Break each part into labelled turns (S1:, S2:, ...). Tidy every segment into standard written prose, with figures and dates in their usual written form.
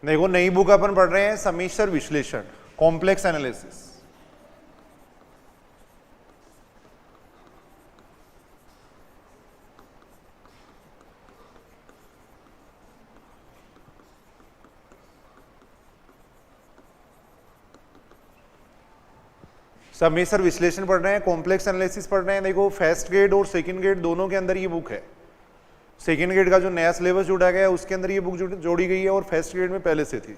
S1: देखो नई बुक अपन पढ़ रहे हैं सम्मिश्र विश्लेषण, कॉम्प्लेक्स एनालिसिस। सम्मिश्र विश्लेषण पढ़ रहे हैं, कॉम्प्लेक्स एनालिसिस पढ़ रहे हैं। देखो फर्स्ट ग्रेड और सेकंड ग्रेड दोनों के अंदर ये बुक है। सेकंड ग्रेड का जो नया सिलेबस जोड़ा गया है उसके अंदर ये बुक जोड़ी गई है और फर्स्ट ग्रेड में पहले से थी।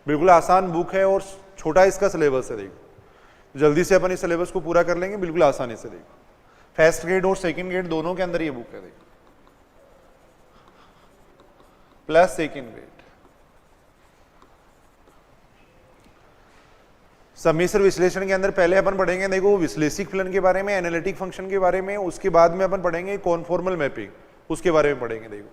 S1: बिल्कुल आसान बुक है और छोटा इसका सिलेबस है। देखो जल्दी से अपन इस सिलेबस को पूरा कर लेंगे बिल्कुल आसानी से। देखो फर्स्ट ग्रेड और सेकंड ग्रेड दोनों के अंदर ये बुक है। देखो प्लस सेकंड ग्रेड। सम्मिश्र विश्लेषण के अंदर पहले अपन पढ़ेंगे देखो विश्लेषिक फलन के बारे में, एनालिटिक फंक्शन के बारे में, उसके बाद में अपन पढ़ेंगे कॉन्फॉर्मल मैपिंग, उसके बारे में पढ़ेंगे। देखो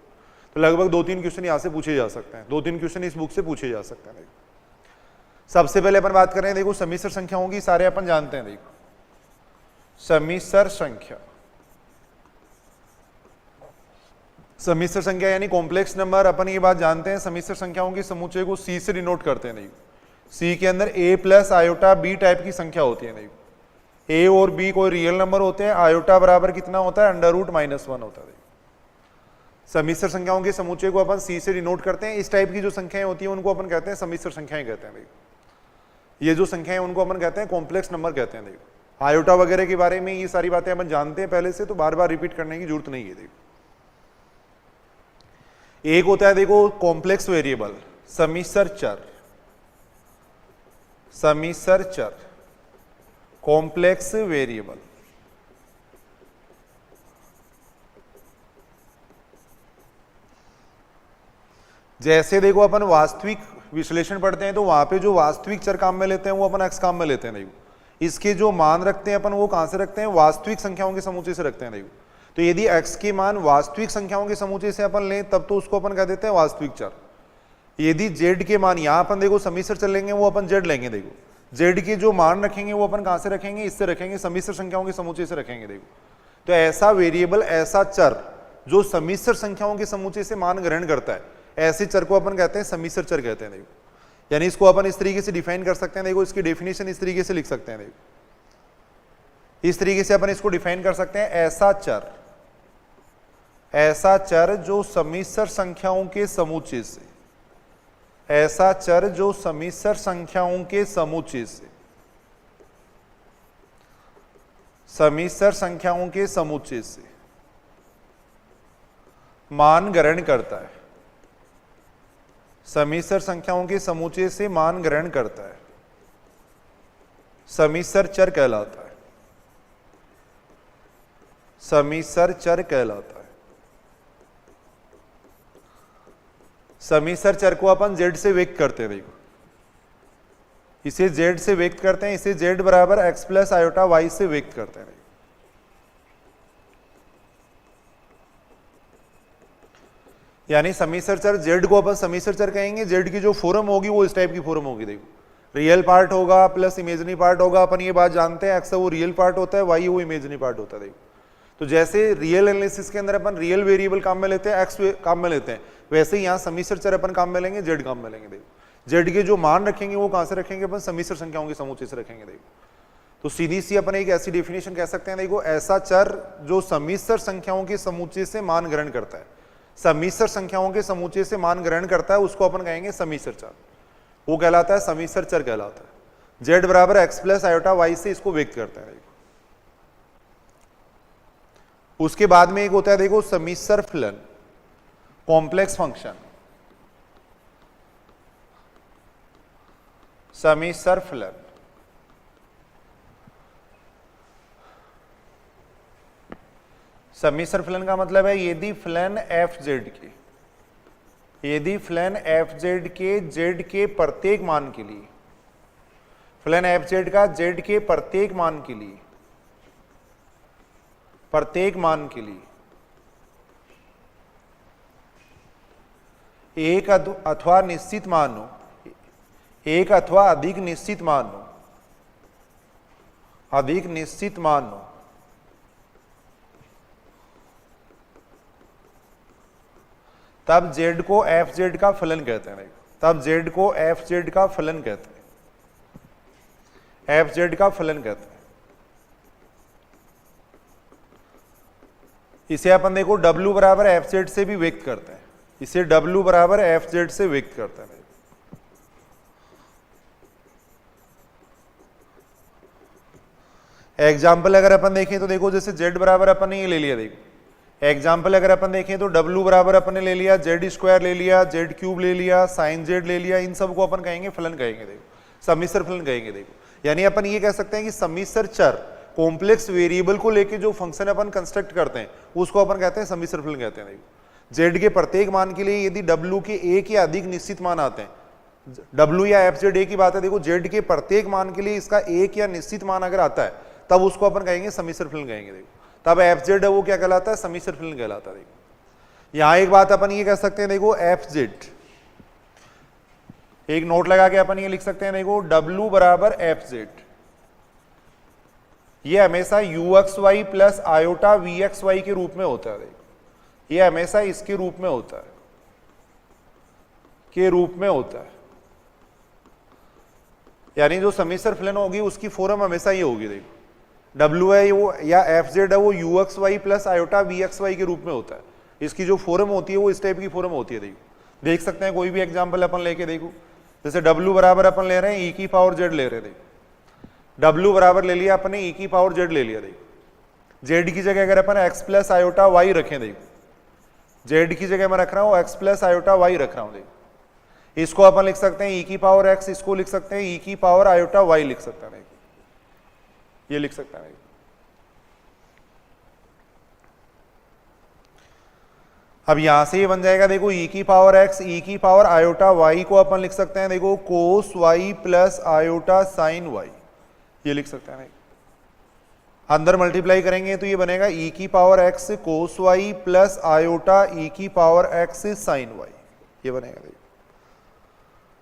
S1: तो लगभग 2-3 क्वेश्चन यहां से पूछे जा सकते हैं, 2-3 क्वेश्चन इस बुक से पूछे जा सकते हैं। देखो सबसे पहले अपन बात कर रहे हैं देखो सम्मिश्र संख्याओं की, सारे अपन जानते हैं। देखो सम्मिश्र संख्या, सम्मिश्र संख्या यानी कॉम्प्लेक्स नंबर, अपन ये बात जानते हैं सम्मिश्र संख्याओं के समुच्चय को सी से डिनोट करते हैं। देखो सी के अंदर a plus iota B type की संख्या होती है। देखो a और b कोई रियल नंबर होते हैं, आयोटा बराबर कितना होता है √-1 होता है। सम्मिश्र संख्याओं के समुच्चय को अपन सी से डिनोट करते हैं। इस टाइप की जो संख्याएं होती हैं उनको अपन कहते हैं सम्मिश्र संख्याएं कहते हैं। देखो ये जो संख्याएं उनको अपन कहते हैं कॉम्प्लेक्स नंबर कहते हैं। देखो आयोटा वगैरह के बारे में ये सारी बातें अपन जानते हैं पहले से, तो बार बार रिपीट करने की जरूरत नहीं है। देखो एक होता है देखो कॉम्प्लेक्स वेरिएबल, सम्मिश्र चर, सम्मिश्र चर कॉम्प्लेक्स वेरिएबल। जैसे देखो अपन वास्तविक विश्लेषण पढ़ते हैं तो वहां पे जो वास्तविक चर काम में लेते हैं वो अपन x काम में लेते हैं। देखो इसके जो मान रखते हैं अपन वो कहां से रखते हैं, वास्तविक संख्याओं के समुच्चय से रखते हैं। देखो तो यदि x के मान वास्तविक संख्याओं के समुच्चय से अपन लें तब तो उसको अपन कह देते हैं वास्तविक चर। यदि z के मान, यहां अपन देखो सम्मिश्र चर लेंगे वो अपन z लेंगे। देखो z के जो मान रखेंगे वो अपन कहां से रखेंगे, इससे रखेंगे, सम्मिश्र संख्याओं के समुच्चय से रखेंगे। देखो तो ऐसा वेरिएबल, ऐसा चर जो सम्मिश्र संख्याओं के समुच्चय से मान ग्रहण करता है, ऐसे चर को अपन कहते हैं सम्मिश्र चर कहते हैं। देखो यानी इसको अपन इस तरीके से डिफाइन कर सकते हैं। देखो इसकी डेफिनेशन इस तरीके से लिख सकते हैं। देखो इस तरीके से अपन इसको डिफाइन कर सकते हैं, ऐसा चर, ऐसा चर जो सम्मिश्र संख्याओं के समुच्चय से, ऐसा चर जो सम्मिश्र संख्याओं के समुच्चय से, सम्मिश्र संख्याओं के समुच्चय से मान ग्रहण करता है, सम्मिश्र संख्याओं के समुच्चय से मान ग्रहण करता है, सम्मिश्र चर कहलाता है, सम्मिश्र चर कहलाता है। सम्मिश्र चर को अपन z से व्यक्त करते हैं। देखो इसे z से व्यक्त करते हैं, इसे z बराबर x प्लस आयोटा y से व्यक्त करते हैं। यानी सम्मिश्र चर z को अपन सम्मिश्र चर कहेंगे, z की जो फॉर्म होगी वो इस टाइप की फॉर्म होगी। देखो रियल पार्ट होगा प्लस इमेजिनरी पार्ट होगा, अपन ये बात जानते हैं, x वो रियल पार्ट होता है, y वो इमेजिनरी पार्ट होता है। देखो तो जैसे रियल एनालिसिस के अंदर अपन रियल वेरिएबल काम में लेते हैं, x काम में लेते हैं, वैसे ही यहाँ सम्मिश्र चर अपन काम में लेंगे, z काम में लेंगे। देखो z के जो मान रखेंगे वो कहां से रखेंगे, अपन सम्मिश्र संख्याओं के समुच्चय से रखेंगे। देखो तो सीधी सी अपन एक ऐसी डेफिनेशन कह सकते हैं, देखो ऐसा चर जो सम्मिश्र संख्याओं के समुच्चय से मान ग्रहण करता है, सम्मिश्र संख्याओं के समुच्चय से मान ग्रहण करता है, उसको अपन कहेंगे सम्मिश्र चर। वो कहलाता है सम्मिश्र चर कहलाता है। z बराबर x प्लस आयोटा y से इसको व्यक्त करता है। उसके बाद में एक होता है देखो सम्मिश्र फलन, कॉम्प्लेक्स फंक्शन, सम्मिश्र फलन। सम्मिश्र फलन का मतलब है यदि फलन एफ जेड के, यदि फलन एफ जेड के जेड के प्रत्येक मान के लिए, फलन एफ जेड का जेड के प्रत्येक मान के लिए, प्रत्येक मान के लिए एक अथवा निश्चित मान हो, एक अथवा अधिक निश्चित मान हो, अधिक निश्चित मान हो, तब z को एफ जेड का फलन कहते हैं। तब z को fz का फलन कहते हैं, fz का फलन कहते हैं। इसे अपन देखो w बराबर fz से भी व्यक्त करते हैं, इसे w बराबर fz से व्यक्त करते हैं। एग्जाम्पल अगर अपन देखें तो देखो जैसे z बराबर अपन ने ये ले लिया, देखो एग्जाम्पल अगर अपन देखें तो w बराबर अपन ने ले लिया, z स्क्वायर ले लिया, z क्यूब ले लिया, साइन z ले लिया, इन सब को अपन कहेंगे फलन कहेंगे, देखो सम्मिश्र फलन कहेंगे। देखो यानी अपन ये कह सकते हैं कि सम्मिश्र चर कॉम्प्लेक्स वेरिएबल को लेके जो फंक्शन अपन कंस्ट्रक्ट करते हैं उसको अपन कहते हैं सम्मिश्र फलन कहते हैं। देखो z के प्रत्येक मान के लिए यदि w के एक या अधिक निश्चित मान आते हैं, w या fz एक ही बात है, देखो z के प्रत्येक मान के लिए इसका एक या निश्चित मान अगर आता है तब उसको अपन कहेंगे सम्मिश्र फलन कहेंगे। देखो तब fz है वो क्या कहलाता है, सम्मिश्र फलन कहलाता है। देखो यहां एक बात अपन ये कह सकते हैं, देखो fz एक नोट लगा के अपन ये लिख सकते हैं, देखो w बराबर fz ये हमेशा uxy प्लस आयोटा vxy के रूप में होता है। देखो ये हमेशा इसके रूप में होता है, के रूप में होता है, यानी जो सम्मिश्र फलन होगी उसकी फॉर्म हमेशा ये होगी। देखो w है वो या fz है वो uxy प्लस आयोटा vxy के रूप में होता है, इसकी जो फॉर्म होती है वो इस टाइप की फॉर्म होती है। देखो देख सकते हैं कोई भी एग्जांपल अपन लेके, देखो जैसे w बराबर अपन ले रहे हैं e की पावर z ले रहे हैं, देखो w बराबर ले लिया अपने e की पावर z ले लिया। देखो z की जगह अगर अपन x प्लस आयोटा y रखें, देखो z की जगह मैं रख रहा हूँ x प्लस आयोटा y रख रहा हूँ। देखो इसको अपन लिख सकते हैं e की पावर x, इसको लिख सकते हैं e की पावर आयोटा y लिख सकते हैं, ये लिख सकते हैं। अब यहां से ये बन जाएगा, देखो e की पावर x, e की पावर आयोटा y को अपन लिख सकते हैं, देखो कोस y plus iota sine y, ये लिख सकते हैं। अंदर मल्टीप्लाई करेंगे तो ये बनेगा e की पावर x कोस y प्लस आयोटा e की पावर x साइन y, ये बनेगा। देखो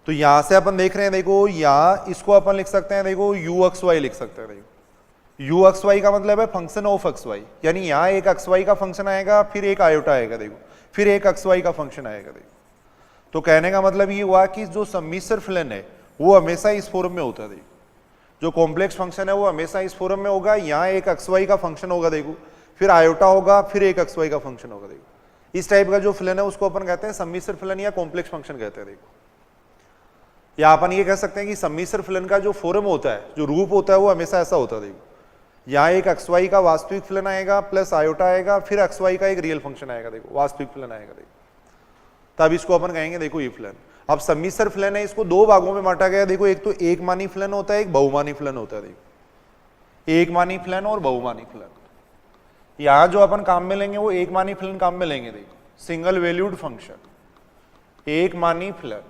S1: तो यहां से अपन देख रहे हैं, देखो यहां इसको अपन लिख सकते हैं, देखो uxy लिख सकते हैं। देखो uxy का मतलब है फंक्शन ऑफ xy, यानी यहाँ एक xy का फंक्शन आएगा, फिर एक आयोटा आएगा, देखो फिर एक xy का फंक्शन आएगा। देखो तो कहने का मतलब ये हुआ कि जो सम्मिश्र फलन है वो हमेशा इस फॉर्म में होता है। देखो जो कॉम्प्लेक्स फंक्शन है वो हमेशा इस फॉर्म में होगा, यहाँ एक xy का फंक्शन होगा, देखो फिर आयोटा होगा, फिर एक xy का फंक्शन होगा। देखो इस टाइप का जो फलन है उसको अपन कहते हैं सम्मिश्र फलन या कॉम्प्लेक्स फंक्शन कहते हैं। देखो या अपन ये कह सकते हैं कि सम्मिश्र फलन का जो फॉर्म होता है, जो रूप होता है वो हमेशा ऐसा होता है। देखो यहाँ एक xy का वास्तविक फलन आएगा प्लस आयोटा आएगा, फिर xy का एक रियल फंक्शन आएगा, देखो वास्तविक फलन आएगा। देखो तब इसको अपन कहेंगे देखो ये फलन। अब सम्मिश्र फलन है, इसको दो भागों में बांटा गया। देखो एक तो एक मानी फलन होता है, एक बहुमानी फलन होता है। देखो एक मानी फलन और बहुमानी फलन, यहाँ जो अपन काम में लेंगे वो एक मानी फलन काम में लेंगे। देखो सिंगल वैल्यूड फंक्शन, एक मानी फलन,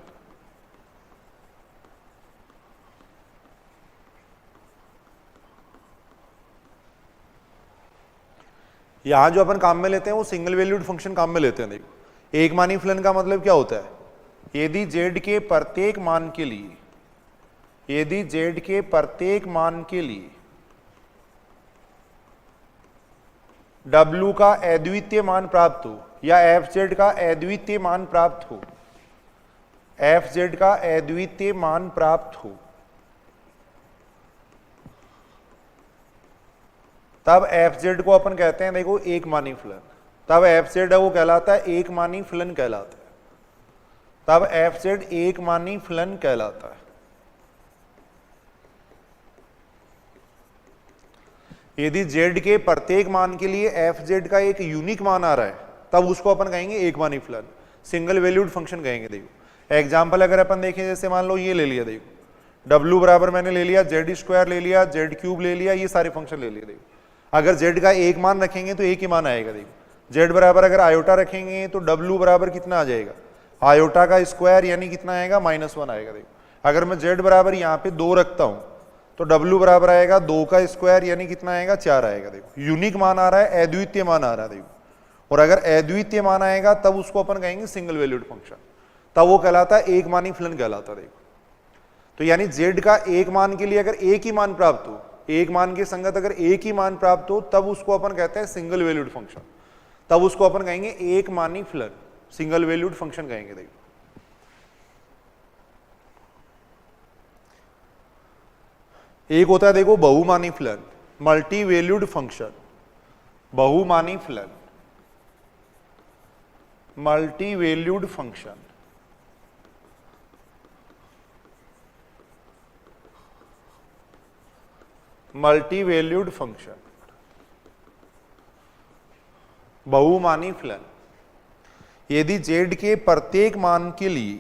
S1: यहां जो अपन काम में लेते हैं वो सिंगल वैल्यूड फंक्शन काम में लेते हैं। देखो एक मानी फलन का मतलब क्या होता है, यदि z के प्रत्येक मान के लिए, यदि z के प्रत्येक मान के लिए w का अद्वितीय मान प्राप्त हो या fz का अद्वितीय मान प्राप्त हो, fz का अद्वितीय मान प्राप्त हो, तब fz को अपन कहते हैं देखो एक मानी फलन। तब fz है वो कहलाता है एक मानी फलन कहलाता है। तब fz एक मानी फलन कहलाता है। यदि z के प्रत्येक मान के लिए fz का एक यूनिक मान आ रहा है तब उसको अपन कहेंगे एक मानी फलन, सिंगल वैल्यूड फंक्शन कहेंगे। देखो एग्जाम्पल अगर अपन देखें, जैसे मान लो ये ले लिया, देखो w बराबर मैंने ले लिया, z स्क्वायर ले लिया, z क्यूब ले लिया, ये सारे फंक्शन ले लिए। देखो अगर z का एक मान रखेंगे तो एक ही मान आएगा। देखो z बराबर अगर आयोटा रखेंगे तो w बराबर कितना आ जाएगा, आयोटा का स्क्वायर यानी कितना आएगा, -1 आएगा। देखो अगर मैं z बराबर यहाँ पे 2 रखता हूँ तो w बराबर आएगा 2 का स्क्वायर यानी कितना आएगा, 4 आएगा। देखो यूनिक मान आ रहा है, अद्वितीय मान आ रहा है। देखो और अगर अद्वितीय मान आएगा तब उसको अपन कहेंगे सिंगल वैल्यूड फंक्शन, तब वो कहलाता है एक मानी फलन कहलाता है। देखो तो यानी z का एक मान के लिए अगर एक ही मान प्राप्त हो, एक मान के संगत अगर एक ही मान प्राप्त हो, तब उसको अपन कहते हैं सिंगल वैल्यूड फंक्शन, तब उसको अपन कहेंगे एक मानी फलन, सिंगल वैल्यूड फंक्शन कहेंगे। देखो एक होता है देखो बहुमानी फलन, मल्टी वैल्यूड फंक्शन, बहुमानी फलन, multi valued function, multi valued function, बहुमानी फलन। यदि z के प्रत्येक मान के लिए,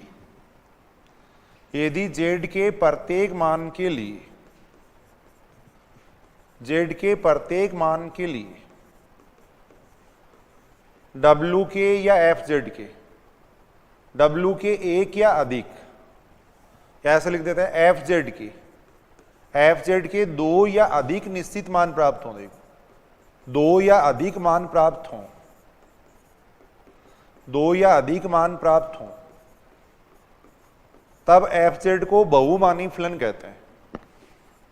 S1: यदि z के प्रत्येक मान के लिए, z के प्रत्येक मान के लिए w के या fz के, w के एक या अधिक, ऐसे लिख देते हैं fz के, fz के दो या अधिक निश्चित मान प्राप्त हों, देखो दो या अधिक मान प्राप्त हों, दो या अधिक मान प्राप्त हों, तब fz को बहुमानी फलन कहते हैं,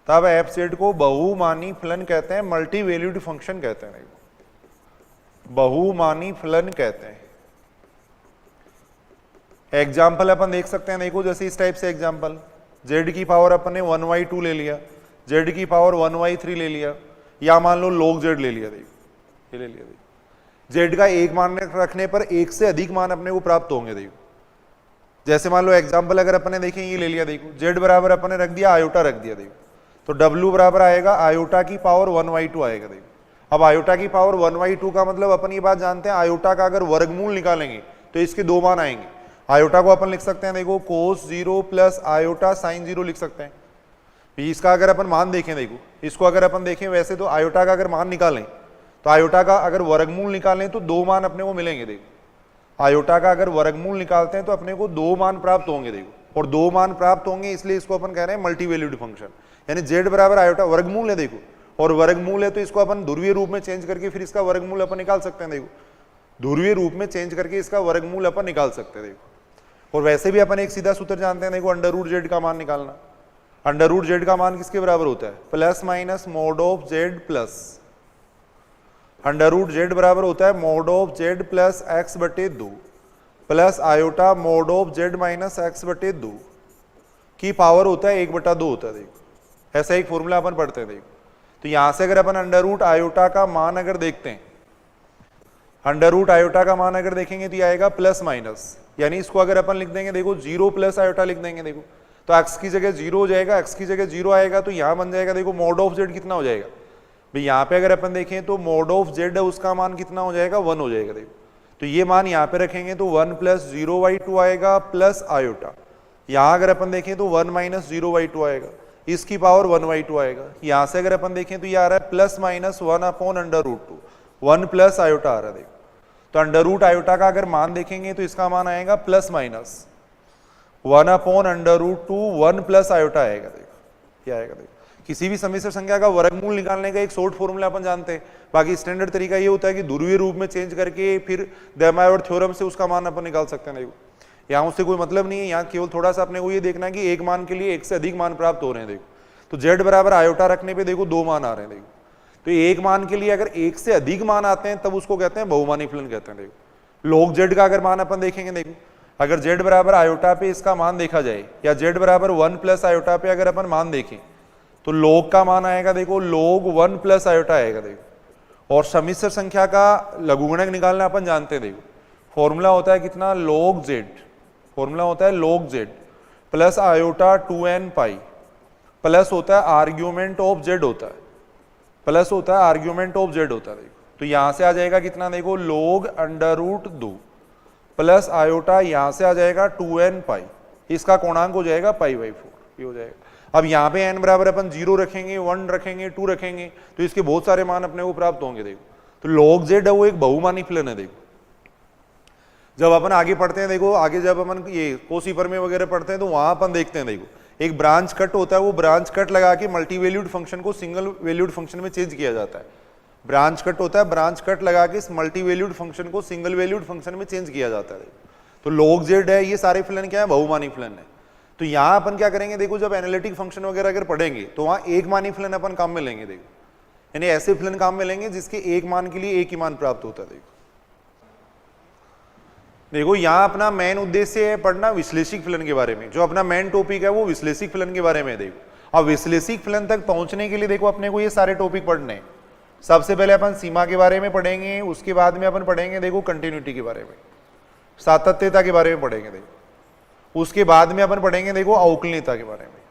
S1: तब fz को बहुमानी फलन कहते हैं, मल्टी वैल्यूड फंक्शन कहते हैं, बहुमानी फलन कहते हैं। एग्जाम्पल अपन देख सकते हैं, देखो जैसे इस टाइप से एग्जाम्पल, z की पावर अपन ने 1/2 ले लिया, z की पावर 1/3 ले लिया, या मान लो log z ले लिया, देखो ये ले लिया, देखो z का एक मान रखने पर एक से अधिक मान अपने को प्राप्त होंगे। देखो जैसे मान लो एग्जाम्पल अगर अपन ने देखें ये ले लिया, देखो z बराबर अपन ने रख दिया, आयोटा रख दिया, देखो तो w बराबर आएगा आयोटा की पावर 1/2 आएगा। देखो अब आयोटा की पावर 1/2 का मतलब अपन ये बात जानते हैं, आयोटा का अगर वर्गमूल निकालेंगे तो इसके दो मान आएंगे। आयोटा को अपन लिख सकते हैं, देखो cos 0 प्लस आयोटा sin 0 लिख सकते हैं। इसका अगर अपन मान देखें, देखो इसको अगर अपन देखें वैसे तो आयोटा का अगर मान निकालें तो आयोटा का अगर वर्गमूल निकालें तो दो मान अपने को मिलेंगे। देखो आयोटा का अगर वर्गमूल निकालते हैं तो अपने को दो मान प्राप्त होंगे, देखो और दो मान प्राप्त होंगे, इसलिए इसको अपन कह रहे हैं मल्टी वैल्यूड फंक्शन। यानी z बराबर आयोटा वर्गमूल है, देखो और वर्गमूल है तो इसको अपन ध्रुवीय रूप में चेंज करके फिर इसका वर्गमूल अपन निकाल सकते हैं। देखो ध्रुवीय रूप में चेंज करके इसका वर्गमूल अपन निकाल सकते हैं। देखो और वैसे भी अपन एक सीधा सूत्र जानते हैं, देखो अंडर रूट z का मान निकालना। अंडर रूट z का मान किसके बराबर होता है? Plus minus mod of z plus, under root z बराबर होता है mod of z plus X बटे 2 plus iota mod of z minus X बटे 2 की पावर होता है 1/2 होता है। देखो ऐसा एक फॉर्मूला अपन पढ़ते हैं। देखो तो यहां से अगर अपन अंडर रूट आयोटा का मान अगर देखते हैं, अंडर रूट आयोटा का मान अगर देखेंगे तो ये आएगा प्लस माइनस, यानी इसको अगर अपन लिख देंगे, देखो 0 प्लस आयोटा लिख देंगे, देखो तो x की जगह 0 हो जाएगा, x की जगह 0 आएगा तो यहां बन जाएगा, देखो मोड ऑफ z कितना हो जाएगा भाई, यहाँ पे अगर अपन देखें तो मोड ऑफ z है उसका मान कितना हो जाएगा 1 हो जाएगा। देखो तो ये मान यहाँ पे रखेंगे तो 1 प्लस 0/2 आएगा प्लस आयोटा, यहाँ अगर अपन देखें तो 1 माइनस 0/2 आएगा, इसकी पावर 1/2 आएगा। यहाँ से अगर अपन देखें तो ये आ रहा है plus minus 1 upon under root 2, 1 plus iota आ रहा है। देखो तो अंडर रूट आयोटा का अगर मान देखेंगे तो इसका मान आएगा plus minus 1 upon under root 2, 1 plus iota आएगा। देखो क्या आएगा, देखो किसी भी समिश्र संख्या का वर्गमूल निकालने का एक शॉर्ट फॉर्मूला अपन जानते हैं, बाकी स्टैंडर्ड तरीका ये होता है कि ध्रुवीय रूप में चेंज करके फिर देमायोर थ्योरम से उसका मान अपन निकाल सकते हैं। देखो यहाँ उससे कोई मतलब नहीं है, यहाँ केवल थोड़ा सा अपने को ये देखना है कि एक मान के लिए एक से अधिक मान प्राप्त हो रहे हैं। देखो तो z बराबर आयोटा रखने पे देखो दो मान आ रहे हैं। देखो तो एक मान के लिए अगर एक से अधिक मान आते हैं तब उसको कहते हैं बहुमानी फलन कहते हैं। देखो log z का अगर मान अपन देखेंगे, देखो अगर z बराबर आयोटा पे इसका मान देखा जाए या z बराबर 1 प्लस आयोटा पे अगर अपन मान देखें तो log का मान आएगा, देखो log 1 प्लस आयोटा आएगा। देखो और समिश्र संख्या का लघुगणक निकालना अपन जानते हैं। देखो फॉर्मूला होता है कितना, log z, फॉर्मूला होता है log z plus iota 2n pi plus होता है आर्ग्यूमेंट ऑफ z होता है, प्लस होता है आर्ग्यूमेंट ऑफ z होता है। देखो तो यहां से आ जाएगा कितना, देखो log under root 2 plus iota यहां से आ जाएगा 2n पाई, इसका कोणांक हो जाएगा पाई/4, ये हो जाएगा। अब यहाँ पे n बराबर अपन 0 रखेंगे, 1 रखेंगे, 2 रखेंगे तो इसके बहुत सारे मान अपने को प्राप्त होंगे। देखो तो log z है वो एक बहुमानी फलन है। देखो जब अपन आगे पढ़ते हैं, देखो आगे जब अपन ये कोसी प्रमेय वगैरह पढ़ते हैं तो वहां अपन देखते हैं, देखो एक ब्रांच कट होता है, वो ब्रांच कट लगा के मल्टी वैल्यूड फंक्शन को सिंगल वैल्यूड फंक्शन में चेंज किया जाता है। ब्रांच कट होता है, ब्रांच कट लगा के इस मल्टी वैल्यूड फंक्शन को सिंगल वैल्यूड फंक्शन में चेंज किया जाता है। तो log z है, ये सारे फलन क्या है, बहुमानी फलन है। तो यहाँ अपन क्या करेंगे, देखो जब एनालिटिक फंक्शन वगैरह अगर पढ़ेंगे तो वहां एक मानी फलन अपन काम में लेंगे। देखो यानी ऐसे फलन काम में लेंगे जिसके एक मान के लिए एक ही मान प्राप्त होता है। देखो यहाँ अपना मेन उद्देश्य है पढ़ना विश्लेषिक फलन के बारे में, जो अपना मेन टॉपिक है वो विश्लेषिक फलन के बारे में। देखो अब विश्लेषिक फलन तक पहुंचने के लिए देखो अपने को ये सारे टॉपिक पढ़ने हैं। सबसे पहले अपन सीमा के बारे में पढ़ेंगे, उसके बाद में अपन पढ़ेंगे देखो कंटिन्यूटी के बारे में, सातत्यता के बारे में पढ़ेंगे देखो, उसके बाद में अपन पढ़ेंगे देखो अवकलनीयता के बारे में,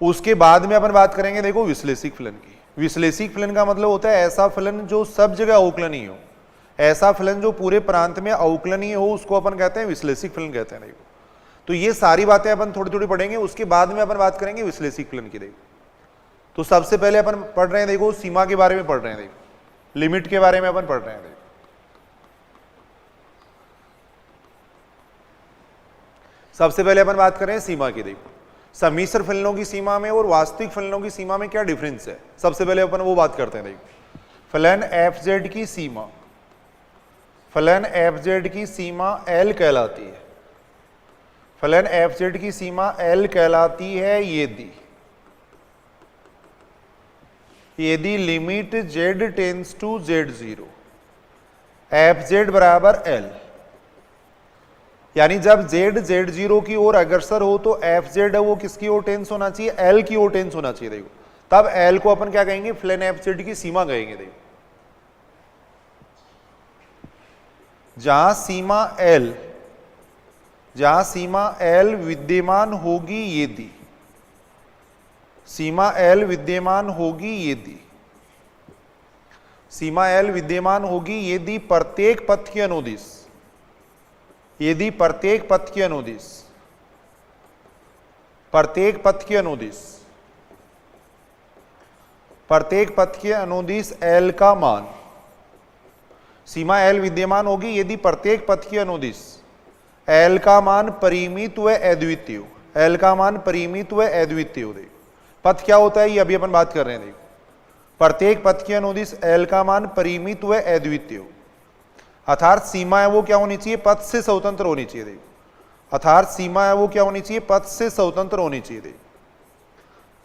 S1: उसके बाद में अपन बात करेंगे देखो विश्लेषिक फलन की। विश्लेषिक फलन का मतलब होता है ऐसा फलन जो सब जगह अवकलनीय हो, ऐसा फलन जो पूरे प्रांत में अवकलनीय हो, उसको अपन कहते हैं विश्लेषिक फलन कहते हैं। देखो तो ये सारी बातें अपन थोड़ी थोड़ी पढ़ेंगे, उसके बाद में अपन बात करेंगे विश्लेषिक फलन की। देखो तो सबसे पहले अपन पढ़ रहे हैं देखो सीमा के बारे में पढ़ रहे हैं, देखो लिमिट के बारे में अपन पढ़ रहे हैं। देखो सबसे पहले अपन बात करें सीमा की। देखो सम्मिश्र फलनों की सीमा में और वास्तविक फलनों की सीमा में क्या डिफरेंस है, सबसे पहले अपन वो बात करते हैं। देखो फलन fz की सीमा, फलन fz की सीमा L कहलाती है, फलन fz की सीमा L कहलाती है यदि limit z tends to z0 fz बराबर L, यानी जब z z0 की ओर अग्रसर हो तो fz है वो किसकी ओर टेंस होना चाहिए, L की ओर टेंस होना चाहिए। देखो तब L को अपन क्या कहेंगे, फलन fz की सीमा कहेंगे। देखो जहां सीमा L विद्यमान होगी यदि, सीमा L विद्यमान होगी यदि, सीमा L विद्यमान होगी यदि प्रत्येक पथ की अनुदिश, यदि प्रत्येक पथ की अनुदिश, प्रत्येक पथ की अनुदिश, प्रत्येक पथ की अनुदिश L का मान, सीमा L विद्यमान होगी यदि प्रत्येक पथ की अनुदिश L का मान परिमित व अद्वितीय, L का मान परिमित व अद्वितीय। देखो पथ क्या होता है ये अभी अपन बात कर रहे हैं। देखो प्रत्येक पथ की अनुदिश L का मान परिमित व अद्वितीय, अर्थात सीमा है वो क्या होनी चाहिए, पथ से स्वतंत्र होनी चाहिए। देखो अर्थात सीमा है वो क्या होनी चाहिए, पथ से स्वतंत्र होनी चाहिए। देखो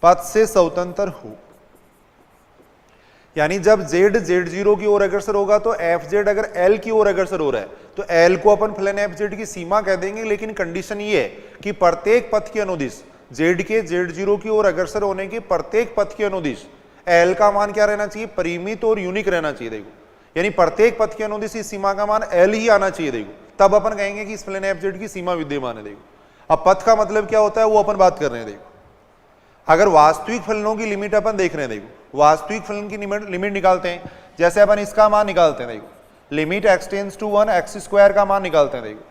S1: पथ से स्वतंत्र हो, यानी जब z z0 की ओर अग्रसर होगा तो fz अगर L की ओर अग्रसर हो रहा है तो L को अपन फलन fz की सीमा कह देंगे, लेकिन कंडीशन ये है कि प्रत्येक पथ की अनुदिश z के z0 की ओर अग्रसर होने के प्रत्येक पथ की अनुदिश L का मान क्या रहना चाहिए, परिमित और यूनिक रहना चाहिए। देखो यानी प्रत्येक पथ की अनुदिश इस सीमा का मान L ही आना चाहिए। देखो तब अपन कहेंगे कि इस फलन fz की सीमा विद्यमान है। देखो अब पथ का मतलब क्या होता है वो अपन बात कर रहे हैं। देखो अगर वास्तविक फलनों की लिमिट अपन देख रहे हैं, देखो वास्तविक फलन की लिमिट निकालते हैं, जैसे अपन इसका मान निकालते हैं। देखो limit x tends to 1 x square का मान निकालते हैं। देखो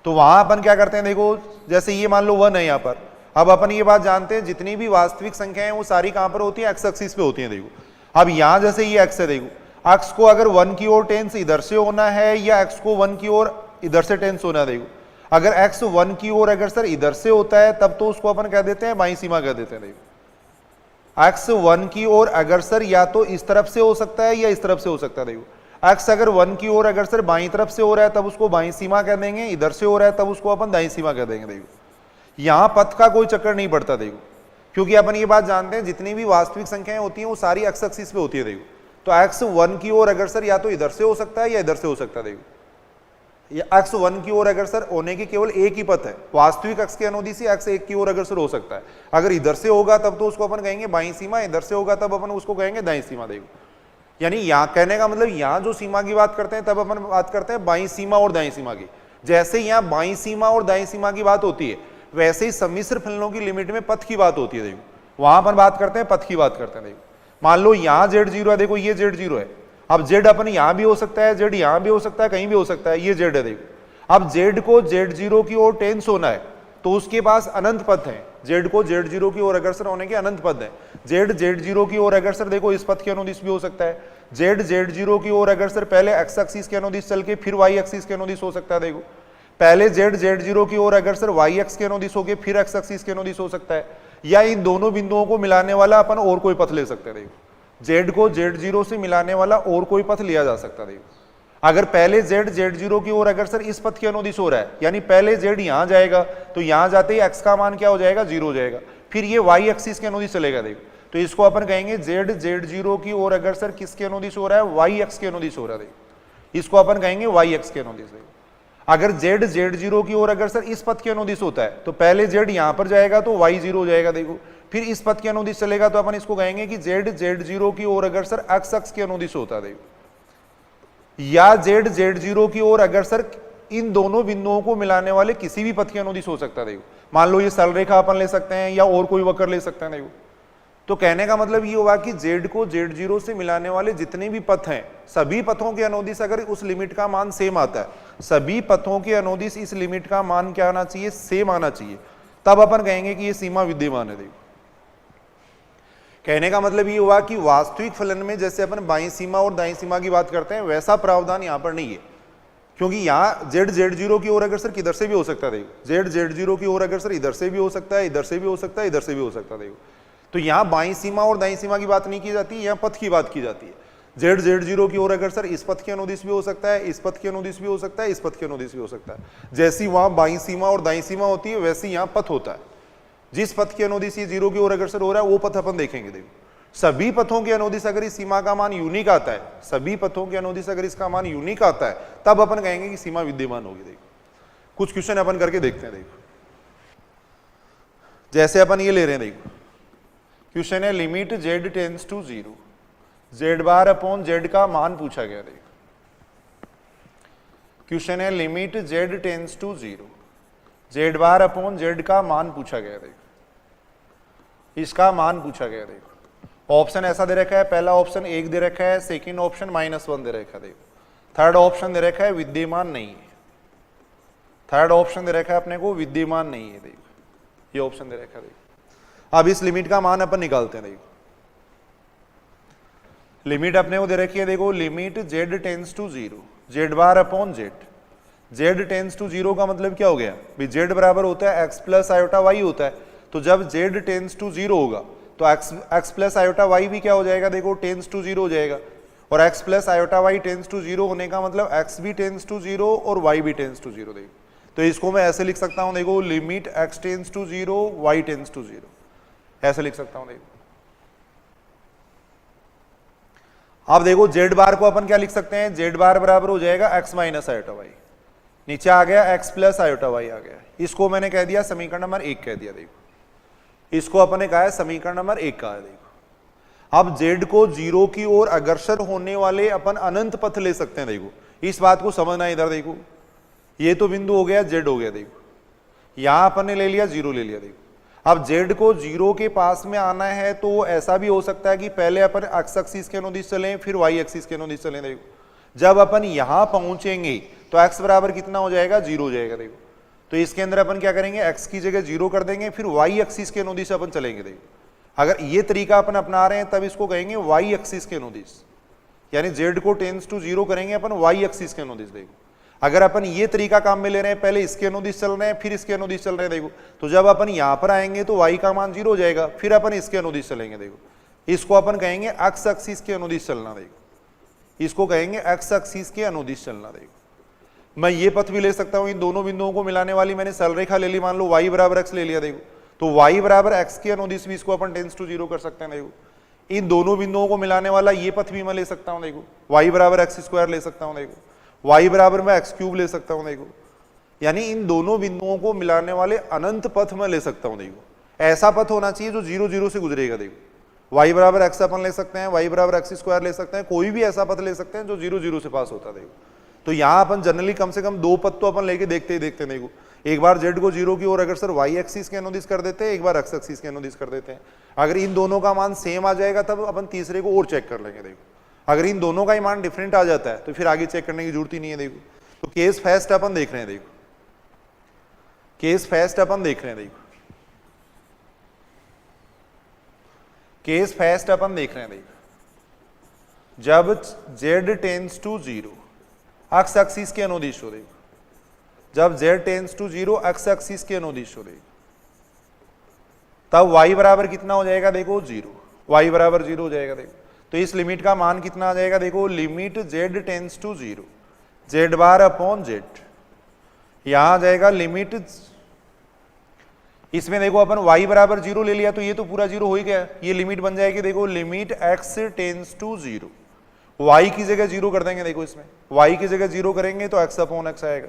S1: तो वहां अपन क्या करते हैं, देखो जैसे ये मान लो 1 है यहाँ पर, अब अपन ये बात जानते हैं जितनी भी वास्तविक संख्याएं वो सारी कहां पर होती है, x एक्सिस पे होती है। देखो अब यहां जैसे ये x है, देखो x को अगर 1 की ओर टेंस इधर से होना है या x को 1 की ओर इधर से टेंस होना है। देखो अगर x 1 की ओर अगर सर इधर से होता है तब तो उसको अपन कह देते हैं बाईं सीमा कह देते हैं। देखो x 1 की ओर अग्रसर या तो इस तरफ से हो सकता है या इस तरफ से हो सकता है। देखो x अगर 1 की ओर अग्रसर बाईं तरफ से हो रहा है तब उसको बाईं सीमा कह देंगे, इधर से हो रहा है तब उसको अपन दाईं सीमा कह देंगे। देखो यहां पथ का कोई चक्कर नहीं पड़ता। देखो क्योंकि अपन ये बात जानते हैं जितनी भी वास्तविक संख्याएं होती हैं वो सारी x एक्सिस पे होती है। देखो तो x 1 की ओर अग्रसर या तो इधर से हो सकता है या इधर से हो सकता है। देखो x 1 की ओर अग्रसर होने की केवल एक ही पथ है, वास्तविक x के अनुदिश x 1 की ओर अग्रसर हो सकता है। अगर इधर से होगा तब तो उसको अपन कहेंगे बाईं सीमा, इधर से होगा तब अपन उसको कहेंगे दाईं सीमा। देखो यानी यहाँ कहने का मतलब यहाँ जो सीमा की बात करते हैं तब अपन बात करते हैं बाईं सीमा और दाईं सीमा की। जैसे यहाँ बाईं सीमा और दाईं सीमा की बात होती है वैसे ही सम्मिश्र फलनों की लिमिट में पथ की बात होती है। देखो वहां अपन बात करते हैं पथ की बात करते हैं। देखो मान लो यहाँ z0 है, देखो ये z0 है, अब z अपन यहां भी हो सकता है, z यहां भी हो सकता है, कहीं भी हो सकता है, ये z है। देखो अब z को z0 की ओर टेंस होना है तो उसके पास अनंत पथ है, z को z0 की ओर अग्रसर होने के अनंत पथ है। z z0 की ओर अग्रसर देखो इस पथ के अनुदिश भी हो सकता है, z z0 की ओर अग्रसर पहले x एक्सिस के अनुदिश चल के फिर y एक्सिस के अनुदिश हो सकता है। देखो पहले z z0 की ओर अग्रसर y x के अनुदिश होके फिर x एक्सिस के अनुदिश हो सकता है, या इन दोनों बिंदुओं को मिलाने वाला अपन और कोई पथ ले सकते हैं। देखो z को z0 से मिलाने वाला और कोई पथ लिया जा सकता है। देखो अगर पहले z z0 की ओर अग्रसर इस पथ के अनुदिश हो रहा है, यानी पहले z यहां जाएगा तो यहां जाते ही x का मान क्या हो जाएगा, 0 हो जाएगा, फिर ये y एक्सिस के अनुदिश चलेगा। देखो तो इसको अपन कहेंगे z z0 की ओर अग्रसर किसके अनुदिश हो रहा है, y x के अनुदिश हो रहा है। देखो इसको अपन कहेंगे y x के अनुदिश। अगर जेड z0 की ओर अगर सर इस पथ के अनुदिश होता है तो पहले जेड यहां पर जाएगा तो y0 हो जाएगा, देखो। फिर इस पथ के अनुदिश चलेगा तो अपन इसको कहेंगे कि जेड z0 की ओर अगर सर x अक्ष के अनुदिश होता है, देखो। या जेड z0 की ओर अगर सर इन दोनों बिंदुओं को मिलाने वाले किसी भी पथ के अनुदिश हो सकता है, देखो। मान लो ये सरल रेखा अपन ले सकते हैं या और कोई वक्र ले सकते हैं, देखो। तो कहने का मतलब ये हुआ कि z को z0 से मिलाने वाले जितने भी पथ हैं, सभी पथों के अनुदिश अगर उस लिमिट का मान सेम आता है, सभी पथों के अनुदिश इस लिमिट का मान क्या आना चाहिए, सेम आना चाहिए, तब अपन कहेंगे कि ये सीमा विद्यमान है, देखो। कहने का मतलब ये हुआ कि वास्तविक फलन में जैसे अपन बाईं सीमा और दाईं सीमा की बात करते हैं, वैसा प्रावधान यहां पर नहीं है, क्योंकि यहां z z0 की ओर अगर सर किधर से भी हो सकता है, देखो। z z0 की ओर अगर सर इधर से भी हो सकता है, इधर से भी हो सकता है, इधर से भी हो सकता है, देखो। तो यहां बाईं सीमा और दाईं सीमा की बात नहीं की जाती, यहां पथ की बात की जाती है। z z0 की ओर अगर सर इस पथ के अनुदिश भी हो सकता है, इस पथ के अनुदिश भी हो सकता है, इस पथ के अनुदिश भी हो सकता है। जैसी वहां बाईं सीमा और दाईं सीमा होती है, वैसी यहां पथ होता है। जिस पथ के अनुदिश ये 0 की ओर अगर सर हो रहा है, वो पथ अपन देखेंगे, देखो। सभी पथों के अनुदिश अगर इस सीमा का मान यूनिक आता है, सभी पथों के अनुदिश अगर इसका मान यूनिक आता है, तब अपन कहेंगे कि सीमा विद्यमान होगी, देखो। कुछ क्वेश्चन अपन करके देखते हैं, देखो। जैसे अपन ये ले रहे हैं, देखो। क्वेश्चन है limit z tends to 0, z bar upon z का मान पूछा गया, देखो। क्वेश्चन है limit z tends to 0, z bar upon z का मान पूछा गया, देखो। इसका मान पूछा गया, देखो। ऑप्शन ऐसा दे रखा है, पहला ऑप्शन 1 दे रखा है, सेकंड ऑप्शन -1 दे रखा है, देखो। थर्ड ऑप्शन दे रखा है विद्यमान नहीं है, थर्ड ऑप्शन दे रखा है अपने को विद्यमान नहीं है, देखो। ये ऑप्शन दे रखा है, देखो। अब इस लिमिट का मान अपन निकालते हैं, देखो। लिमिट अपने को दे रखी है, देखो। Limit z tends to 0, z bar upon z। z tends to 0 का मतलब क्या हो गया भाई, z बराबर होता है x प्लस आयोटा y होता है। तो जब z टेंड्स टू 0 होगा तो x प्लस आयोटा y भी क्या हो जाएगा, देखो, टेंड्स टू 0 हो जाएगा। और x plus iota y tends to 0 होने का मतलब x भी टेंड्स टू 0 और y भी टेंड्स टू 0, देखो। तो इसको मैं ऐसे लिख सकता हूं, देखो। Limit x tends to 0, y tends to 0, ऐसे लिख सकता हूं, देखो। अब देखो z बार को अपन क्या लिख सकते हैं, z बार बराबर हो जाएगा x माइनस आयोटा y। नीचे आ गया x प्लस आयोटा y आ गया। इसको मैंने कह दिया समीकरण नंबर 1 कह दिया, देखो। इसको अपन ने कहा है समीकरण नंबर 1 कहा है, देखो। अब z को 0 की ओर अग्रसर होने वाले अपन अनंत पथ ले सकते हैं, देखो। इस बात को समझना, इधर देखो। ये तो बिंदु हो गया, z हो गया, देखो। यहां अपन ने ले लिया 0 ले लिया, देखो। अब z को 0 के पास में आना है तो ऐसा भी हो सकता है कि पहले अपन x एक्सिस के अनुदिश चलें, फिर y एक्सिस के अनुदिश चलें, देखो। जब अपन यहां पहुंचेंगे तो x बराबर कितना हो जाएगा, 0 हो जाएगा, देखो। तो इसके अंदर अपन क्या करेंगे, x की जगह 0 कर देंगे, फिर y एक्सिस के अनुदिश अपन चलेंगे, देखो। अगर ये तरीका अपन अपना रहे हैं तब इसको कहेंगे y एक्सिस के अनुदिश, यानी z को टेंड्स टू 0 करेंगे अपन y एक्सिस के अनुदिश, देखो। अगर अपन ये तरीका काम में ले रहे हैं, पहले इसके अनुदिश चल रहे हैं, फिर इसके अनुदिश चल रहे हैं, देखो। तो जब अपन यहां पर आएंगे तो y का मान 0 हो जाएगा, फिर अपन इसके अनुदिश चलेंगे, देखो। इसको अपन कहेंगे x एक्सिस के अनुदिश चलना, देखो। इसको कहेंगे x एक्सिस के अनुदिश चलना, देखो। मैं ये पथ भी ले सकता हूं, इन दोनों बिंदुओं को मिलाने वाली मैंने सरल रेखा ले ली, मान लो y बराबर x ले लिया, देखो। तो y बराबर x के अनुदिश भी इसको अपन टेंड्स टू 0 कर सकते हैं, देखो। इन दोनों बिंदुओं को मिलाने वाला ये पथ भी मैं ले सकता हूं, देखो। y बराबर x स्क्वायर ले सकता हूं, देखो। y बराबर मैं x क्यूब ले सकता हूं, देखो। यानी इन दोनों बिंदुओं को मिलाने वाले अनंत पथ मैं ले सकता हूं, देखो। ऐसा पथ होना चाहिए जो 0 0 से गुजरेगा, देखो। y बराबर x अपन ले सकते हैं, y बराबर x स्क्वायर ले सकते हैं, कोई भी ऐसा पथ ले सकते हैं जो 0 0 से पास होता है, देखो। तो यहां अपन जनरली कम से कम 2 पथ तो अपन लेके देखते ही देखते हैं, देखो। एक बार z को 0 की ओर अगर सर y एक्सिस के अनुदिश कर देते हैं, एक बार x एक्सिस के अनुदिश कर देते हैं। अगर इन दोनों का मान सेम आ जाएगा तब अपन तीसरे को और चेक कर लेंगे, देखो। अगर इन दोनों का ही मान डिफरेंट आ जाता है तो फिर आगे चेक करने की जरूरत ही नहीं है, देखो। तो केस फर्स्ट अपन देख रहे हैं, देखो। केस फर्स्ट अपन देख रहे हैं, देखो। केस फर्स्ट अपन देख रहे हैं, देखो। जब z tends to 0 x axis के अनुदिश हो, देखो। जब z tends to 0 x axis के अनुदिश हो, देखो, तब y बराबर कितना हो जाएगा, देखो, 0। y बराबर 0 हो जाएगा, देखो। तो इस लिमिट का मान कितना आ जाएगा, देखो। Limit z tends to 0, z bar upon z। यहां आ जाएगा लिमिट, इसमें देखो अपन y बराबर 0 ले लिया तो ये तो पूरा 0 हो ही गया। ये लिमिट बन जाएगी, देखो। Limit x tends to 0, y की जगह 0 कर देंगे, देखो। इसमें y की जगह 0 करेंगे तो x अपॉन x आएगा।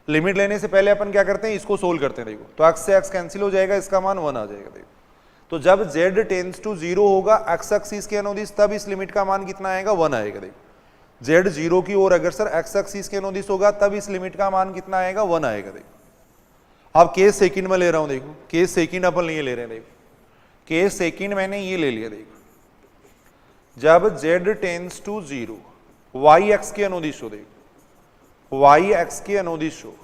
S1: लिमिट लेने से पहले अपन क्या करते हैं, इसको सोल्व करते हैं। देखो तो x से x कैंसिल हो जाएगा, इसका मान 1 आ जाएगा। देखो तो जब z टेंड्स टू 0 होगा x एक्सिस के अनुदिश, तब इस लिमिट का मान कितना आएगा, 1 आएगा। देखो z 0 की ओर अगर सर x एक्सिस के अनुदिश होगा, तब इस लिमिट का मान कितना आएगा, 1 आएगा। देखो अब केस सेकंड में ले रहा हूं। देखो केस सेकंड अपन नहीं ले रहे हैं। देखो केस सेकंड मैंने ये ले लिया। देखो जब z tends to 0 y x के अनुदिश हो, देखो y x के अनुदिश हो,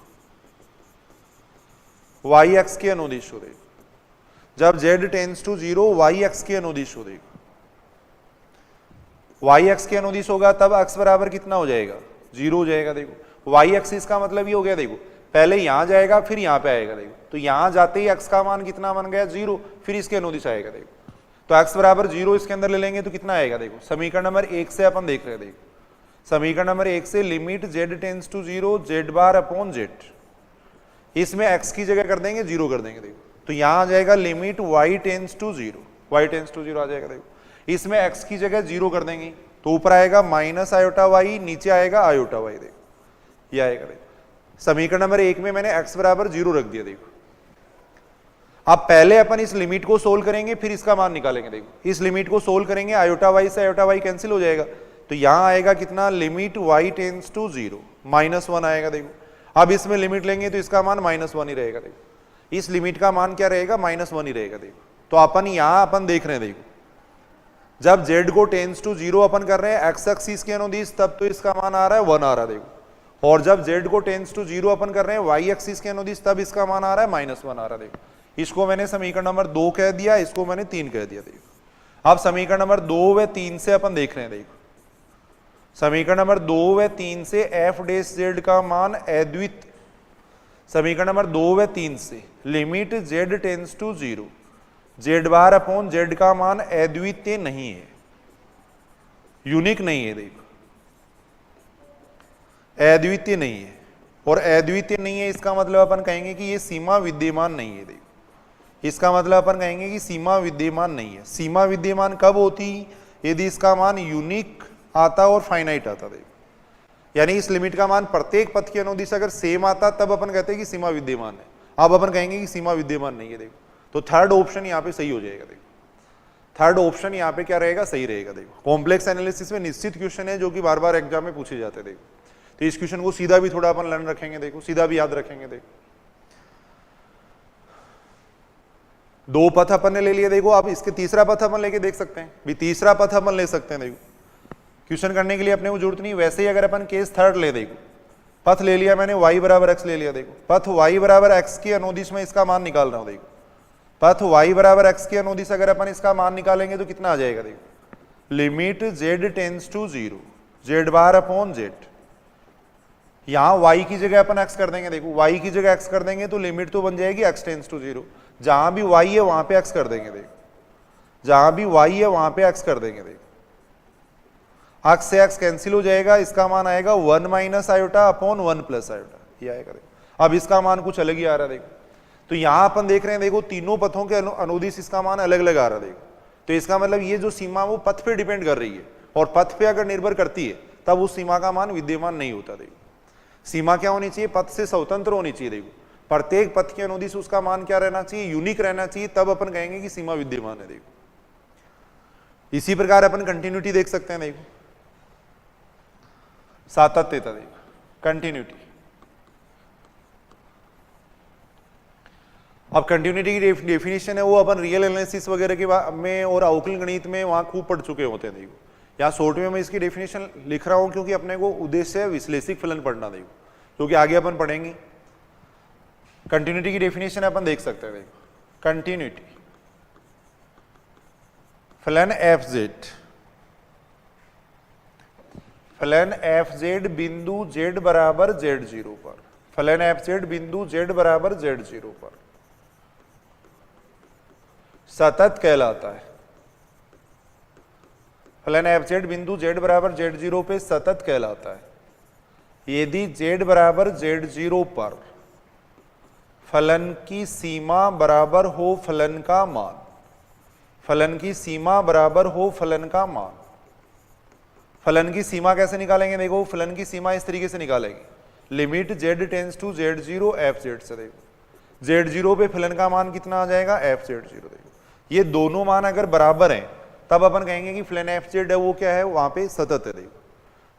S1: y x के अनुदिश हो। देखो जब z tends to 0 y x के अनुदिश हो, देखो y x के अनुदिश होगा तब x बराबर कितना हो जाएगा, 0 हो जाएगा। देखो y एक्सिस का मतलब ये हो गया, देखो पहले यहां जाएगा फिर यहां पे आएगा। देखो तो यहां जाते ही x का मान कितना बन गया, 0, फिर इसके अनुदिश आएगा। देखो तो x बराबर 0 इसके अंदर ले लेंगे तो कितना आएगा। देखो समीकरण नंबर 1 से अपन देख रहे हैं। देखो समीकरण नंबर 1 से limit z tends to 0 z bar upon z, इसमें x की जगह कर देंगे 0 कर देंगे। देखो तो यहां आ जाएगा limit y tends to 0, y tends to 0 आ जाएगा। देखो इसमें x की जगह 0 कर देंगे तो ऊपर आएगा माइनस आयोटा y, नीचे आएगा आयोटा y। देखो ये आएगा। देखो समीकरण नंबर 1 में मैंने x बराबर 0 रख दिया। देखो अब पहले अपन इस लिमिट को सोल्व करेंगे, फिर इसका मान निकालेंगे। देखो इस लिमिट को सोल्व करेंगे, आयोटा y से आयोटा y कैंसिल हो जाएगा, तो यहां आएगा कितना, लिमिट y टेंड्स टू 0 -1 आएगा। देखो अब इसमें लिमिट लेंगे तो इसका मान -1 ही रहेगा। देखो इस लिमिट का मान क्या रहेगा, -1 ही रहेगा। देखो तो अपन यहां अपन देख रहे हैं। देखो जब z को टेंड्स टू 0 अपन कर रहे हैं x एक्सिस के अनुदिश, तब तो इसका मान आ रहा है 1 आ रहा है। देखो और जब z को टेंड्स टू 0 अपन कर रहे हैं y एक्सिस के अनुदिश, तब इसका मान आ रहा है -1 आ रहा है। देखो इसको मैंने समीकरण नंबर 2 कह दिया, इसको मैंने 3 कह दिया। देखो अब समीकरण नंबर 2 व 3 से अपन देख रहे हैं। देखो समीकरण नंबर 2 व 3 से f डैश z का मान अद्वितीय, समीकरण नंबर 2 व 3 से limit z tends to 0 z bar upon z का मान अद्वितीय नहीं है, यूनिक नहीं है। देखो अद्वितीय नहीं है, और अद्वितीय नहीं है इसका मतलब अपन कहेंगे कि ये सीमा विद्यमान नहीं है। देखो इसका मतलब अपन कहेंगे कि सीमा विद्यमान नहीं है। सीमा विद्यमान कब होती, यदि इसका मान यूनिक आता और फाइनाइट आता। देखो यानी इस लिमिट का मान प्रत्येक पथ के अनुदिश अगर सेम आता, तब अपन कहते हैं कि सीमा विद्यमान है। अब अपन कहेंगे कि सीमा विद्यमान नहीं है। देखो तो थर्ड ऑप्शन यहाँ पे सही हो जाएगा। देखो थर्ड ऑप्शन यहाँ पे क्या रहेगा, सही रहेगा। देखो कॉम्प्लेक्स एनालिसिस में निश्चित क्वेश्चन है जो कि बार बार एग्जाम में पूछे जाते हैं। देखो तो इस क्वेश्चन को सीधा भी थोड़ा अपन लर्न रखेंगे। देखो सीधा भी याद रखेंगे। देखो दो पथ अपन ने ले लिया। देखो अब इसके तीसरा पथ अपन लेके देख सकते हैं, भी तीसरा पथ अपन ले सकते हैं। देखो क्वेश्चन करने के लिए अपने को जरूरत नहीं, वैसे ही अगर अपन केस थर्ड ले, देखो पथ ले लिया मैंने y बराबर x ले लिया। देखो पथ y बराबर x की अनुदिश में इसका मान निकाल रहा हूं। देखो पथ y बराबर x की अनुदिश अगर अपन इसका मान निकालेंगे तो कितना आ जाएगा। देखो limit z tends to 0 z bar upon z, यहां y की जगह अपन x कर देंगे। देखो y की जगह x कर देंगे तो लिमिट तो बन जाएगी x टेंड्स टू 0, जहां भी y है वहां पे x कर देंगे। देखो जहां भी y है वहां पे x कर देंगे। देखो x से x कैंसिल हो जाएगा, इसका मान आएगा 1 minus iota upon 1 plus iota, ये आएगा। देखो अब इसका मान कुछ अलग ही आ रहा है। देखो तो यहां अपन देख रहे हैं, देखो तीनों पथों के अनुदिश इसका मान अलग अलग आ रहा है। देखो तो इसका मतलब ये जो सीमा वो पथ पे डिपेंड कर रही है, और पथ पे अगर निर्भर करती है तब उस सीमा का मान विद्यमान नहीं होता। देखो सीमा क्या होनी चाहिए, पथ से स्वतंत्र होनी चाहिए। देखो प्रत्येक पथ के अनुदिश उसका मान क्या रहना चाहिए, यूनिक रहना चाहिए, तब अपन कहेंगे कि सीमा विद्यमान है। देखो इसी प्रकार अपन कंटिन्यूटी देख सकते हैं। देखो सातत्यता, देखो कंटिन्यूटी। अब कंटिन्यूटी की डेफिनेशन है वो अपन रियल एनालिसिस वगैरह के में और अवकलन गणित में वहां खूब पढ़ चुके होते हैं। देखो यहाँ शॉर्ट में मैं इसकी डेफिनेशन लिख रहा हूं क्योंकि अपने को उद्देश्य है विश्लेषिक फलन पढ़ना। देखो क्योंकि आगे अपन पढ़ेंगे। कंटिन्यूटी की डेफिनेशन अपन देख सकते हैं। देखो कंटिन्यूटी फलन एफ जेड, फलन एफ जेड बिंदु जेड बराबर जेड 0 पर, फलन एफ जेड बिंदु जेड बराबर जेड 0 पर सतत कहलाता है। फलन एफ जेड बिंदु जेड बराबर जेड 0 पे सतत कहलाता है यदि जेड बराबर जेड 0 पर फलन की सीमा बराबर हो फलन का मान, फलन की सीमा बराबर हो फलन का मान। फलन की सीमा कैसे निकालेंगे, देखो फलन की सीमा इस तरीके से निकालेंगे limit z tends to z0 fz से देखो z0 पे फलन का मान कितना आ जाएगा fz0 देखो ये दोनों मान अगर बराबर हैं तब अपन कहेंगे कि फलन fz है वो क्या है वहां पे सतत है देखो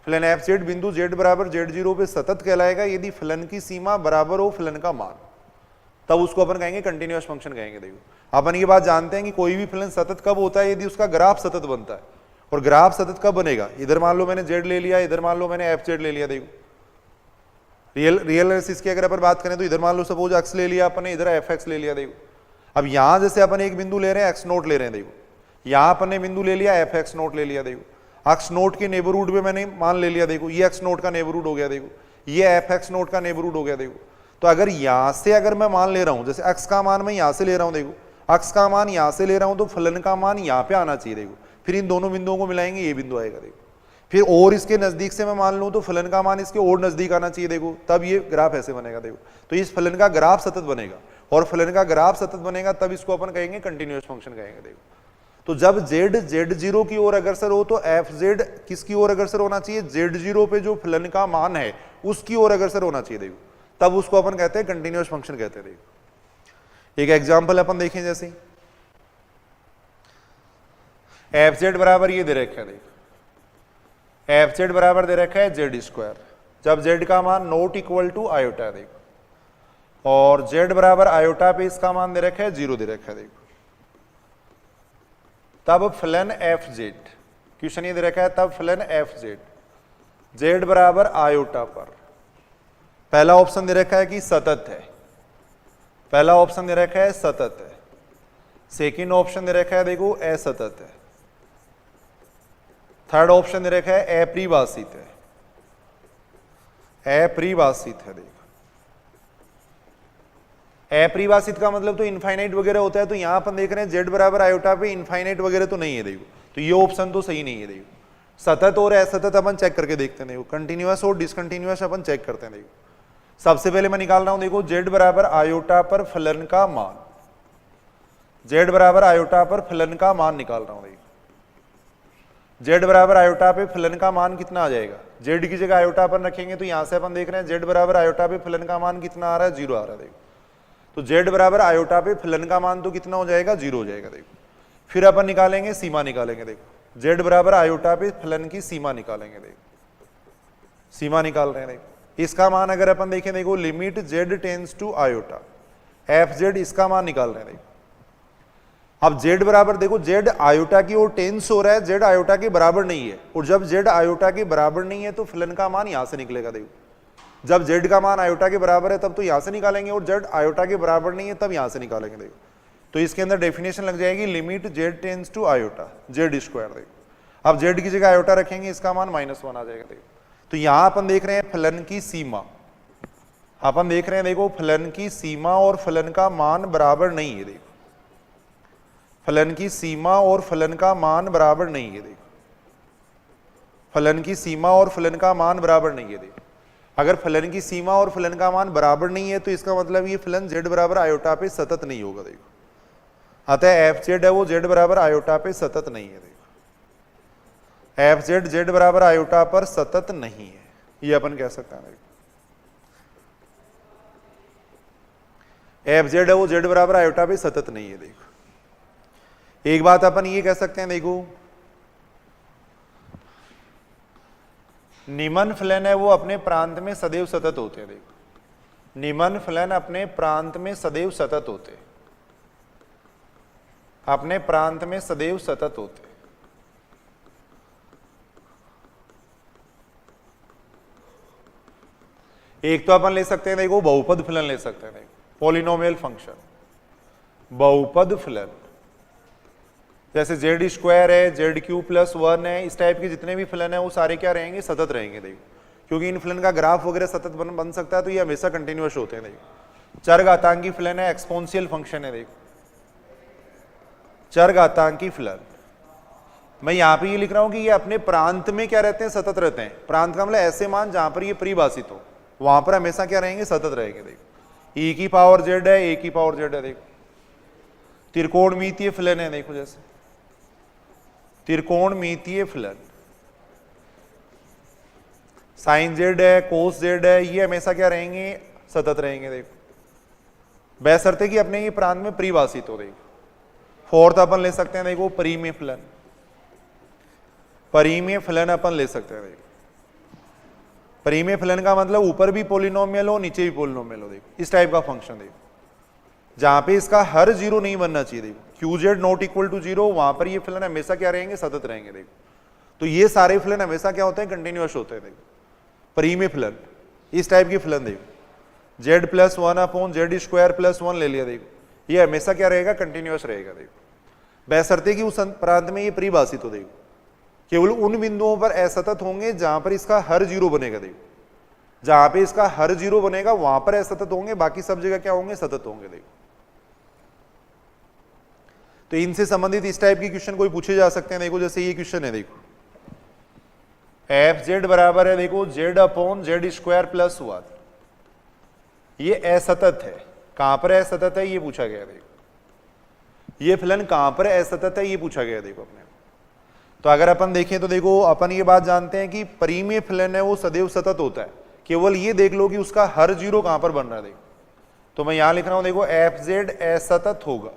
S1: फलन fz बिंदु z बराबर z0 पे सतत कहलाएगा यदि फलन की सीमा बराबर हो फलन का मान तब उसको अपन कहेंगे कंटिन्यूअस फंक्शन कहेंगे देखो अपन ये बात जानते हैं कि कोई भी फलन सतत कब होता है यदि उसका ग्राफ सतत बनता है और ग्राफ सतत कब बनेगा इधर मान लो मैंने z ले लिया इधर मान लो मैंने fz ले लिया देखो रियल एनालिसिस की अगर अपन बात करें तो इधर मान लो सपोज x ले लिया अपन ने इधर fx ले लिया देखो अब यहां जैसे अपन एक बिंदु ले रहे हैं x नोट ले रहे हैं देखो यहां अपन ने बिंदु ले लिया fx नोट ले लिया देखो x नोट के नेबरहुड में मैंने मान ले लिया देखो ये x नोट का नेबरहुड हो गया देखो ये fx नोट का नेबरहुड हो गया देखो तो अगर यहां से अगर मैं मान ले रहा हूं जैसे x का मान मैं यहां से ले रहा हूं देखो x का मान यहां से ले रहा हूं तो फलन का मान यहां पे आना चाहिए देखो फिर इन दोनों बिंदुओं को मिलाएंगे ये बिंदु आएगा देखो फिर और इसके नजदीक से मैं मान लूं तो फलन का मान इसके और नजदीक आना चाहिए देखो तब ये ग्राफ ऐसे बनेगा देखो तो इस फलन का ग्राफ सतत बनेगा और फलन का ग्राफ सतत बनेगा तब इसको अपन कहेंगे कंटिन्यूअस फंक्शन कहेंगे देखो तो जब z z0 की ओर अग्रसर हो तो fz किसकी ओर अग्रसर होना चाहिए z0 पे जो फलन का मान है उसकी ओर अग्रसर होना चाहिए देखो तब उसको अपन कहते हैं कंटिन्यूअस फंक्शन कहते हैं देखो एक एग्जांपल अपन देखें जैसे fz बराबर ये दे रखा है देखो fz बराबर दे रखा है z स्क्वायर जब z का मान नॉट इक्वल टू आयोटा देखो और z बराबर आयोटा पे इसका मान दे रखा है 0 दे रखा है देखो तब फलन fz क्वेश्चन ये दे रखा है तब फलन fz z बराबर आयोटा पर पहला ऑप्शन दे रखा है कि सतत है पहला ऑप्शन दे रखा है सतत है सेकंड ऑप्शन दे रखा है देखो असतत है थर्ड ऑप्शन दे रखा है अपरिभाषित है अपरिभाषित है देखो अपरिभाषित का मतलब तो इनफाइनाइट वगैरह होता है तो यहां अपन देख रहे हैं z बराबर आयोटा पे इनफाइनाइट वगैरह तो नहीं है देखो तो ये ऑप्शन तो सही नहीं है देखो सतत और असतत अपन चेक करके देखते हैं देखो कंटिन्यूअस और डिसकंटिन्यूअस अपन चेक करते हैं देखो सबसे पहले मैं निकाल रहा हूं देखो z बराबर आयोटा पर फलन का मान z बराबर आयोटा पर फलन का मान निकाल रहा हूं देखो z बराबर आयोटा पे फलन का मान कितना आ जाएगा z की जगह आयोटा पर रखेंगे तो यहां से अपन देख रहे हैं z बराबर आयोटा पे फलन का मान कितना आ रहा है 0 आ रहा है देखो तो z बराबर आयोटा पे फलन का मान तो कितना हो जाएगा 0 हो जाएगा देखो फिर अपन निकालेंगे सीमा निकालेंगे देखो z बराबर आयोटा पे फलन की सीमा निकालेंगे देखो सीमा निकाल रहे हैं देखो इसका मान अगर अपन देखें देखो limit z tends to iota fz इसका मान निकाल रहे हैं देखो अब z बराबर देखो z आयोटा की ओर टेंस हो रहा है z आयोटा के बराबर नहीं है और जब z आयोटा के बराबर नहीं है तो फलन का मान यहां से निकलेगा देखो जब z का मान आयोटा के बराबर है तब तो यहां से निकालेंगे और z आयोटा के बराबर नहीं है तब यहां से निकालेंगे देखो तो इसके अंदर डेफिनेशन लग जाएगी limit z tends to iota z square देखो अब z की जगह आयोटा रखेंगे इसका मान -1 आ जाएगा देखो तो यहां अपन देख रहे हैं फलन की सीमा अपन देख रहे हैं देखो फलन की सीमा और फलन का मान बराबर नहीं है देखो फलन की सीमा और फलन का मान बराबर नहीं है देखो फलन की सीमा और फलन का मान बराबर नहीं है देखो अगर फलन की सीमा और फलन का मान बराबर नहीं है तो इसका मतलब ये फलन z बराबर आयोटा पे सतत नहीं होगा देखो अतः fz है वो z बराबर आयोटा पे सतत नहीं है देखो fz z बराबर आयोटा पर सतत नहीं है ये अपन कह सकते हैं देखो fz है वो z बराबर आयोटा पे सतत नहीं है देखो एक बात अपन ये कह सकते हैं देखो निम्न फलन है वो अपने प्रांत में सदैव सतत होते हैं देखो निम्न फलन अपने प्रांत में सदैव सतत होते हैं अपने प्रांत में सदैव सतत होते हैं एक तो अपन ले सकते हैं देखो बहुपद फलन ले सकते हैं देखो पॉलिनोमियल फंक्शन बहुपद फलन जैसे z स्क्वायर है z³ + 1 है इस टाइप के जितने भी फलन है वो सारे क्या रहेंगे सतत रहेंगे देखो क्योंकि इन फलन का ग्राफ वगैरह सतत बन सकता है तो ये हमेशा कंटिन्यूअस होते हैं देखो चरघातांकी फलन है एक्सपोनेंशियल फंक्शन है देखो चरघातांकी फलन मैं यहां पे ये लिख रहा हूं कि ये अपने प्रांत में क्या रहते हैं सतत रहते हैं प्रांत का मतलब ऐसे मान जहां पर ये परिभाषित हो वहां पर हमेशा क्या रहेंगे सतत रहेंगे देखो e की पावर z है a की पावर z है देखो त्रिकोणमितीय फलन है देखो जैसे त्रिकोणमितीय फलन साइन जेड है, कोस जेड है, ये हमेशा क्या रहेंगे, सतत रहेंगे। देखो बशर्ते कि अपने ये प्रांत में परिभाषित हो। देखो फोर्थ अपन ले सकते हैं, देखो परिमेय फलन, परिमेय फलन अपन ले सकते हैं। देखो परिमेय फलन का मतलब ऊपर भी पोलिनोमियल हो, नीचे भी पोलिनोमियल हो। देखो इस टाइप का फंक्शन, देखो जहां पे इसका हर जीरो नहीं बनना चाहिए। देखो q z not equal to zero, वहां पर ये फलन हमेशा क्या रहेंगे, सतत रहेंगे। देखो तो ये सारे फलन हमेशा क्या होते हैं, कंटिन्यूअस होते हैं। देखो परिमेय फलन, इस टाइप की फलन, देखो Z plus one upon Z square plus one ले लिया। देखो ये हमेशा क्या रहेगा, कंटिन्यूअस रहेगा। देखो बशर्ते कि उस प्रांत में ये परिभाषित हो। देखो केवल उन बिंदुओं पर असतत होंगे जहां पर इसका हर जीरो बनेगा। देखो जहां पे इसका हर जीरो बनेगा वहां पर असतत होंगे, बाकी सब जगह क्या होंगे, सतत होंगे। देखो तो इनसे संबंधित इस टाइप के क्वेश्चन कोई पूछे जा सकते हैं। देखो जैसे ये क्वेश्चन है, देखो एफ जेड बराबर है, देखो Z upon Z square plus one, ये असतत है। कहां पर असतत है ये पूछा गया। देखो ये फलन कहां पर असतत है ये पूछा गया। देखो अपने तो अगर अपन देखें तो देखो अपन ये बात जानते हैं कि परिमेय फलन है वो सदैव सतत होता है। केवल ये देख लो कि उसका हर जीरो कहां पर बन रहा है। देखो तो मैं यहां लिख रहा हूं, देखो एफ जेड असतत होगा,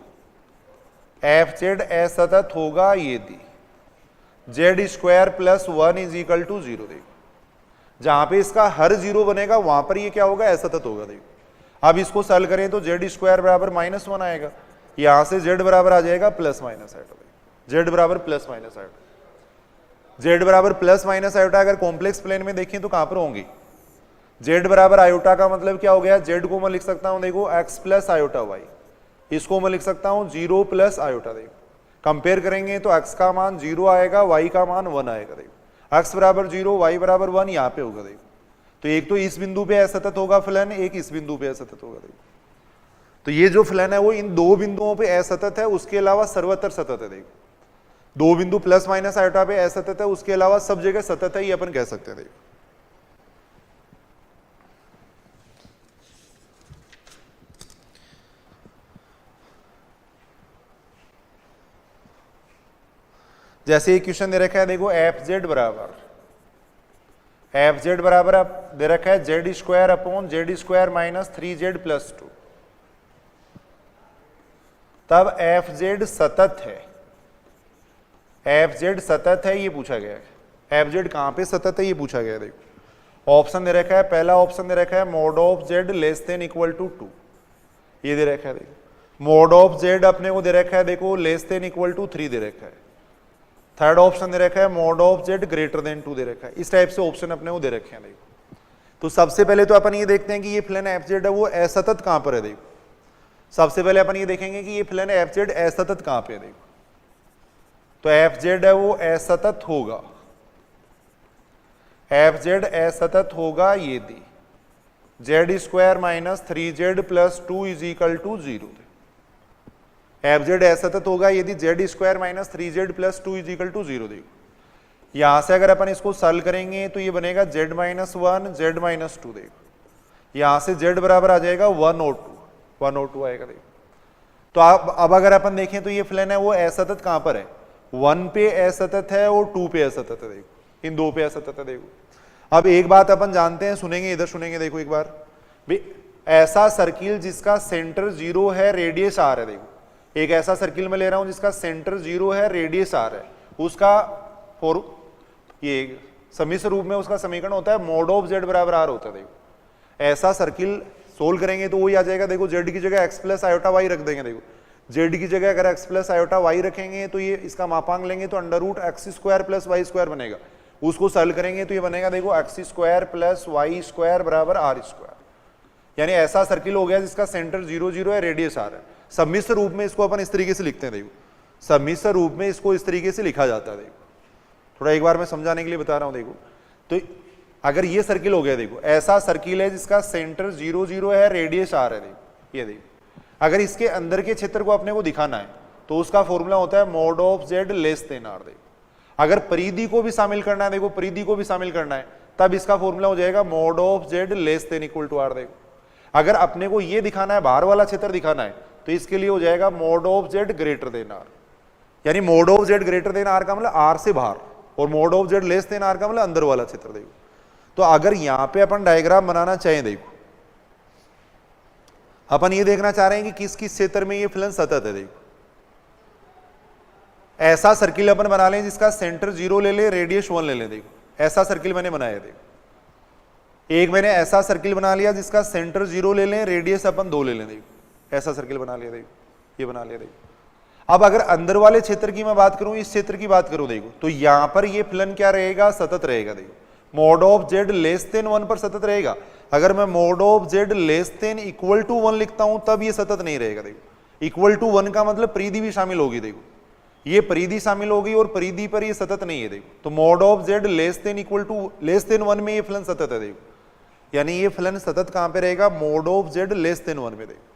S1: एफ जेड असतत होगा यदि z square plus one is equal to zero. देखो जहां पे इसका हर जीरो बनेगा वहां पर ये क्या होगा, असतत होगा। देखो अब इसको सॉल्व करें तो जेड स्क्वायर बराबर माइनस वन आएगा, यहां से जेड बराबर आ जाएगा प्लस माइनस आयोटा। जेड बराबर प्लस माइनस आयोटा, जेड बराबर प्लस माइनस आयोटा अगर कॉम्प्लेक्स प्लेन में देखें तो कहां पर होंगी, जेड बराबर आयोटा का मतलब क्या हो गया, जेड को मैं लिख सकता हूं देखो एक्स प्लस आयोटा वाई, इसको मैं लिख सकता हूं जीरो प्लस आयोटा। देखो कंपेयर करेंगे तो x का मान जीरो आएगा, y का मान वन आएगा। देखो x बराबर जीरो, y बराबर वन यहाँ पे होगा। देखो तो एक तो इस बिंदु पे असतत होगा फलन, एक इस बिंदु पे असतत होगा। देखो तो ये जो फलन है वो इन दो बिंदुओं पे असतत है, उसके अलावा सर्वत्र सतत है। देखो दो बिंदु प्लस माइनस आयोटा पे असतत है, उसके अलावा सब जगह सतत है, ये अपन कह सकते हैं। देखो जैसे एक क्वेश्चन दे रखा है, देखो एफ जेड बराबर दे रखा है Z square upon Z square minus three z plus to, तब एफ जेड सतत है, एफ जेड सतत है ये पूछा गया है। एफ जेड कहां पे सतत है ये पूछा गया है। देखो ऑप्शन दे रखा है, पहला ऑप्शन दे रखा है mod of z less than equal to two, ये दे रखा है। देखो मोड ऑफ जेड अपने को दे रखा है, देखो less than equal to three दे रखा है। थर्ड ऑप्शन दे रखा है mod of z greater than two दे रखा है। इस टाइप से ऑप्शन अपने को दे रखे हैं। देखो तो सबसे पहले तो अपन ये देखते हैं कि ये फलन एफ जेड है वो असतत कहां पर है। देखो सबसे पहले अपन ये देखेंगे कि ये फलन एफ जेड असतत कहां पे है। देखो तो एफ जेड है वो असतत होगा, एफ जेड असतत होगा यदि z square minus three z plus two is equal to zero. F z असतत होगा यदि z square minus three z plus two is equal to zero. देखो यहां से अगर अपन इसको सॉल्व करेंगे तो ये बनेगा Z minus one Z minus two. देखो यहां से जेड बराबर आ जाएगा वन और टू आएगा। देखो तो अब अगर अपन देखें तो ये फलन है वो असतत कहां पर है, वन पे असतत है और टू पे असतत है। देखो इन दो पे असतत है। देखो अब एक बात अपन जानते हैं, सुनेंगे इधर सुनेंगे। देखो एक बार भी ऐसा सर्किल जिसका सेंटर जीरो है, रेडियस आर है। देखो एक ऐसा सर्किल में ले रहा हूं जिसका सेंटर जीरो है, रेडियस आर है, उसका ये सम्मिश्र रूप में उसका समीकरण होता है मोड ऑफ जेड बराबर आर होता है। देखो ऐसा सर्किल सोल्व करेंगे तो वही आ जाएगा। देखो जेड की जगह एक्स प्लस आयोटा वाई रख देंगे। देखो जेड की जगह अगर एक्स प्लस आयोटा वाई रखेंगे तो ये इसका मापांक लेंगे तो under root x square plus y square बनेगा। उसको सॉल्व करेंगे तो ये बनेगा देखो x square plus y square बराबर आर स्क्वायर। यानी ऐसा सर्किल हो गया जिसका सेंटर जीरो जीरो है, रेडियस आर है। सम्मिश्र रूप में इसको अपन इस तरीके से लिखते हैं। देखो सम्मिश्र रूप में इसको इस तरीके से लिखा जाता है। देखो थोड़ा एक बार मैं समझाने के लिए बता रहा हूं। देखो तो अगर ये सर्किल हो गया, देखो ऐसा सर्किल है जिसका सेंटर जीरो जीरो है, रेडियस आर है। देखो ये देखो अगर इसके अंदर के क्षेत्र को अपने को दिखाना है तो उसका फॉर्मूला होता है mod of z less than r. देखो अगर परिधि को भी शामिल करना है, देखो परिधि को भी शामिल करना है, तब इसका फॉर्मूला हो जाएगा mod of z less than equal to r. देखो अगर अपने को ये दिखाना है, बाहर वाला क्षेत्र दिखाना है, तो इसके लिए हो जाएगा mod of z greater than r. यानी mod of z greater than r का मतलब आर से बाहर, और mod of z less than r का मतलब अंदर वाला क्षेत्र। देखो तो अगर यहां पे अपन डायग्राम बनाना चाहें, देखो अपन ये देखना चाह रहे हैं कि किस किस क्षेत्र में ये फलन सतत है। देखो ऐसा सर्किल अपन बना लें जिसका सेंटर 0 ले ले, रेडियस 1 ले ले। देखो ऐसा सर्किल मैंने बनाया। देखो एक मैंने ऐसा सर्किल बना लिया जिसका सेंटर 0 ले लें, रेडियस अपन 2 ले लें। देखो ऐसा सर्किल बना लिया। देखो ये बना लिया। देखो अब अगर अंदर वाले क्षेत्र की मैं बात करूं, इस क्षेत्र की बात करूं, देखो तो यहां पर ये फलन क्या रहेगा, सतत रहेगा। देखो mod of z less than 1 पर सतत रहेगा। अगर मैं mod of z less than equal to 1 लिखता हूं तब ये सतत नहीं रहेगा। देखो इक्वल टू 1 का मतलब परिधि भी शामिल होगी। देखो ये परिधि शामिल होगी और परिधि पर ये सतत नहीं है। देखो तो mod of z less than equal to less than 1 में ये फलन सतत है। देखो यानी ये फलन सतत कहां पे रहेगा, mode of z less than 1 में। देखो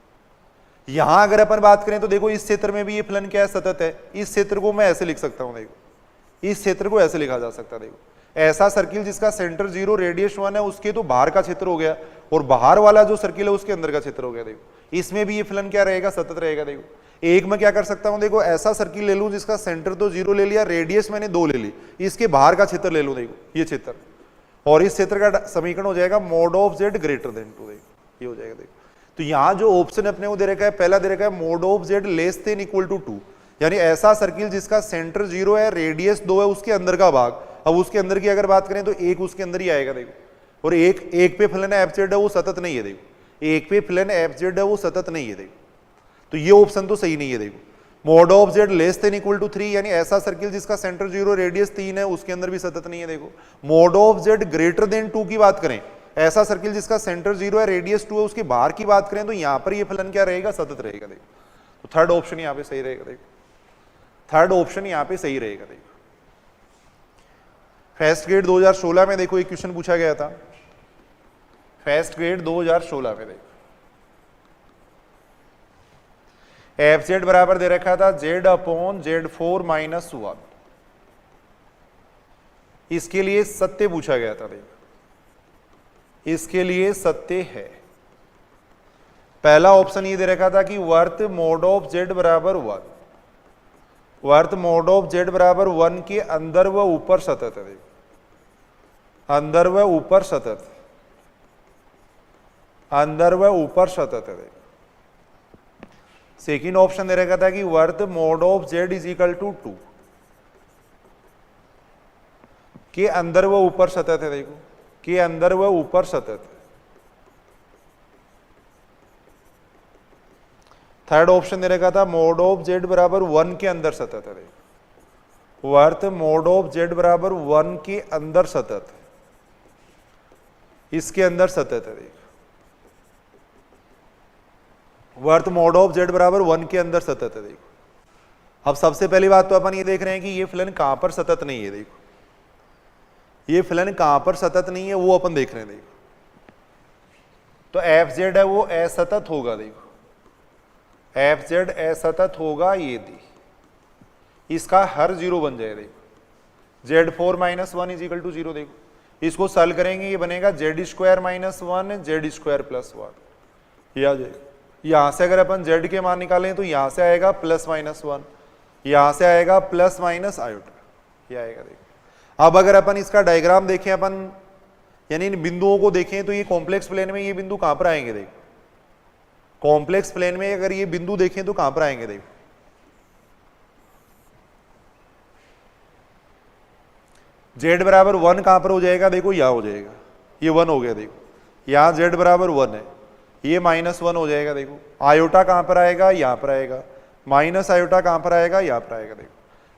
S1: यहां अगर अपन बात करें तो देखो इस क्षेत्र में भी ये फलन क्या है, सतत है। इस क्षेत्र को मैं ऐसे लिख सकता हूं। देखो इस क्षेत्र को ऐसे लिखा जा सकता है। देखो ऐसा सर्किल जिसका सेंटर 0 रेडियस 1 है, उसके तो बाहर का क्षेत्र हो गया, और बाहर वाला जो सर्किल है उसके अंदर का क्षेत्र हो गया। देखो इसमें भी ये फलन क्या रहेगा, सतत रहेगा। देखो एक मैं क्या कर सकता हूं, देखो ऐसा सर्किल ले लूं जिसका सेंटर तो 0 ले लिया, रेडियस मैंने 2 ले ली, इसके बाहर का क्षेत्र ले लूं। देखो ये क्षेत्र, और इस क्षेत्र का समीकरण हो जाएगा mod of z greater then 2। देखो ये हो जाएगा। देखो तो यहां जो ऑप्शन अपने को दे रखा है, पहला दे रखा है mod of z less than equal to 2, यानी ऐसा सर्किल जिसका सेंटर 0 है, रेडियस 2 है, उसके अंदर का भाग। अब उसके अंदर की अगर बात करें तो एक उसके अंदर ही आएगा। देखो और एक पे फलन एफ जेड है वो सतत नहीं है। देखो एक पे फलन एफ जेड है वो सतत नहीं है। देखो तो ये ऑप्शन तो सही नहीं है। देखो mod of z less than equal to 3, यानी ऐसा सर्किल जिसका सेंटर 0 रेडियस 3 है, उसके अंदर भी सतत नहीं है। देखो mod of z greater then 2 की बात करें, ऐसा सर्किल जिसका सेंटर 0 है, रेडियस 2 है, उसके बाहर की बात करें तो यहां पर ये फलन क्या रहेगा, सतत रहेगा। देखो तो थर्ड ऑप्शन यहां पे सही रहेगा। देखो थर्ड ऑप्शन यहां पे सही रहेगा। देखो फर्स्ट ग्रेड 2016 में देखो एक क्वेश्चन पूछा गया था, फर्स्ट ग्रेड 2016 में। देखो एफ जेड बराबर दे रखा था जेड अपॉन जेड 4 माइनस 1, इसके लिए सत्य पूछा गया था। देखो इसके लिए सत्य है। पहला ऑप्शन ये दे रखा था कि वर्त मोड ऑफ जेड बराबर 1, वर्त मोड ऑफ जेड बराबर 1 के अंदर व ऊपर सतत है। देखो अंदर व ऊपर सतत, अंदर व ऊपर सतत है। देखो सेकेंड ऑप्शन दे रखा था कि वर्त mod of z is equal to 2 के अंदर व ऊपर सतत है। देखो के अंदर व ऊपर सतत। थर्ड ऑप्शन दे रखा था मोड ऑफ जेड बराबर 1 के अंदर सतत है। देखो वर्त मोड ऑफ जेड बराबर 1 के अंदर सतत, इसके अंदर सतत है। देखो वर्त मोड ऑफ जेड बराबर 1 के अंदर सतत है। देखो अब सबसे पहली बात तो अपन ये देख रहे हैं कि ये फलन कहां पर सतत नहीं है। देखो ये फलन कहां पर सतत नहीं है वो अपन देख रहे हैं। देखो तो एफ जेड है वो असतत होगा। देखो एफ जेड असतत होगा यदि इसका हर 0 बन जाए। देखो z 4 minus 1 is equal to 0। देखो इसको सॉल्व करेंगे, ये बनेगा z square minus 1 z square plus 1, ये आ जाएगा। यहां से अगर अपन जेड के मान निकालें तो यहां से आएगा प्लस माइनस 1, यहां से आएगा प्लस माइनस आयोटा, ये आएगा। देखो अब अगर अपन इसका डायग्राम देखें, अपन यानी इन बिंदुओं को देखें तो ये कॉम्प्लेक्स प्लेन में ये बिंदु कहां पर आएंगे। देखो कॉम्प्लेक्स प्लेन में अगर ये बिंदु देखें तो कहां पर आएंगे। देखो जेड बराबर 1 कहां पर हो जाएगा, देखो यहां हो जाएगा, ये 1 हो गया। देखो यहां जेड बराबर 1 है, ये माइनस 1 हो जाएगा। देखो आयोटा कहां पर आएगा, यहां पर आएगा, माइनस आयोटा कहां पर आएगा, यहां पर आएगा। देखो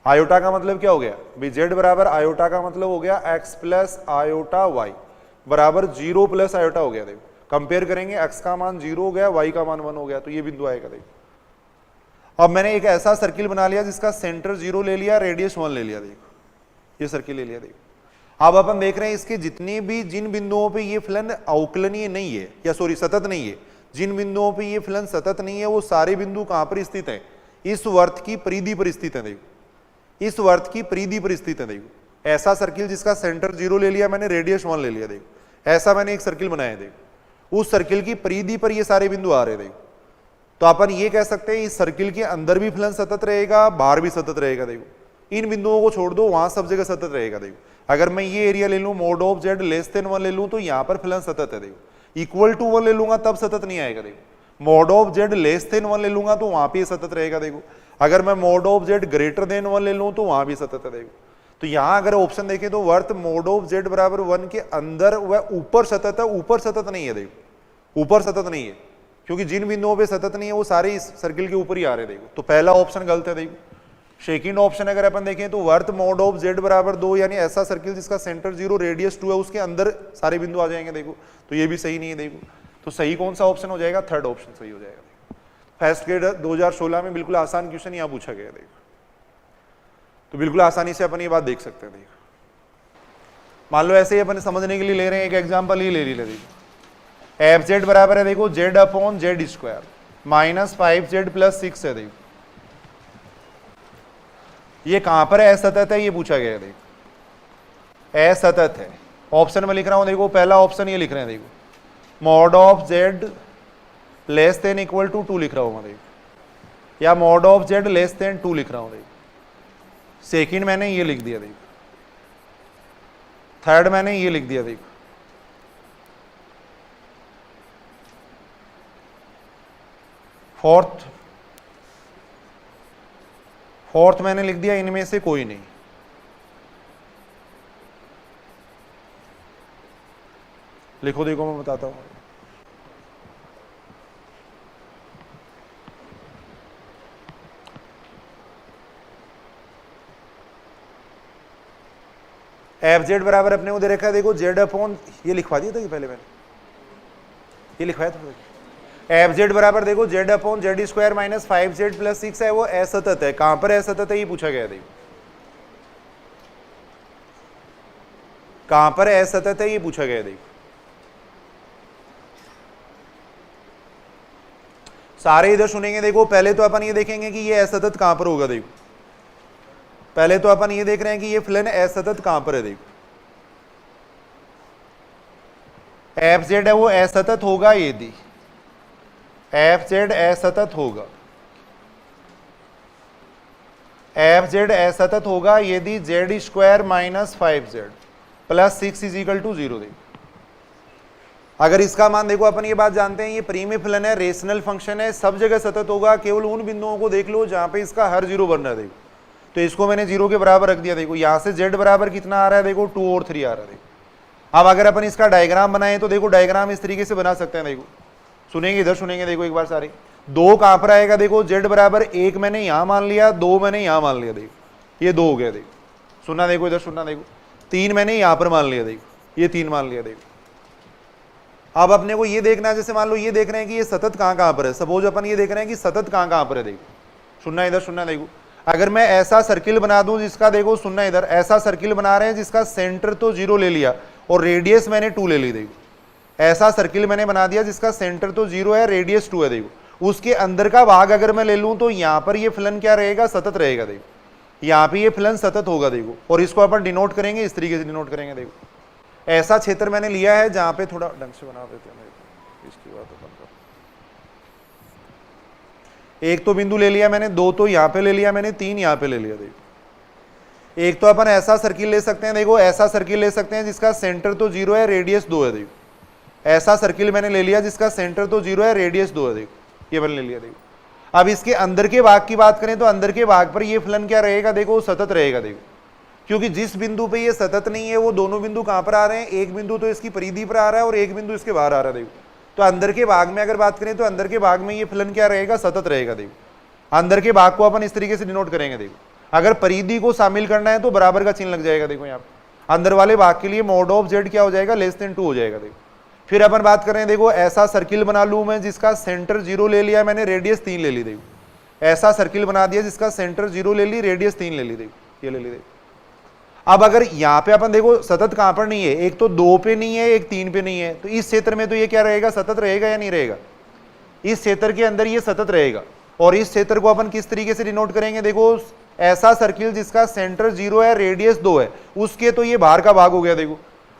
S1: आयोटा का मतलब क्या हो गया भाई, जेड बराबर आयोटा का मतलब हो गया एक्स प्लस आयोटा वाई बराबर 0 प्लस आयोटा हो गया। देखो कंपेयर करेंगे, एक्स का मान 0 हो गया, वाई का मान 1 हो गया, तो ये बिंदु आएगा। देखो अब मैंने एक ऐसा सर्किल बना लिया जिसका सेंटर 0 ले लिया, रेडियस 1 ले लिया। देखो ये सर्किल ले लिया। देखो अब अपन देख रहे हैं इसके जितने भी जिन बिंदुओं पे ये फलन अवकलनीय नहीं है, या सॉरी सतत नहीं है, जिन बिंदुओं पे ये फलन सतत नहीं है वो सारे बिंदु कहां पर स्थित है, इस वर्त की परिधि पर स्थित है। देखो इस वर्त की परिधि पर स्थित है। देखो ऐसा सर्किल जिसका सेंटर 0 ले लिया मैंने, रेडियस 1 ले लिया। देखो ऐसा मैंने एक सर्किल बनाया। देखो उस सर्किल की परिधि पर ये सारे बिंदु आ रहे। देखो तो अपन ये कह सकते हैं इस सर्किल के अंदर भी फलन सतत रहेगा, बाहर भी सतत रहेगा। देखो इन बिंदुओं को छोड़ दो, वहां सब जगह सतत रहेगा। देखो अगर मैं ये एरिया ले लूं mode of z less than 1 ले लूं तो यहां पर फलन सतत है, देखो इक्वल टू 1 ले लूंगा तब सतत नहीं आएगा, देखो mod of z less than 1 ले लूंगा तो वहां पे सतत रहेगा, देखो अगर मैं mod of z greater then 1 ले लूं तो वहां भी सतत है, देखो तो यहां अगर ऑप्शन देखें तो वर्त मोड ऑफ जेड बराबर 1 के अंदर वह ऊपर सतत है, ऊपर सतत नहीं है, देखो ऊपर सतत नहीं है क्योंकि जिन बिंदुओं पे सतत नहीं है वो सारे इस सर्किल के ऊपर ही आ रहे, देखो तो पहला ऑप्शन गलत है, देखो सेकंड ऑप्शन अगर अपन देखें तो वर्त मोड ऑफ जेड बराबर 2 यानी ऐसा सर्किल जिसका सेंटर 0 रेडियस 2 है उसके अंदर सारे बिंदु आ जाएंगे, देखो तो ये भी सही नहीं है, देखो तो सही कौन सा ऑप्शन हो जाएगा, थर्ड ऑप्शन सही हो जाएगा। फर्स्ट ग्रेड 2016 में बिल्कुल आसान क्वेश्चन यहाँ पूछा गया, देखो तो बिल्कुल आसानी से अपन ये बात देख सकते हैं। देखो मान लो ऐसे ही अपन समझने के लिए ले रहे हैं, एक एग्जाम्पल ही ले लीजिए, देखो एफ जेड बराबर है देखो Z upon Z square minus 5z plus 6 है, देखो ये कहां पर असतत है ये पूछा गया, देखो असतत है। ऑप्शन में लिख रहा हूं, देखो पहला ऑप्शन ये लिख रहे हैं, देखो mod of z less than equal to 2 लिख रहा हूं मैं, देखो या mod of z less than 2 लिख रहा हूं, देखो सेकंड मैंने ये लिख दिया, देखो थर्ड मैंने ये लिख दिया, देखो फोर्थ मैंने लिख दिया इनमें से कोई नहीं। लिखो देखो मैं बताता हूं। एफ जेड बराबर अपने को दे रखा है, देखो जेड अपॉन ये लिखवा दिया था कि पहले मैंने ये लिखवाया था, एफ जेड बराबर देखो Z upon Z square minus 5z plus 6 है, वो असतत है। कहां पर असतत है ये पूछा गया, देखो कहां पर असतत है ये पूछा गया, देखो सारे इधर सुनेंगे। देखो पहले तो अपन ये देखेंगे कि ये असतत कहां पर होगा, देखो पहले तो अपन ये देख रहे हैं कि ये फलन असतत कहां पर है, देखो एफ जेड है वो असतत होगा यदि एफ जेड असतत होगा, एफ जेड असतत होगा यदि z square minus 5z plus 6 is equal to 0, देखो अगर इसका मान देखो अपन ये बात जानते हैं ये प्रीमे फलन है, रेशनल फंक्शन है, सब जगह सतत होगा, केवल उन बिंदुओं को देख लो जहां पे इसका हर 0 बन रहा है, देखो तो इसको मैंने 0 के बराबर रख दिया। देखो यहां से z बराबर कितना आ रहा है, देखो 2 और 3 आ रहा है। देखो अब अगर अपन इसका डायग्राम बनाए तो देखो डायग्राम इस तरीके से बना सकते हैं, देखो सुनेंगे इधर सुनेंगे, देखो एक बार सारे 2 कहां पर आएगा, देखो z बराबर 1 मैंने यहां मान लिया, 2 मैंने यहां मान लिया, देखो ये 2 हो गया, देखो सुनना देखो इधर सुनना, देखो 3 मैंने यहां पर मान लिया, देखो ये 3 मान लिया। देखो अब अपने को ये देखना है, जैसे मान लो ये देख रहे हैं कि ये सतत कहां पर है, सपोज अपन ये देख रहे हैं कि सतत कहां पर है, देखो सुनना इधर सुनना। देखो अगर मैं ऐसा सर्किल बना दूं जिसका देखो सुनना इधर ऐसा सर्किल बना रहे हैं जिसका सेंटर तो 0 ले लिया और रेडियस मैंने 2 ले ली, देखो ऐसा सर्किल मैंने बना दिया जिसका सेंटर तो 0 है रेडियस 2 है, देखो उसके अंदर का भाग अगर मैं ले लूं तो यहां पर ये फलन क्या रहेगा, सतत रहेगा, देखो यहां पे ये फलन सतत होगा, देखो और इसको अपन डिनोट करेंगे इस तरीके से डिनोट करेंगे। देखो ऐसा क्षेत्र मैंने लिया है जहां पे थोड़ा ढंग से बना देते हैं, इसकी बात अपन एक तो बिंदु ले लिया मैंने, 2 तो यहां पे ले लिया मैंने, 3 यहां पे ले लिया। देखो एक तो अपन ऐसा सर्किल ले सकते हैं, देखो ऐसा सर्किल ले सकते हैं जिसका सेंटर तो 0 है रेडियस 2 है, देखो ऐसा सर्किल मैंने ले लिया जिसका सेंटर तो 0 है रेडियस 2 है, देखो ये मैंने ले लिया। देखो अब इसके अंदर के भाग की बात करें तो अंदर के भाग पर ये फलन क्या रहेगा, देखो सतत रहेगा, देखो क्योंकि जिस बिंदु पे ये सतत नहीं है वो दोनों बिंदु कहां पर आ रहे हैं, एक बिंदु तो इसकी परिधि पर आ रहा है और एक बिंदु इसके बाहर आ रहा है। देखो तो अंदर के भाग में अगर बात करें तो अंदर के भाग में ये फलन क्या रहेगा, सतत रहेगा। देखो अंदर के भाग को अपन इस तरीके से डिनोट करेंगे। देखो अगर परिधि को शामिल करना है तो बराबर का चिन्ह लग जाएगा, देखो यहाँ अंदर वाले भाग के लिए मॉड ऑफ जेड क्या हो जाएगा, लेस देन 2 हो जाएगा। देखो फिर अपन बात कर रहे हैं, देखो ऐसा सर्किल बना लूं मैं जिसका सेंटर 0 ले लिया मैंने, रेडियस 3 ले ली। देखो ऐसा सर्किल बना दिया जिसका सेंटर 0 ले ली, रेडियस 3 ले ली, देखो ये ले ली। देखो अब अगर यहाँ पे अपन देखो सतत कहां पर नहीं है, एक तो 2 पे नहीं है, एक 3 पे नहीं है, तो इस क्षेत्र में तो ये क्या रहेगा, सतत रहेगा या नहीं रहेगा, इस क्षेत्र के अंदर ये सतत रहेगा। और इस क्षेत्र को अपन किस तरीके से डिनोट करेंगे, देखो ऐसा सर्किल जिसका सेंटर 0 है रेडियस 2 है उसके तो ये बाहर का भाग हो गया, देखो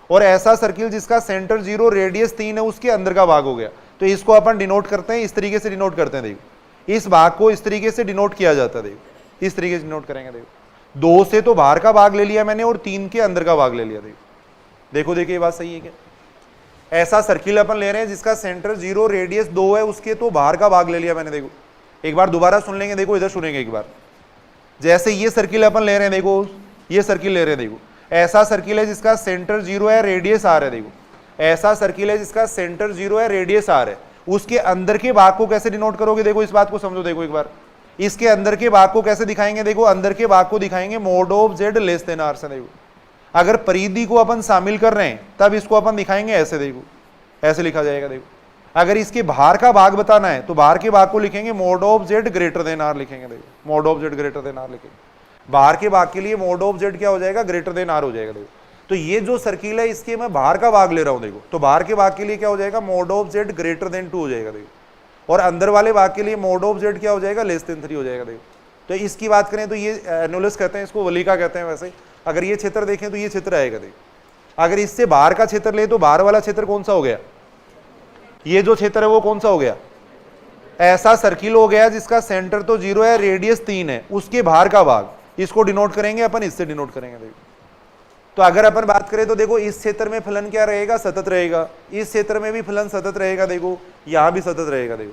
S1: और ऐसा सर्किल जिसका सेंटर 0 रेडियस 3 है उसके अंदर का भाग हो गया। तो इसको अपन डिनोट करते हैं, इस तरीके से डिनोट करते हैं। देखो इस भाग को इस तरीके से डिनोट किया जाता है, देखो इस तरीके से डिनोट करेंगे। देखो 2 से तो बाहर का भाग ले लिया मैंने और 3 के अंदर का भाग ले लिया। देखो देखिए ये बात सही है क्या? ऐसा सर्किल अपन ले रहे हैं जिसका सेंटर 0 रेडियस 2 है, उसके तो बाहर का भाग ले लिया मैंने। देखो एक बार दोबारा सुन लेंगे, देखो इधर सुनेंगे एक बार। जैसे ये सर्किल अपन ले रहे हैं, देखो ये सर्किल ले रहे हैं, देखो ऐसा सर्किल है जिसका सेंटर 0 है, रेडियस आर है। देखो ऐसा सर्किल है जिसका सेंटर 0 है, रेडियस आर है। उसके अंदर के भाग को कैसे डिनोट करोगे? देखो इस बात को समझो, देखो एक बार इसके अंदर के भाग को कैसे दिखाएंगे? देखो अंदर के भाग को दिखाएंगे mod of z less than r से। देखो अगर परिधि को अपन शामिल कर रहे हैं तब इसको अपन दिखाएंगे ऐसे। देखो ऐसे लिखा जाएगा। देखो अगर इसके बाहर का भाग बताना है तो बाहर के भाग को लिखेंगे mod of z greater than r लिखेंगे। देखो mod of z greater than r लिखेंगे। बाहर के भाग के लिए मोड ऑफ जेड क्या हो जाएगा? ग्रेटर देन आर हो जाएगा। देखो तो ये जो सर्किल है इसके मैं बाहर का भाग ले रहा हूं। देखो तो बाहर के भाग के लिए क्या हो जाएगा? Mod of z greater then 2 हो जाएगा। देखो और अंदर वाले भाग के लिए मोड ऑफ जेड क्या हो जाएगा? लेस देन 3 हो जाएगा। देखो तो इसकी बात करें तो ये एनुलस कहते हैं, इसको वलिका कहते हैं। वैसे अगर ये क्षेत्र देखें तो ये क्षेत्र आएगा। देखो अगर इससे बाहर का क्षेत्र ले तो बाहर वाला क्षेत्र कौन सा हो गया? ये जो क्षेत्र है वो कौन सा हो गया? ऐसा सर्किल हो गया जिसका सेंटर तो 0 है, रेडियस 3 है, उसके बाहर का भाग, इसको डिनोट करेंगे अपन, इससे डिनोट करेंगे। देखो तो अगर अपन बात करें तो देखो इस क्षेत्र में फलन क्या रहेगा? सतत रहेगा। इस क्षेत्र में भी फलन सतत रहेगा। देखो यहां भी सतत रहेगा। देखो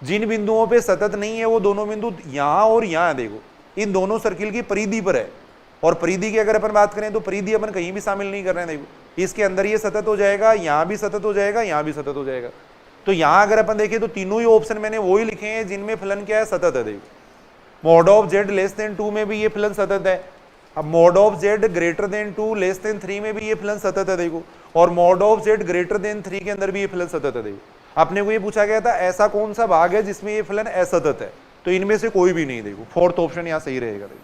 S1: जिन बिंदुओं पे सतत नहीं है वो दोनों बिंदु यहां और यहां है। देखो इन दोनों सर्किल की परिधि पर है। और परिधि की अगर अपन बात करें तो परिधि अपन कहीं भी शामिल नहीं कर रहे हैं। देखो इसके अंदर ये सतत हो जाएगा, यहां भी सतत हो जाएगा, यहां भी सतत हो जाएगा। तो यहां अगर अपन देखें तो तीनों ही ऑप्शन मैंने वो ही लिखे हैं जिनमें फलन क्या है? सतत है। देखो mod of z less than 2 में भी ये फलन सतत है। अब mode of z greater then 2 less than 3 में भी ये फलन सतत है। देखो और mod of z greater then 3 के अंदर भी ये फलन सतत है। देखो अपने को ये पूछा गया था ऐसा कौन सा भाग है जिसमें ये फलन असतत है? तो इनमें से कोई भी नहीं। देखो फोर्थ ऑप्शन यहाँ सही रहेगा। देखो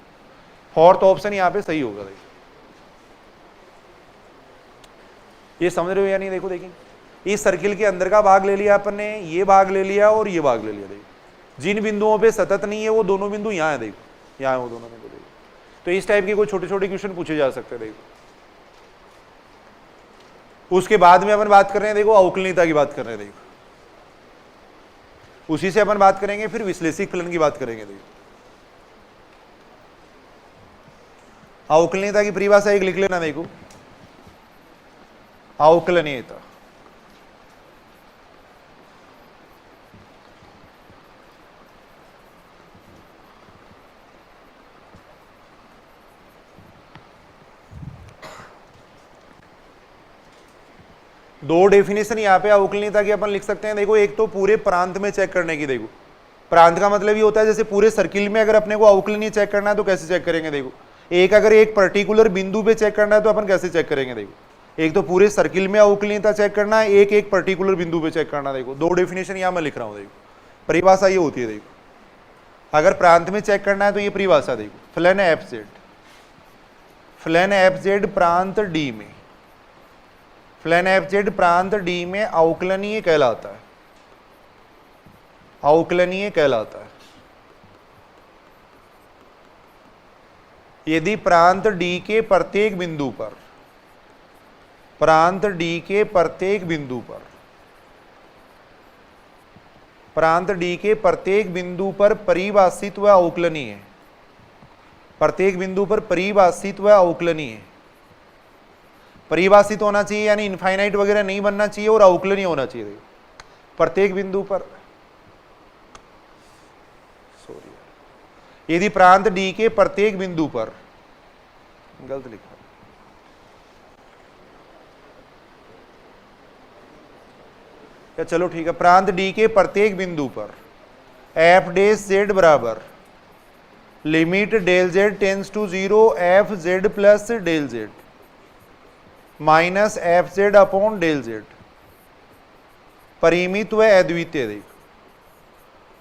S1: फोर्थ ऑप्शन यहाँ पे सही होगा। देखो ये समझ रहे हो या नहीं? देखो देखिए इस सर्किल के अंदर का भाग ले लिया अपन ने, ये भाग ले लिया और ये भाग ले लिया। देखो जिन बिंदुओं पे सतत नहीं है वो दोनों बिंदु यहाँ है। देखो यहाँ है वो दोनों बिंदु। देखो तो इस टाइप के कोई छोटे छोटे क्वेश्चन पूछे जा सकते हैं। देखो उसके बाद में अपन बात कर रहे हैं, देखो अवकलनीयता की बात कर रहे हैं। देखो उसी से अपन बात करेंगे, फिर विश्लेषिक फलन की बात करेंगे। देखो अवकलनीयता की परिभाषा एक लिख लेना। देखो अवकलनीयता दो डेफिनेशन यहाँ पे अवकलनीयता की अपन लिख सकते हैं। देखो एक तो पूरे प्रांत में चेक करने की। देखो प्रांत का मतलब ये होता है जैसे पूरे सर्किल में अगर अपने को अवकलनीय चेक करना है तो कैसे चेक करेंगे? देखो एक अगर एक पर्टिकुलर बिंदु पे चेक करना है तो अपन कैसे चेक करेंगे? देखो एक तो पूरे सर्किल में अवकलनीयता चेक करना है, एक एक पर्टिकुलर बिंदु पे चेक करना। देखो दो डेफिनेशन यहाँ मैं लिख रहा हूँ। देखो परिभाषा ये होती है। देखो अगर प्रांत में चेक करना है तो ये परिभाषा देखो, फलन एफ जेड प्रांत डी में, फलन एफ जेड प्रांत डी में अवकलनीय कहलाता है। अवकलनीय कहलाता है यदि प्रांत डी के प्रत्येक बिंदु पर, प्रांत डी के प्रत्येक बिंदु पर, प्रांत डी के प्रत्येक बिंदु पर परिभाषित व अवकलनीय है। प्रत्येक बिंदु पर परिभाषित व अवकलनीय है। परिभाषित होना चाहिए यानी इनफाइनाइट वगैरह नहीं बनना चाहिए और अवकलनीय होना चाहिए। प्रत्येक बिंदु पर, सॉरी यदि प्रांत डी के प्रत्येक बिंदु पर, गलत लिखा, या चलो ठीक है, प्रांत डी के प्रत्येक बिंदु पर एफ डेश जेड बराबर limit del z tends to 0 f z plus del z minus f z upon del z परिमित व अद्वितीय। देखो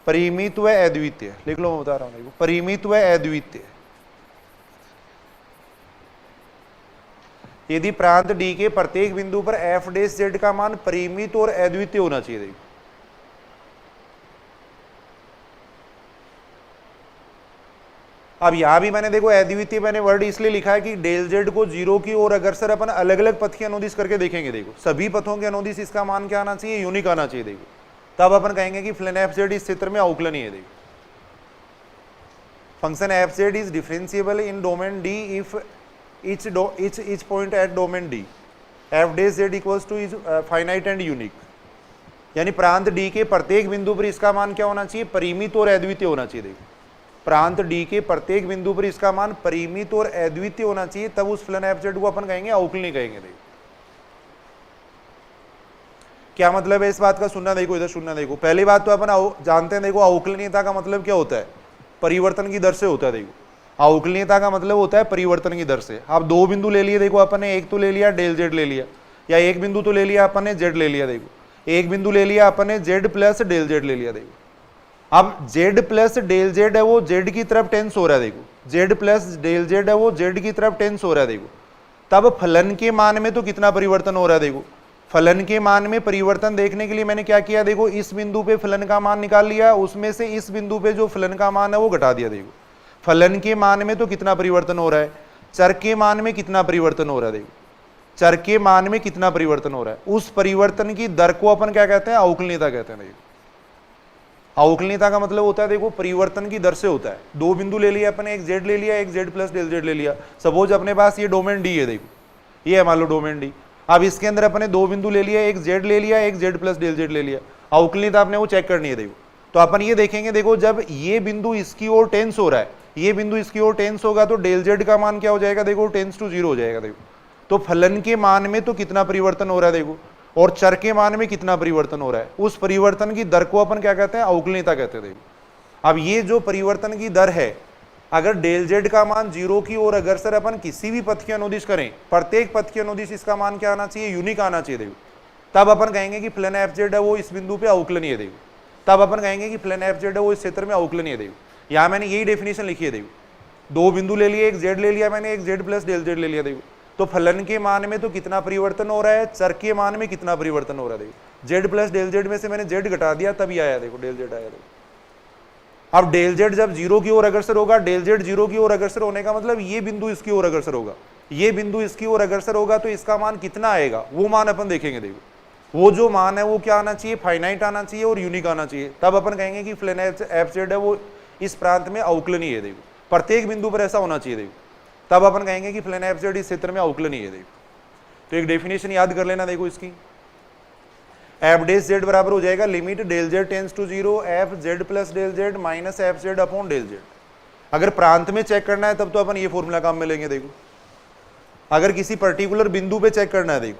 S1: परिमित व अद्वितीय लिख लो, मैं बता रहा हूं। देखो परिमित व अद्वितीय यदि प्रांत डी के प्रत्येक बिंदु पर एफ डेश जेड का मान परिमित और अद्वितीय होना चाहिए। देखो अब यहां भी मैंने देखो अद्वितीय मैंने वर्ड इसलिए लिखा है कि डेल जेड को 0 की ओर अगर सर अपन अलग अलग पथ की अनुदिश करके देखेंगे, देखो सभी पथों के अनुदिश इसका मान क्या आना चाहिए? यूनिक आना चाहिए। देखो तब अपन कहेंगे कि फलन एफ जेड इस क्षेत्र में अवकलनीय है। देखो function F Z is differentiable in domain D if each point at domain D f dash z equals to is finite and unique, यानी प्रांत D के प्रत्येक बिंदु पर इसका मान क्या होना चाहिए, परिमित और अद्वितीय होना चाहिए। देखो प्रांत D के प्रत्येक बिंदु पर इसका मान परिमित और अद्वितीय होना चाहिए, तब उस फलन एफ जेड को अपन कहेंगे अवकलनीय कहेंगे। देखो क्या मतलब है इस बात का, सुनना देखो, इधर सुनना देखो। पहली बात तो अपन जानते हैं, देखो अवकलनीयता का मतलब क्या होता है, परिवर्तन की दर से होता है। देखो अवकलनीयता का मतलब होता है परिवर्तन की दर से। अब दो बिंदु ले लिए, देखो अपन ने एक तो ले लिया डेल जेड ले लिया, या एक बिंदु तो ले लिया अपन ने जेड ले लिया। देखो एक बिंदु ले लिया अपन ने जेड प्लस डेल जेड ले लिया। देखो अब जेड प्लस डेल जेड है वो जेड की तरफ टेंस हो रहा है। देखो जेड प्लस डेल जेड है वो जेड की तरफ टेंस हो रहा है। देखो तब फलन के मान में तो कितना परिवर्तन हो रहा है। देखो फलन के मान में परिवर्तन देखने के लिए मैंने क्या किया, देखो इस बिंदु पे फलन का मान निकाल लिया, उसमें से इस बिंदु पे जो फलन का मान है वो घटा दिया। देखो फलन के मान में तो कितना परिवर्तन हो रहा है, चर के मान में कितना परिवर्तन हो रहा है। देखो चर के मान में कितना परिवर्तन हो रहा है, उस परिवर्तन की दर को अपन क्या कहते हैं, अवकलनीयता कहते हैं। देखो अवकलनीयता का मतलब होता है, देखो परिवर्तन की दर से होता है। दो बिंदु ले लिया अपन, एक जेड ले लिया, एक जेड प्लस डेल जेड ले लिया। सपोज अपने पास ये डोमेन डी है, देखो ये है मान लो डोमेन डी। अब इसके अंदर अपने दो बिंदु ले लिया, एक जेड ले लिया, एक जेड प्लस डेल जेड ले लिया। अवकलनीयता आपने वो चेक करनी है। देखो तो अपन ये देखेंगे, देखो जब ये बिंदु इसकी ओर टेंस हो रहा है, ये बिंदु इसकी ओर टेंस होगा तो डेल जेड का मान क्या हो जाएगा, देखो टेंस टू 0 हो जाएगा। देखो तो फलन के मान में तो कितना परिवर्तन हो रहा है, देखो और चर के मान में कितना परिवर्तन हो रहा है, उस परिवर्तन की दर को अपन क्या कहते हैं, अवकलनीयता कहते हैं। देखो अब ये जो परिवर्तन की दर है, अगर डेल जेड का मान 0 की ओर अग्रसर अपन किसी भी पथ की अनुदिश करें, प्रत्येक पथ की अनुदिश इसका मान क्या आना चाहिए, यूनिक आना चाहिए। देखो तब अपन कहेंगे कि फलन एफ जेड है वो इस बिंदु पे अवकलनीय है। देखो तब अपन कहेंगे कि फलन एफ जेड है वो इस क्षेत्र में अवकलनीय है। देखो यहाँ मैंने यही डेफिनेशन लिखी है। देखो दो बिंदु ले लिए, एक जेड ले लिया मैंने, एक जेड प्लस डेल जेड ले लिया। देखो तो फलन के मान में तो कितना परिवर्तन हो रहा है, चर के मान में कितना परिवर्तन हो रहा है। देखो जेड प्लस डेल जेड में से मैंने जेड घटा दिया तभी आया, देखो डेल जेड आया। देखो अब डेल जेड जब 0 की ओर अग्रसर होगा, डेल जेड 0 की ओर अग्रसर होने का मतलब ये बिंदु इसकी ओर अग्रसर होगा, ये बिंदु इसकी ओर अग्रसर होगा, तो इसका मान कितना आएगा वो मान अपन देखेंगे। देखो वो जो मान है वो क्या आना चाहिए, फाइनाइट आना चाहिए और यूनिक आना चाहिए। तब अपन कहेंगे कि फलन एफ जेड है वो इस प्रांत में अवकलनीय है। देखो प्रत्येक बिंदु पर ऐसा होना चाहिए। देखो तब अपन कहेंगे कि फलन एफ जेड इस क्षेत्र में अवकलनीय है। देखो तो एक डेफिनेशन याद कर लेना, देखो इसकी एफ डेस जेड बराबर हो जाएगा limit del z tends to 0 f z plus del z minus f z upon del z. अगर प्रांत में चेक करना है तब तो अपन ये फॉर्मूला काम में लेंगे। देखो अगर किसी पर्टिकुलर बिंदु पे चेक करना है, देखो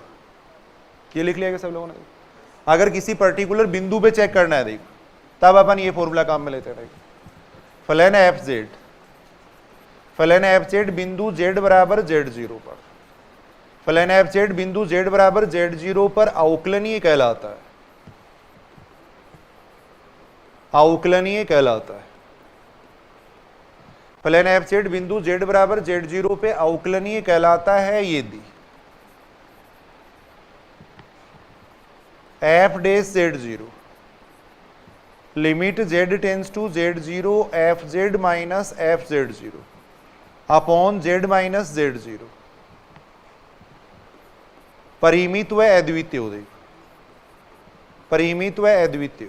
S1: ये लिख लिया सब लोगों ने, अगर किसी पर्टिकुलर बिंदु पे चेक करना है, देखो तब अपन ये फॉर्मूला काम में लेते हैं। फलन एफ जेड बिंदु जेड बराबर Z0 पर, फलन एफ जेड बिंदु जेड बराबर Z0 पर अवकलनीय कहलाता है, अवकलनीय कहलाता है। फलन एफ जेड बिंदु जेड बराबर Z0 पे अवकलनीय कहलाता है यदि f dash Z0 limit Z tends to Z0 f z minus f Z0 upon Z minus Z0 परिमित व अद्वितीय हो। देखो परिमित व अद्वितीय,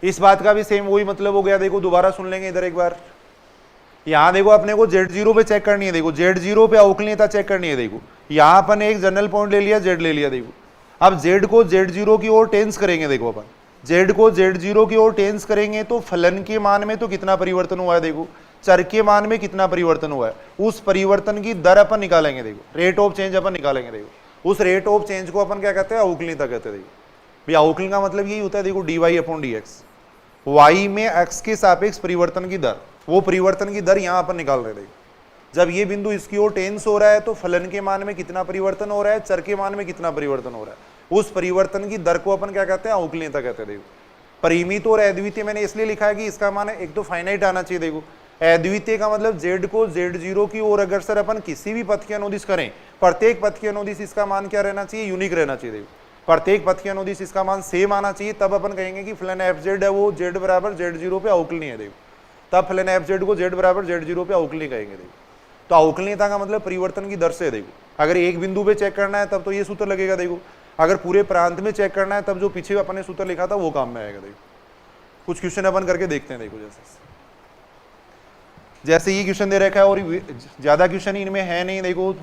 S1: इस बात का भी सेम वही मतलब हो गया। देखो दोबारा सुन लेंगे इधर एक बार। यहां देखो अपने को Z0 पे चेक करनी है, देखो Z0 पे अवकलनीयता चेक करनी है। देखो यहां अपन एक जनरल पॉइंट ले लिया, Z ले लिया। देखो अब Z को Z0 की ओर टेंस करेंगे। देखो अपन Z को Z0 की ओर टेंस करेंगे तो फलन के मान में तो कितना परिवर्तन हुआ है, देखो चर के मान में कितना परिवर्तन हुआ है, उस परिवर्तन की दर अपन निकालेंगे। देखो रेट ऑफ चेंज अपन निकालेंगे। देखो उस रेट ऑफ चेंज को अपन क्या कहते हैं, अवकलनीयता कहते हैं। देखो भैया अवकलन का मतलब यही होता है, देखो dy अपॉन dx, y में x के सापेक्ष परिवर्तन की दर, वो परिवर्तन की दर यहां अपन निकाल रहे थे। जब ये बिंदु इसकी ओर टेंस हो रहा है तो फलन के मान में कितना परिवर्तन हो रहा है, चर के मान में कितना परिवर्तन हो रहा है, उस परिवर्तन की दर को अपन क्या कहते हैं, अवकलनीयता कहते हैं। देखो परिमित और अद्वितीय मैंने इसलिए लिखा है कि इसका मान एक तो फाइनाइट आना चाहिए। देखो अद्वितीय का मतलब Z को Z0 की ओर अग्रसर अपन किसी भी पथ की अनुदिश करें, प्रत्येक पथ की अनुदिश इसका मान क्या रहना चाहिए, यूनिक रहना चाहिए। देखो प्रत्येक पथ के अनुदिश इसका मान सेम आना चाहिए, तब अपन कहेंगे कि फलन एफ जेड है वो जेड बराबर जेड जीरो पे अवकलनीय है। देखो तब फलन एफ जेड को जेड बराबर जेड जीरो पे अवकलनीय कहेंगे। देखो तो अवकलनीयता का मतलब परिवर्तन की दर से। देखो अगर एक बिंदु पे चेक करना है तब तो ये सूत्र लगेगा। देखो अगर पूरे प्रांत में चेक करना है तब जो पीछे अपने सूत्र लिखा था वो काम में आएगा। देखो कुछ क्वेश्चन अपन करके देखते हैं। देखो जैसे ये क्वेश्चन दे रखा है और ज्यादा क्वेश्चन इनमें है नहीं। देखो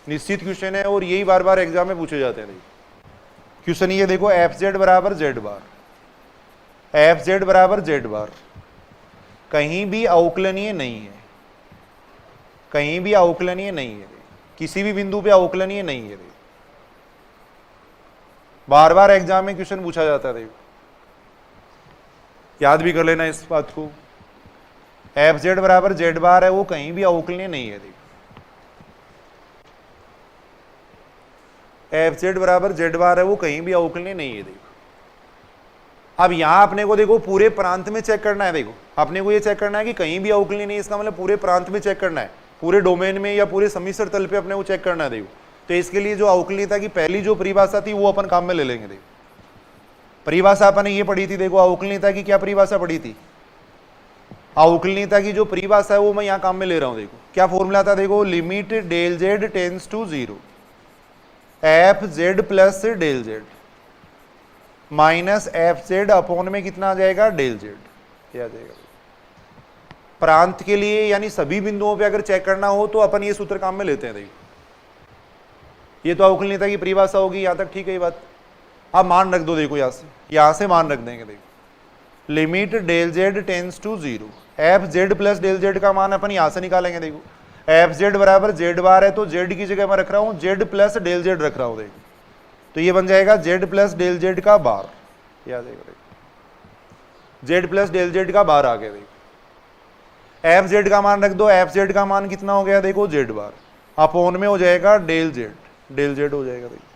S1: निश्चित क्वेश्चन है और यही बार बार एग्जाम में पूछे जाते हैं। देखो क्वेश्चन ये देखो एफ जेड बराबर जेड बार, एफ जेड बराबर जेड बार कहीं भी अवकलनीय नहीं है, कहीं भी अवकलनीय नहीं है, किसी भी बिंदु पे अवकलनीय नहीं है। बार बार एग्जाम में क्वेश्चन पूछा जाता है। देखो याद भी कर लेना इस बात को, एफ जेड बराबर जेड बार है वो कहीं भी अवकलनीय नहीं है। देखो एफ जेड बराबर जेड बार है वो कहीं भी अवकलनीय नहीं है। देखो अब यहां अपने को देखो पूरे प्रांत में चेक करना है। देखो अपने को ये चेक करना है कि कहीं भी अवकलनीय नहीं है, इसका मतलब पूरे प्रांत में चेक करना है, पूरे डोमेन में या पूरे सम्मिश्र तल पे अपने को चेक करना है। देखो तो इसके लिए जो अवकलनीयता की पहली जो परिभाषा थी वो अपन काम में ले लेंगे। देखो परिभाषा अपन ने ये पढ़ी थी। देखो अवकलनीयता की क्या परिभाषा पढ़ी थी? अवकलनीयता की जो परिभाषा है वो मैं यहाँ काम में ले रहा हूँ। देखो क्या फॉर्मूला था? देखो limit del z tends to zero f z plus del z minus f z upon में कितना आ जाएगा? डेल जेड ये आ जाएगा। प्रांत के लिए यानी सभी बिंदुओं पे अगर चेक करना हो तो अपन ये सूत्र काम में लेते हैं। देखो ये तो अवकलनीयता की परिभाषा होगी, यहां तक ठीक है ये बात। आप मान रख दो। देखो यहां से मान रख देंगे। देखो limit del z tends to zero f z plus del z का मान अपन यहां से निकालेंगे। देखो एफ जेड बराबर जेड बार है तो जेड की जगह मैं रख रहा हूं जेड प्लस डेल जेड रख रहा हूं। देखो तो ये बन जाएगा जेड प्लस डेल जेड का बार, ये आ जाएगा। देखो जेड प्लस डेल जेड का बार आ गया। देखो एफ जेड का मान रख दो, एफ जेड का मान कितना हो गया? देखो जेड बार अपॉन में हो जाएगा डेल जेड, डेल जेड हो जाएगा। देखो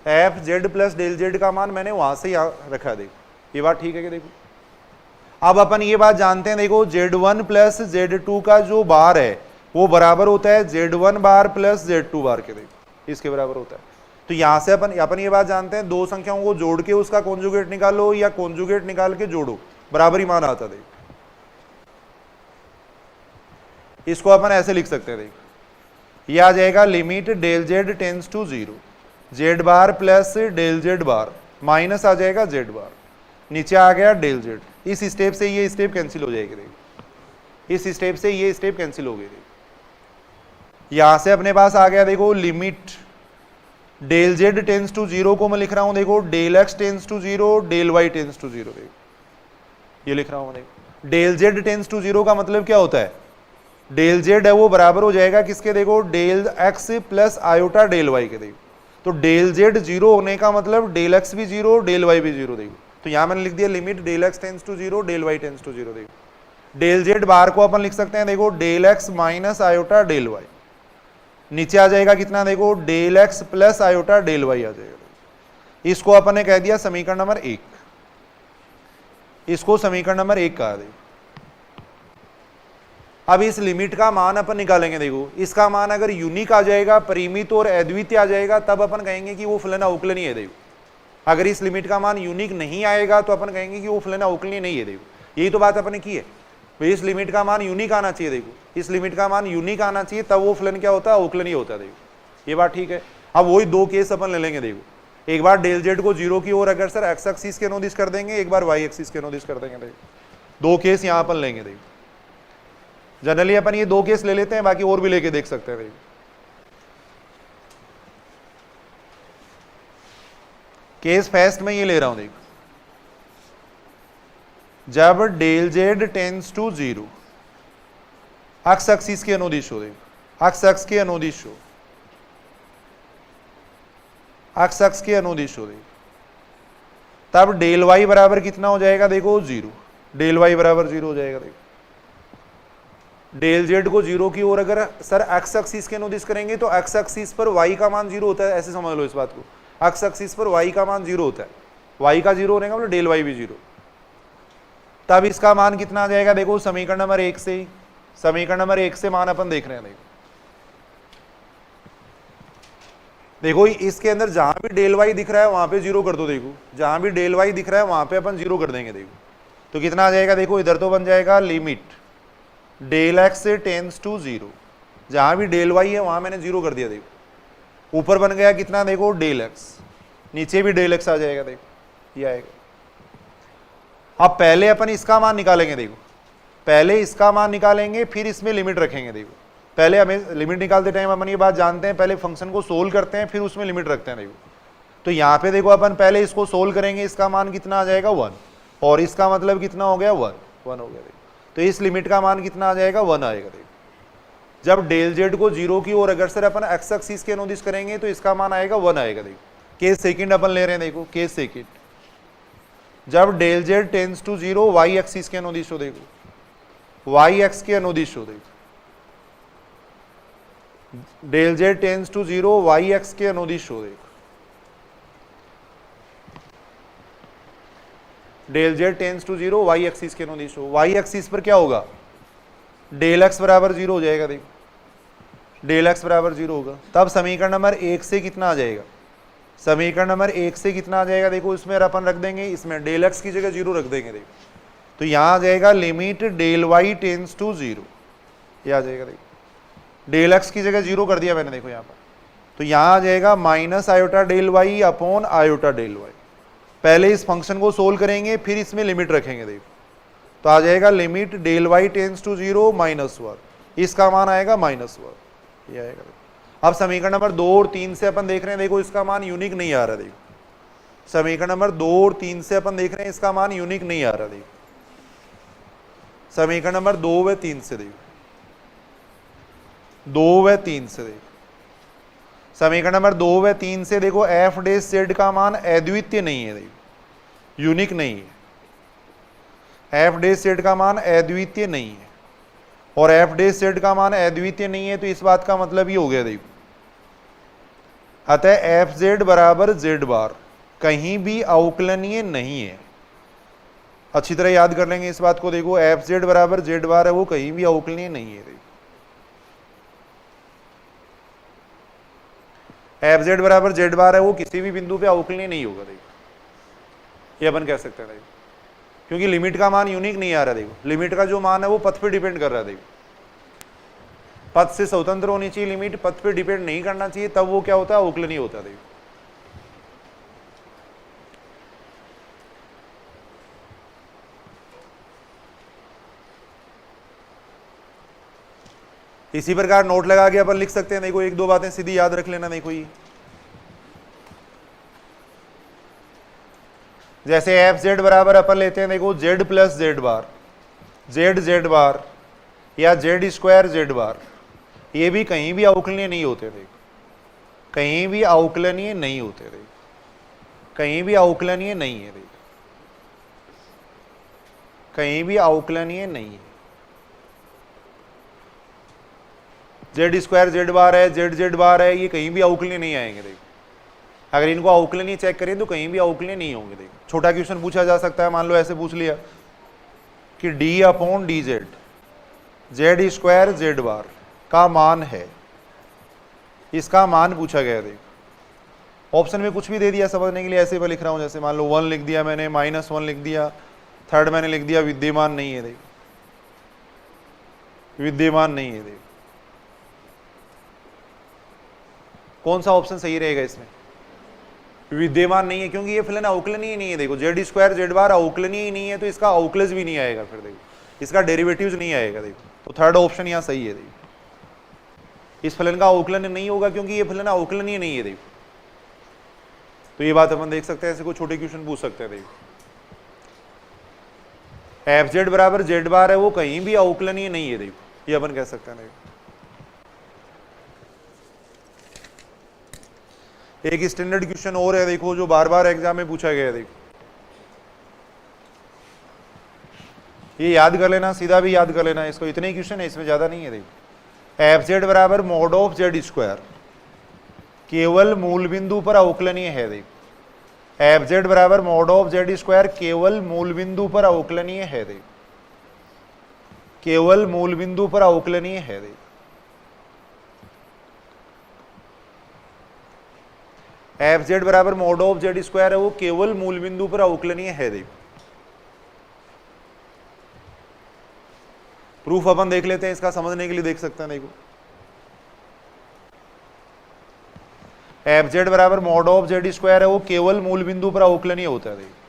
S1: f z plus del z का मान मैंने वहां से यहां रखा। देखो ये बात ठीक है कि देखो अब अपन ये बात जानते हैं। देखो Z1 प्लस Z2 का जो बार है वो बराबर होता है Z1 बार प्लस Z2 बार के। देखो इसके बराबर होता है। तो यहां से अपन ये बात जानते हैं, दो संख्याओं को जोड़ के उसका कॉन्जुगेट निकालो या कॉन्जुगेट निकाल के जोड़ो, बराबर ही मान आता है। देखो इसको अपन ऐसे लिख सकते हैं। देखो ये आ जाएगा limit del z tends to zero z bar plus del z bar minus आ जाएगा जेड बार, नीचे आ गया डेल जेड। इस स्टेप से ये स्टेप कैंसिल हो जाएगी। देखो इस स्टेप से ये स्टेप कैंसिल हो गई। यहां से अपने पास आ गया देखो limit del z tends to zero को मैं लिख रहा हूं देखो del x tends to zero del y tends to zero. देखो ये लिख रहा हूं। देखो del z tends to zero का मतलब क्या होता है? डेल जेड है वो बराबर हो जाएगा किसके? देखो del x plus iota del y के। देखो तो डेल जेड जीरो होने का मतलब डेल एक्स भी जीरो डेल वाई भी जीरो। देखो तो यहां मैंने लिख दिया limit del x tends to zero del y tends to zero. देखो डेल जेड बार को अपन लिख सकते हैं देखो del x minus iota del y, नीचे आ जाएगा कितना? देखो del x plus iota del y आ जाएगा। इसको अपन ने कह दिया समीकरण नंबर 1, इसको समीकरण नंबर 1 कहा। देखो अब इस लिमिट का मान अपन निकालेंगे। देखो इसका मान अगर यूनिक आ जाएगा, परिमित और अद्वितीय आ जाएगा, तब अपन कहेंगे कि वो फलन अवकलनीय है। देखो अगर इस लिमिट का मान यूनिक नहीं आएगा तो अपन कहेंगे कि वो फलन अवकलनीय नहीं है। देखो यही तो बात अपन ने की है, इस लिमिट का मान यूनिक आना चाहिए। देखो इस लिमिट का मान यूनिक आना चाहिए तब वो फलन क्या होता है? अवकलनीय होता है। देखो ये बात ठीक है। अब वही दो केस अपन ले लेंगे। देखो एक बार डेल जेड को जीरो की ओर अगर सर एक्स एक्सिस के अनुदिश कर देंगे, एक बार वाई एक्सिस के अनुदिश कर देंगे। देखो दो केस यहां अपन लेंगे। देखो जनरली अपन ये दो केस ले लेते हैं, बाकी और भी लेके देख सकते हैं। देखो केस फर्स्ट में ये ले रहा हूं। देखो जब del z tends to zero x axis के अनुदिश हो। देखो अक्स एक्स के अनुदिश हो, अक्स एक्स के अनुदिश हो। देखो तब डेल वाई बराबर कितना हो जाएगा? देखो जीरो, डेल वाई बराबर जीरो हो जाएगा। देखो डेल जेड को जीरो की ओर अगर सर एक्स एक्सिस के अनुदिश करेंगे तो एक्स एक्सिस पर वाई का मान जीरो होता है। ऐसे समझ लो इस बात को, एक्स एक्सिस पर वाई का मान जीरो होता है, वाई का जीरो होने का मतलब डेल वाई भी जीरो। तब इसका मान कितना आ जाएगा? देखो समीकरण नंबर 1 से, समीकरण नंबर 1 से मान अपन देख रहे हैं। देखो देखो इसके अंदर जहां भी डेल वाई दिख रहा है वहां पे जीरो कर दो। देखो जहां भी डेल वाई दिख रहा है वहां पे अपन जीरो कर देंगे। देखो तो कितना आ जाएगा, देखो इधर तो बन जाएगा लिमिट डेल एक्स से टेंस टू जीरो, जहां भी डेल वाई है वहां मैंने जीरो कर दिया। देखो ऊपर बन गया कितना, देखो डेल एक्स, नीचे भी डेल एक्स आ जाएगा। देखो ये आएगा। अब पहले अपन इसका मान निकालेंगे। देखो पहले इसका मान निकालेंगे फिर इसमें लिमिट रखेंगे। देखो पहले हमें लिमिट निकालते टाइम अपन ये बात जानते हैं, पहले फंक्शन को सोल्व करते हैं फिर उसमें लिमिट रखते हैं। देखो तो यहाँ पे देखो अपन पहले इसको सोल्व करेंगे, इसका मान कितना आ जाएगा 1, और इसका मतलब कितना हो गया 1 हो गया। देखो तो इस लिमिट का मान कितना आ जाएगा 1 आएगा। देखो जब डेल जेड को जीरो की ओर अगर सर अपन एक्स एक्सिस के अनुदिश करेंगे तो इसका मान आएगा 1 आएगा। देखो केस सेकंड अपन ले रहे हैं। देखो केस सेकंड, जब del z tends to zero y axis के अनुदिश हो। देखो वाई एक्स के अनुदिश हो। देखो del z tends to zero y x के अनुदिश हो। देखो del z tends to zero y axis के अनुदिश हो। वाई एक्सिस पर क्या होगा, डेल एक्स बराबर जीरो हो जाएगा। देखो डेल एक्स बराबर जीरो होगा, तब समीकरण नंबर 1 से कितना आ जाएगा, समीकरण नंबर 1 से कितना आ जाएगा। देखो इसमें अपन रख देंगे, इसमें डेल एक्स की जगह जीरो रख देंगे। देखो तो यहां आ जाएगा limit del y tends to zero, ये आ जाएगा। देखो डेल एक्स की जगह जीरो कर दिया मैंने। देखो यहाँ पर तो यहां आ जाएगा minus iota del y upon iota del y. पहले इस फंक्शन को सोल्व करेंगे फिर इसमें लिमिट रखेंगे। देखो तो आ जाएगा limit del y tends to zero -1, इसका मान आएगा -1, ये आएगा। अब समीकरण नंबर 2 और 3 से अपन देख रहे हैं, देखो इसका मान यूनिक नहीं आ रहा। देखो समीकरण नंबर 2 और 3 से अपन देख रहे हैं इसका मान यूनिक नहीं आ रहा। देखो समीकरण नंबर 2 व 3 से, देखो 2 व 3 से, देखो समीकरण नंबर 2 व 3 से देखो एफ डैश जेड का मान अद्वितीय नहीं है। देखो यूनिक नहीं है, एफ डैश जेड का मान अद्वितीय नहीं है, और एफ डैश जेड का मान अद्वितीय नहीं है तो इस बात का मतलब ये हो गया। देखो अतः एफ जेड बराबर जेड बार कहीं भी अवकलनीय नहीं है। अच्छी तरह याद कर लेंगे इस बात को। देखो एफ जेड बराबर जेड बार है, वो कहीं भी अवकलनीय नहीं है। देखो एफ जेड बराबर जेड बार है, वो किसी भी बिंदु पे अवकलनीय नहीं होगा। देखो ये अपन कह सकते हैं। देखो क्योंकि लिमिट का मान यूनिक नहीं आ रहा। देखो लिमिट का जो मान है वो पथ पे डिपेंड कर रहा है। देखो पथ से स्वतंत्र होनी चाहिए लिमिट, पथ पे डिपेंड नहीं करना चाहिए, तब वो क्या होता है, अवकलनीय होता है। देखो इसी प्रकार नोट लगा के अपन लिख सकते हैं। देखो 1-2 बातें सीधी याद रख लेना। देखो ये जैसे एफ जेड बराबर अपन लेते हैं, देखो जेड प्लस जेड बार, जेड जेड बार या जेड स्क्वायर जेड बार, ये भी कहीं भी अवकलनीय नहीं होते। देखो कहीं भी अवकलनीय नहीं होते। देखो कहीं भी अवकलनीय नहीं है। देखो कहीं भी अवकलनीय नहीं है। जेड स्क्वायर जेड बार है, जेड जेड बार है, ये कहीं भी अवकलनीय नहीं आएंगे। देखो अगर इनको अवकलनीय चेक करें तो कहीं भी अवकलनीय नहीं होंगे। देखो छोटा क्वेश्चन पूछा जा सकता है, मान लो ऐसे पूछ लिया कि d upon d z, z square z bar का मान है, इसका मान पूछा गया। देखो ऑप्शन में कुछ भी दे दिया समझने के लिए, ऐसे मैं लिख रहा हूं। जैसे मान लो 1 लिख दिया मैंने, -1 लिख दिया, थर्ड मैंने लिख दिया विद्यमान नहीं है। देखो विद्यमान नहीं है। देखो कौन सा ऑप्शन सही रहेगा इसमें, विद्यमान नहीं है, क्योंकि ये फिलहाल अवकलनीय नहीं है। देखो जेड स्क्वायर जेड बार अवकलनीय नहीं है तो इसका अवकलज भी नहीं आएगा। फिर देखो इसका डेरिवेटिव्स नहीं आएगा। देखो तो थर्ड ऑप्शन यहाँ सही है। देखो इस फलन का अवकलन नहीं होगा क्योंकि ये फलन अवकलनीय नहीं है। देखो तो ये बात अपन देख सकते हैं, ऐसे कोई छोटे क्वेश्चन पूछ सकते हैं। देखो एफ जेड बराबर जेड बार है, वो कहीं भी अवकलनीय नहीं है। देखो ये अपन कह सकते हैं। देखो एक स्टैंडर्ड क्वेश्चन और है, देखो जो बार बार एग्जाम में पूछा गया है। देखो ये याद कर लेना, सीधा भी याद कर लेना इसको, इतने क्वेश्चन है इसमें, ज्यादा नहीं है। देखो एफ जेड बराबर मॉड ऑफ जेड स्क्वायर केवल मूल बिंदु पर अवकलनीय है। देखो एफ जेड बराबर मॉड ऑफ जेड स्क्वायर केवल मूल बिंदु पर अवकलनीय है। देखो केवल मूल बिंदु पर अवकलनीय है। देखो एफ जेड बराबर मॉड ऑफ जेड स्क्वायर है वो केवल मूल बिंदु पर अवकलनीय है। देखो प्रूफ अपन देख लेते हैं, इसका समझने के लिए देख सकते हैं। देखो एफ जेड बराबर मॉड ऑफ जेड स्क्वायर है वो केवल मूल बिंदु पर अवकलनीय होता है। देखो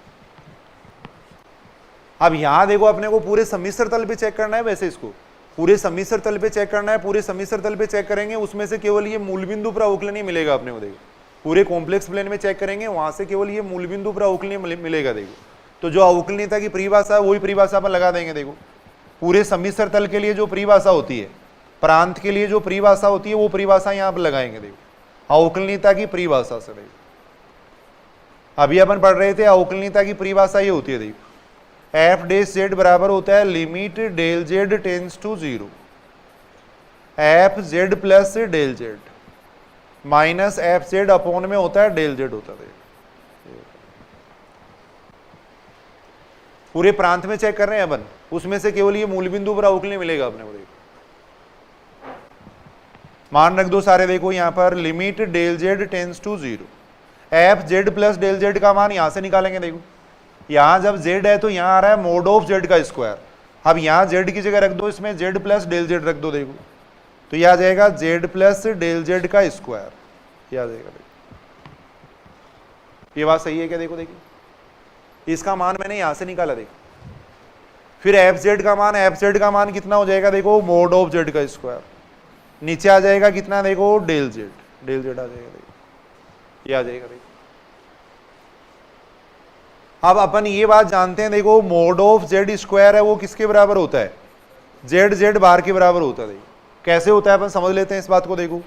S1: अब यहां देखो अपने को पूरे सम्मिश्र तल पे चेक करना है, वैसे इसको पूरे सम्मिश्र तल पे चेक करना है। पूरे सम्मिश्र तल पे चेक करेंगे उसमें से केवल ये मूल बिंदु पर अवकलनीय मिलेगा अपने को। देखो पूरे कॉम्प्लेक्स प्लेन में चेक करेंगे वहां से केवल ये मूल बिंदु पर अवकलनीय मिलेगा। देखो तो जो अवकलनीयता की परिभाषा है वही परिभाषा अपन लगा देंगे। देखो पूरे सम्मिश्र तल के लिए जो परिभाषा होती है, प्रांत के लिए जो परिभाषा होती है वो परिभाषा यहाँ पर लगाएंगे। देखो अवकलनीयता की परिभाषा से। देखो अभी अपन पढ़ रहे थे अवकलनीयता की परिभाषा ये होती है। देखो एफ डैश जेड बराबर होता है limit del z tends to 0 f z plus del z minus f z upon में होता है डेल जेड होता है। पूरे प्रांत में चेक कर रहे हैं अपन, उसमें से केवल ये मूल बिंदु पर अवकलनीय मिलेगा अपने को। देखो मान रख दो सारे। देखो यहां पर limit del z tends to 0 f z plus del z का मान यहां से निकालेंगे। देखो यहां जब z है तो यहां आ रहा है मोड ऑफ z का स्क्वायर। अब यहां z की जगह रख दो, इसमें z प्लस डेल जेड रख दो। देखो तो यह आ जाएगा z प्लस डेल जेड का स्क्वायर, यह आ जाएगा। ये बात सही है क्या? देखो देखिए इसका मान मैंने यहां से निकाला। देखो फिर एफ जेड का मान कितना हो जाएगा? देखो मोड ऑफ z का स्क्वायर, नीचे आ जाएगा कितना? देखो डेल जेड आ जाएगा। देखो ये आ जाएगा। देखो अब अपन ये बात जानते हैं, देखो मोड ऑफ जेड स्क्वायर है वो किसके बराबर होता है? जेड बार के बराबर होता है। देखो कैसे होता है अपन समझ लेते हैं इस बात को। देखो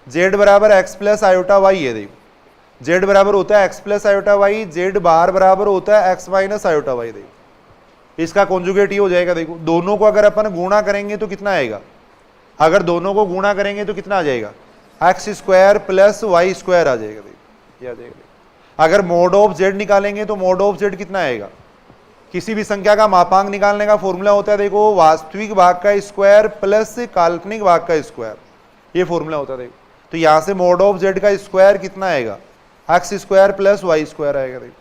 S1: जेड बराबर एक्स प्लस आयोटा वाई है। देखो जेड बराबर होता है x plus iota y, z bar बराबर होता है एक्स माइनस आयोटा वाई। देखो इसका कॉन्जुगेट ये हो जाएगा। देखो दोनों को अगर अपन गुणा करेंगे तो कितना आएगा? अगर दोनों को गुणा करेंगे तो कितना आ जाएगा? X square plus y square आ जाएगा। देखो ये आ जाएगा। अगर मोड ऑफ जेड निकालेंगे तो मोड ऑफ जेड कितना आएगा? किसी भी संख्या का मापांक निकालने का फॉर्मूला होता है, देखो वास्तविक भाग का स्क्वायर प्लस काल्पनिक भाग का स्क्वायर, ये फॉर्मूला होता है। देखो तो यहां से मोड ऑफ जेड का स्क्वायर कितना आएगा? X square plus y square आएगा। देखो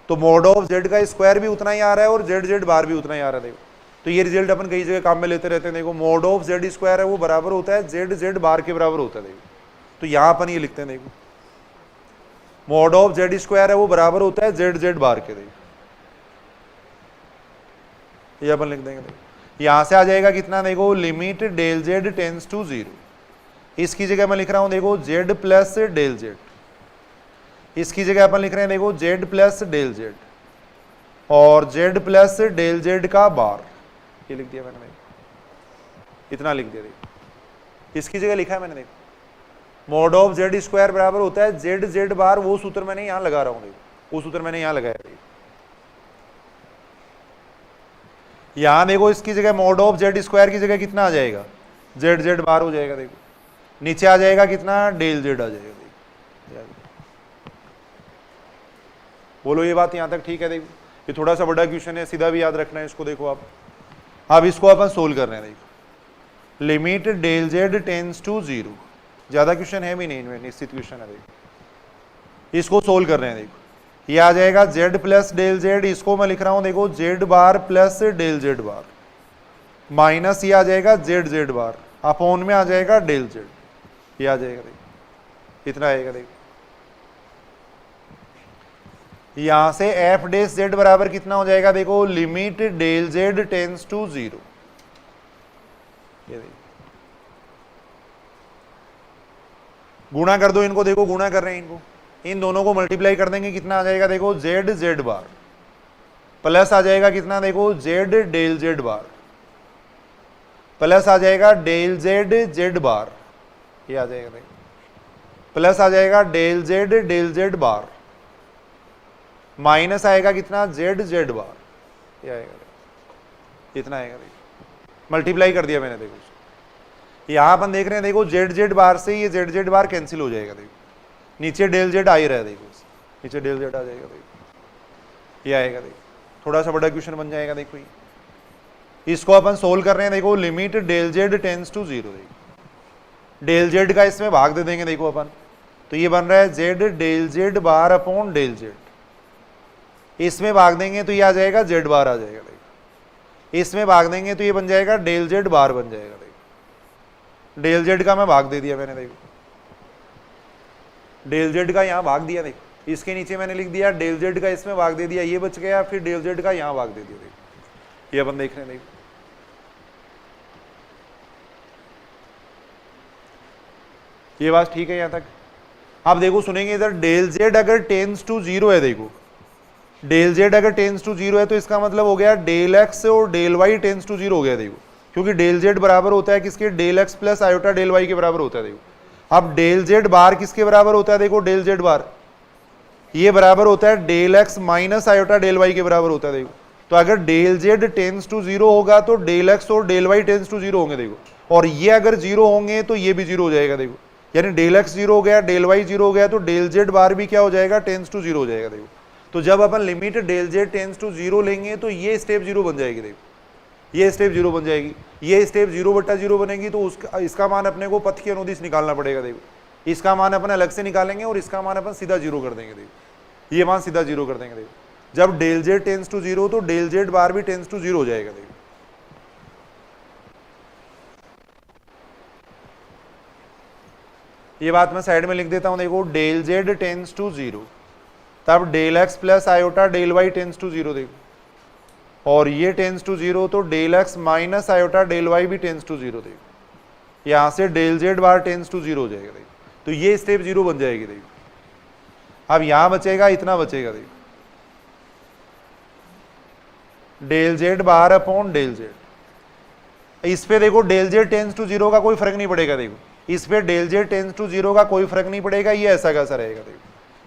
S1: तो मोड ऑफ जेड का स्क्वायर भी उतना ही आ रहा है और जेड बार भी उतना ही आ रहा है। देखो तो ये रिजल्ट अपन कई जगह काम में लेते रहते हैं। देखो मोड ऑफ जेड स्क्वायर है वो बराबर होता है जेड बार के बराबर होता है। देखो तो यहां अपन ये लिखते हैं। देखो मोड ऑफ जेड स्क्वायर है वो बराबर होता है जेड बार के। देखो ये अपन लिख देंगे। देखो यहां से आ जाएगा कितना? देखो limit del z tends to 0, इसकी जगह मैं लिख रहा हूं देखो जेड प्लस डेल जेड, इसकी जगह अपन लिख रहे हैं देखो जेड प्लस डेल जेड और जेड प्लस डेल जेड का बार, ये लिख दिया मैंने। देखो इतना लिख दिया। देखो इसकी जगह लिखा है मैंने। देखो मोड ऑफ जेड स्क्वायर बराबर होता है जेड बार, वो सूत्र मैंने यहां लगा रहा हूं। देखो वो सूत्र मैंने यहां लगाया। यहां देखो इसकी जगह मोड ऑफ जेड स्क्वायर की जगह कितना आ जाएगा? जेड बार हो जाएगा। देखो नीचे आ जाएगा कितना? डेल जेड आ जाएगा। देखो बोलो ये बात यहां तक ठीक है? देखो ये थोड़ा सा बड़ा क्वेश्चन है, सीधा भी याद रखना है इसको। देखो आप अब इसको अपन सोल्व कर रहे हैं। देखो limit del z tends to 0, ज्यादा क्वेश्चन है भी नहीं इनमें, निश्चित क्वेश्चन है। देखो इसको सोल्व कर रहे हैं। देखो ये आ जाएगा जेड प्लस डेल जेड, इसको मैं लिख रहा हूं देखो Z bar plus del z bar, minus ये आ जाएगा जेड बार, अपॉन में आ जाएगा डेल जेड, ये आ जाएगा। देखो इतना आएगा। देखो यहां से एफ डैश जेड बराबर कितना हो जाएगा? देखो limit del z tends to 0, ये देखो गुणा कर दो इनको। देखो गुणा कर रहे हैं इनको, इन दोनों को मल्टीप्लाई कर देंगे, कितना आ जाएगा? देखो जेड बार प्लस आ जाएगा कितना? देखो Z del z bar plus आ जाएगा डेल जेड बार, ये आ जाएगा। देखो प्लस आ जाएगा डेल जेड बार, माइनस आएगा कितना? जेड बार, ये आएगा। इतना आएगा। देखो मल्टीप्लाई कर दिया मैंने। देखो यहां अपन देख रहे हैं देखो जेड बार से ये जेड बार कैंसिल हो जाएगा। देखो नीचे डेल जेड आ ही रहा है। देखो नीचे डेल जेड आ जाएगा। देखो ये आएगा। देखो थोड़ा सा बड़ा क्वेश्चन बन जाएगा। देखो इसको अपन सोल्व कर रहे हैं। देखो limit del z tends to 0, देखो डेल जेड का इसमें भाग दे देंगे। देखो अपन तो ये बन रहा है z del z bar upon del z, इसमें भाग देंगे तो ये आ जाएगा जेड बार आ जाएगा, देखो इसमें भाग देंगे तो ये बन जाएगा डेल जेड बार बन जाएगा, देखो डेल जेड का मैं भाग दे दिया मैंने, देखो डेल जेड का यहाँ भाग दिया, देखो इसके नीचे मैंने लिख दिया डेल जेड का इसमें भाग दे दिया, ये बच गया, फिर डेल जेड का यहाँ भाग दे दिया, देखो ये अपन देख रहे हैं, देखो ये बात ठीक है यहाँ तक। अब देखो सुनेंगे इधर डेल जेड अगर टेंस टू जीरो है, देखो डेल जेड अगर टेंस टू जीरो है तो इसका मतलब हो गया डेल एक्स और del y tends to zero हो गया, देखो क्योंकि डेल जेड बराबर होता है किसके, del x plus iota del y के बराबर होता है, देखो अब डेल जेड बार किसके बराबर होता है, देखो डेल जेड बार ये बराबर होता है del x minus iota del y के बराबर होता है, देखो तो अगर del z tends to zero होगा तो डेल एक्स और del y tends to zero होंगे, देखो और ये अगर जीरो होंगे तो ये भी जीरो हो जाएगा, देखो यानी डेल एक्स जीरो हो गया, डेल वाई जीरो हो गया, तो डेल जेड बार भी क्या हो जाएगा, टेंस टू जीरो हो जाएगा, देखो तो जब अपन limit del z tends to zero लेंगे तो ये स्टेप जीरो बन जाएगी, देखो ये स्टेप जीरो बन जाएगी, ये स्टेप जीरो बट्टा जीरो बनेगी, तो उसका इसका मान अपने को पथ की अनुदिश निकालना पड़ेगा, देखो इसका मान अपन अलग से निकालेंगे और इसका मान अपन सीधा जीरो कर देंगे, देखो ये मान सीधा जीरो कर देंगे, देखो जब del z tends to zero तो डेल जेड बार भी टेंस टू जीरो हो जाएगा, देखो ये बात मैं साइड में लिख देता हूं, देखो del z tends to zero तब del x plus iota del y tends to zero, देखो और ये टेंस टू जीरो तो del x minus iota del y भी टेंस टू जीरो, देखो यहां से del z bar tends to zero हो जाएगा, देखो तो ये स्टेप जीरो बन जाएगी, देखो अब यहां बचेगा इतना बचेगा, देखो del z bar upon del z, इस पे देखो del z tends to zero का कोई फर्क नहीं पड़ेगा, देखो इस पे del z tends to zero का कोई फर्क नहीं पड़ेगा, ये ऐसा कैसा रहेगा, देखो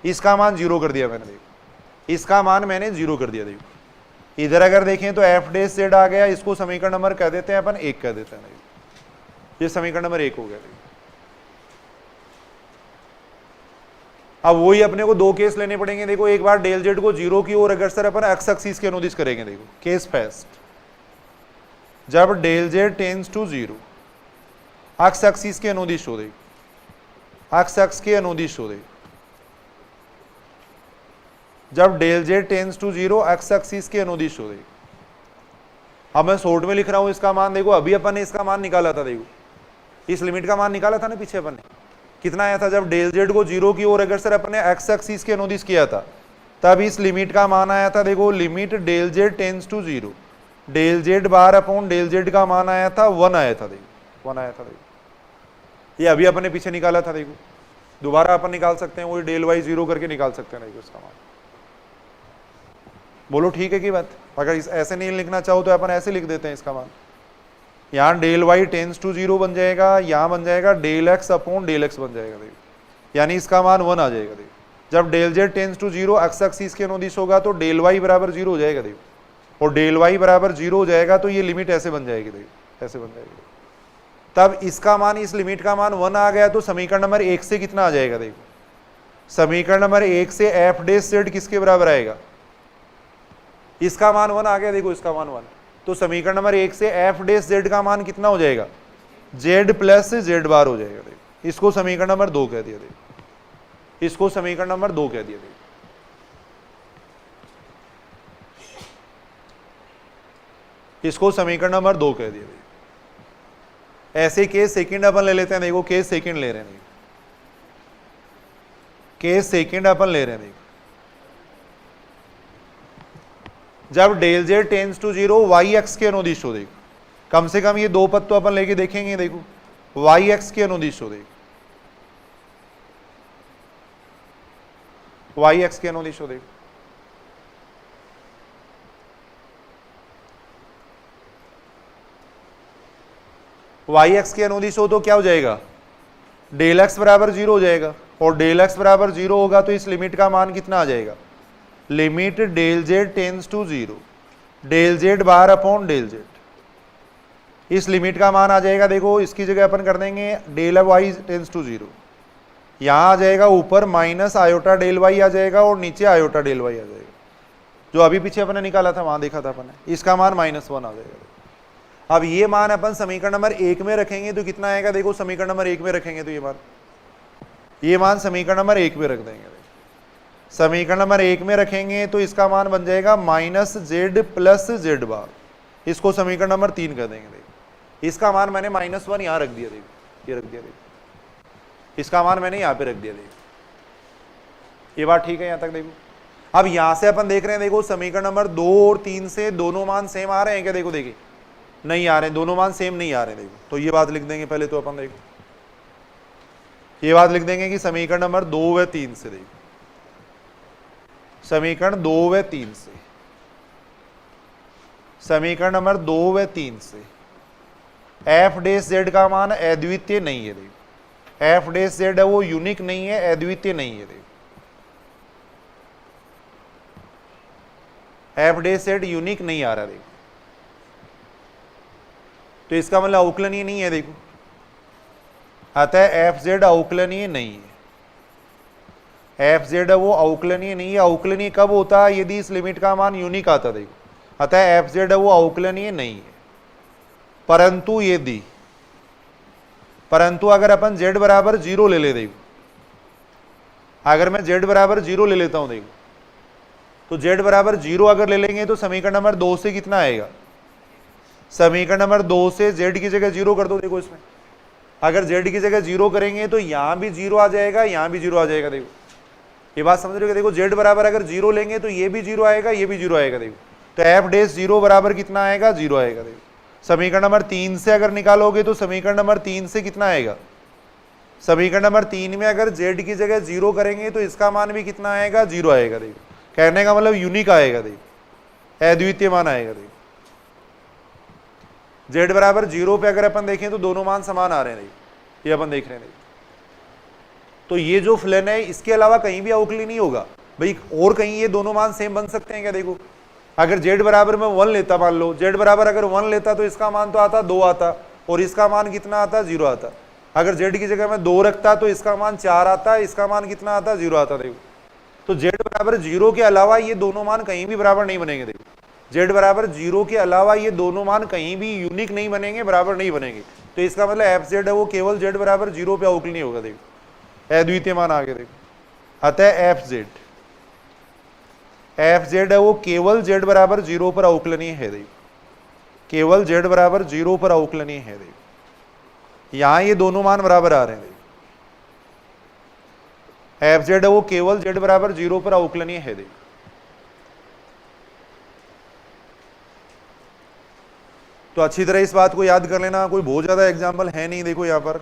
S1: इसका मान जीरो कर दिया मैंने, देखो इसका मान मैंने जीरो कर दिया, देखो इधर अगर देखें तो एफ डेश जेड आ गया, इसको समीकरण नंबर कह देते हैं अपन एक कह देते हैं, देखो ये समीकरण नंबर एक हो गया, देखो अब वही अपने को दो केस लेने पड़ेंगे, देखो एक बार डेल जेड को जीरो की ओर अगर सर अपन एक्स एक्सिस के अनुदिश करेंगे, देखो केस फर्स्ट जब del z tends to zero x axis के अनुदिश हो, देखो एक्स एक्स के अनुदिश हो, देखो जब del z tends to zero x axis के अनुदिश हो, देखो अब मैं शॉर्ट में लिख रहा हूं इसका मान, देखो अभी अपन ने इसका मान निकाला था, देखो इस लिमिट का मान निकाला था ना पीछे अपन ने, कितना आया था, जब डेल जेड को जीरो की ओर अगर सर अपन ने एक्स एक्सिस के अनुदिश किया था तब इस लिमिट का मान आया था, देखो limit del z tends to zero del z bar upon del z का मान आया था 1 आया था, देखो 1 आया था, देखो ये अभी अपन ने पीछे निकाला था, देखो दोबारा अपन निकाल सकते हैं, वही डेल वाई जीरो करके निकाल सकते हैं, देखो इसका मान बोलो ठीक है की बात, अगर ऐसे नहीं लिखना चाहो तो अपन ऐसे लिख देते हैं इसका मान, यहाँ del y tends to zero बन जाएगा, यहाँ बन जाएगा del x upon del x बन जाएगा, देखो यानी इसका मान 1 आ जाएगा, देखो जब del z tends to zero x axis के अनुदिश होगा तो डेल वाई बराबर जीरो हो जाएगा, देखो और डेल वाई बराबर जीरो हो जाएगा तो ये लिमिट ऐसे बन जाएगी, देखो ऐसे बन जाएगी, तब इसका मान इस लिमिट का मान 1 आ गया तो समीकरण नंबर 1 से कितना आ जाएगा, देखो समीकरण नंबर 1 से एफ डेश जेड किसके बराबर आएगा, इसका मान 1 आ गया, देखो इसका मान 1, तो समीकरण नंबर 1 से एफ डेश जेड का मान कितना हो जाएगा, जेड प्लस जेड बार हो जाएगा, देखो इसको समीकरण नंबर 2 कह दिया, देखो इसको समीकरण नंबर 2 कह दिया, देखो इसको समीकरण नंबर 2 कह दिया, देखो ऐसे केस सेकंड अपन ले लेते हैं, देखो केस सेकंड ले रहे हैं, केस सेकंड अपन ले रहे हैं, देखो जब del z tends to zero y x के अनुदिश हो, देखो कम से कम ये दो पद तो अपन लेके देखेंगे, देखो वाई एक्स के अनुदिश हो, देखो वाई एक्स के अनुदिश हो, देखो वाई एक्स के अनुदिश हो तो क्या हो जाएगा, डेल एक्स बराबर जीरो हो जाएगा, और डेल एक्स बराबर जीरो होगा तो इस लिमिट का मान कितना आ जाएगा, limit del z tends to zero del z bar upon del z, इस लिमिट का मान आ जाएगा, देखो इसकी जगह अपन कर देंगे del y tends to zero, यहां आ जाएगा ऊपर माइनस आयोटा डेल वाई आ जाएगा और नीचे आयोटा डेल वाई आ जाएगा, जो अभी पीछे अपने निकाला था वहां देखा था अपन ने, इसका मान -1 आ जाएगा। अब ये मान अपन समीकरण नंबर 1 में रखेंगे तो कितना आएगा, देखो समीकरण नंबर 1 में रखेंगे तो ये मान ये मान समीकरण नंबर 1 में रख देंगे। समीकरण नंबर 1 में रखेंगे तो इसका मान बन जाएगा -z प्लस z बार, इसको समीकरण नंबर 3 कर देंगे। देखो इसका मान मैंने -1 यहाँ रख दिया, देखो ये रख दिया, देखो इसका मान मैंने यहाँ पे रख दिया। देखो ये बात ठीक है यहाँ तक। देखो अब यहां से अपन देख रहे हैं, देखो समीकरण नंबर 2 और 3 से दोनों मान सेम आ रहे हैं क्या? देखो देखिए नहीं आ रहे हैं, दोनों मान सेम नहीं आ रहे हैं। देखो तो ये बात लिख देंगे पहले तो अपन, देखो ये बात लिख देंगे कि समीकरण नंबर 2 व 3 से, देखो समीकरण 2 व 3 से, समीकरण नंबर 2 व 3 से एफ डैश जेड का मान अद्वितीय नहीं है। देखो एफ डैश जेड है वो यूनिक नहीं है, अद्वितीय नहीं है। देखो एफ डैश जेड यूनिक नहीं आ रहा। देखो तो इसका मतलब अवकलनीय नहीं है। देखो अतः एफ जेड अवकलनीय नहीं है, एफ जेड वो अवकलनीय नहीं है। अवकलनीय कब होता है? यदि इस लिमिट का मान यूनिक आता। देखो अतः एफ जेड वो अवकलनीय नहीं है। परंतु अगर अपन z बराबर 0 ले ले, देखो अगर मैं z बराबर 0 ले लेता हूं, देखो तो z बराबर 0 अगर ले लेंगे तो समीकरण नंबर 2 से कितना आएगा? समीकरण नंबर 2 से z की जगह 0 कर दो। देखो इसमें अगर z की जगह 0 करेंगे तो यहां भी 0 आ जाएगा, यहां भी 0 आ जाएगा। देखो ये बात समझ रहे हो? देखो z बराबर अगर 0 लेंगे तो ये भी 0 आएगा, ये भी 0 आएगा। देखो तो एफ डैश 0 बराबर कितना आएगा? 0 आएगा। देखो समीकरण नंबर 3 से अगर निकालोगे तो समीकरण नंबर 3 से कितना आएगा? समीकरण नंबर 3 में अगर z की जगह 0 करेंगे तो इसका मान भी कितना आएगा? 0 आएगा। देखो कहने का मतलब यूनिक आएगा। देखो अद्वितीय मान आएगा। देखो z बराबर 0 पे अगर अपन देखें तो दोनों मान समान आ रहे हैं। देखो ये अपन देख रहे हैं। तो ये जो फलन है इसके अलावा कहीं भी अवकली नहीं होगा भाई, और कहीं ये दोनों मान सेम बन सकते हैं क्या? देखो अगर z बराबर में 1 लेता, मान लो z बराबर अगर 1 लेता तो इसका मान तो आता 2 आता, और इसका मान कितना आता? 0 आता। अगर z की जगह में 2 रखता तो इसका मान 4 आता, इसका मान कितना आता? 0 आता। देखो तो z बराबर 0 के अलावा ये दोनों मान कहीं भी बराबर नहीं बनेंगे। देखो z बराबर 0 के अलावा ये दोनों मान कहीं भी यूनिक नहीं बनेंगे, बराबर नहीं बनेंगे। तो इसका मतलब एफ जेड है वो केवल z बराबर 0 पे अवकलनीय होगा। देखो अद्वितीय मान आगे। देखो अतः एफ जेड है वो केवल z बराबर 0 पर अवकलनीय है। देखो केवल z बराबर 0 पर अवकलनीय है। देखो यहां ये दोनों मान बराबर आ रहे हैं। देखो एफ जेड है वो केवल z बराबर 0 पर अवकलनीय है। देखो तो अच्छी तरह इस बात को याद कर लेना, कोई बहुत ज्यादा एग्जाम्पल है नहीं। देखो यहाँ पर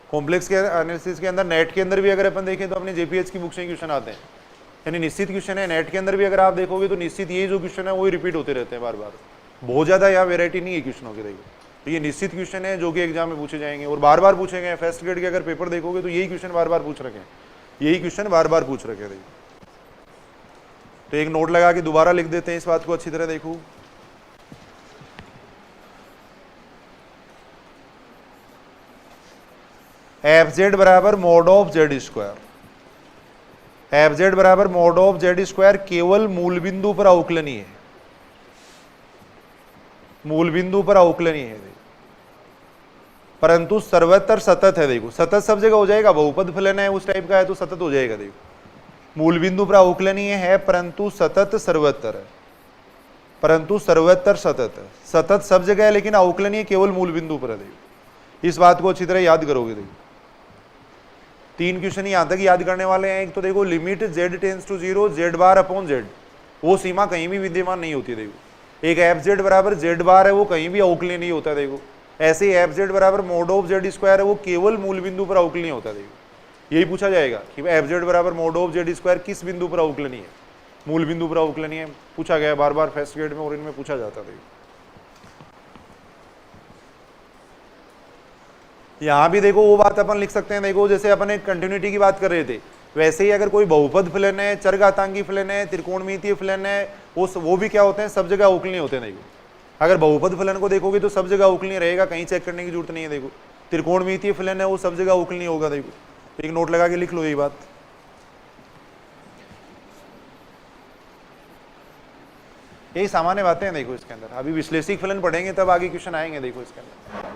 S1: कॉम्प्लेक्स के एनालिसिस के अंदर, नेट के अंदर भी अगर अपन देखें तो अपने जेपीएच की बुक से क्वेश्चन आते हैं, यानी निश्चित क्वेश्चन है। नेट के अंदर भी अगर आप देखोगे तो निश्चित ये जो क्वेश्चन है वही रिपीट होते रहते हैं बार बार। बहुत ज्यादा यहाँ वेरायटी नहीं है क्वेश्चनों की। देखो तो ये निश्चित क्वेश्चन है जो कि एग्जाम में पूछे जाएंगे और बार बार पूछे गए। फर्स्ट ग्रेड के अगर पेपर देखोगे तो यही क्वेश्चन बार बार पूछ रखे हैं, यही क्वेश्चन बार बार पूछ रखे हैं। देखो तो एक नोट लगा के दोबारा लिख देते हैं इस बात को अच्छी तरह। देखो एफ जेड बराबर mod of Z square, F z बराबर मॉड ऑफ जेड स्क्वायर केवल मूल बिंदु पर अवकलनीय है, मूल बिंदु पर अवकलनीय है। परंतु सर्वत्र सतत है। देखो सतत सब जगह हो जाएगा, बहुपद फलन है उस टाइप का है तो सतत हो जाएगा। देखो मूल बिंदु पर अवकलनीय है परंतु सतत सर्वत्र है, परंतु सर्वत्र सतत है। सतत सब जगह है लेकिन अवकलनीय केवल मूल बिंदु पर है। देखो इस बात को अच्छी तरह याद करोगे। देखो 3 क्वेश्चन यहां तक याद करने वाले हैं। एक तो देखो limit z tends to 0 z bar upon z, वो सीमा कहीं भी विद्यमान नहीं होती। देखो एक एफ जेड बराबर z बार है वो कहीं भी अवकलनीय नहीं होता। देखो ऐसे ही एफ जेड बराबर मॉड ऑफ जेड स्क्वायर है वो केवल मूल बिंदु पर अवकलनीय होता है। देखो यही पूछा जाएगा कि एफ जेड बराबर मॉड ऑफ जेड स्क्वायर किस बिंदु पर अवकलनीय है? मूल बिंदु पर अवकलनीय पूछा गया बार बार फर्स्ट ग्रेड में और इनमें पूछा जाता था। यहां भी देखो वो बात अपन लिख सकते हैं। देखो जैसे अपन एक कंटिन्यूटी की बात कर रहे थे, वैसे ही अगर कोई बहुपद फलन है, चरघातांकी फलन है, त्रिकोणमितीय फलन है, वो भी क्या होते हैं? सब जगह अवकलनीय होते हैं। देखो अगर बहुपद फलन को देखोगे तो सब जगह अवकलनीय रहेगा, कहीं चेक करने की जरूरत नहीं है। देखो त्रिकोणमितीय फलन है वो सब जगह अवकलनीय होगा। देखो एक नोट लगा के लिख लो ये बात। यही सामान्य बातें हैं। देखो इसके अंदर अभी विश्लेषिक फलन पढ़ेंगे तब आगे क्वेश्चन आएंगे। देखो इसके अंदर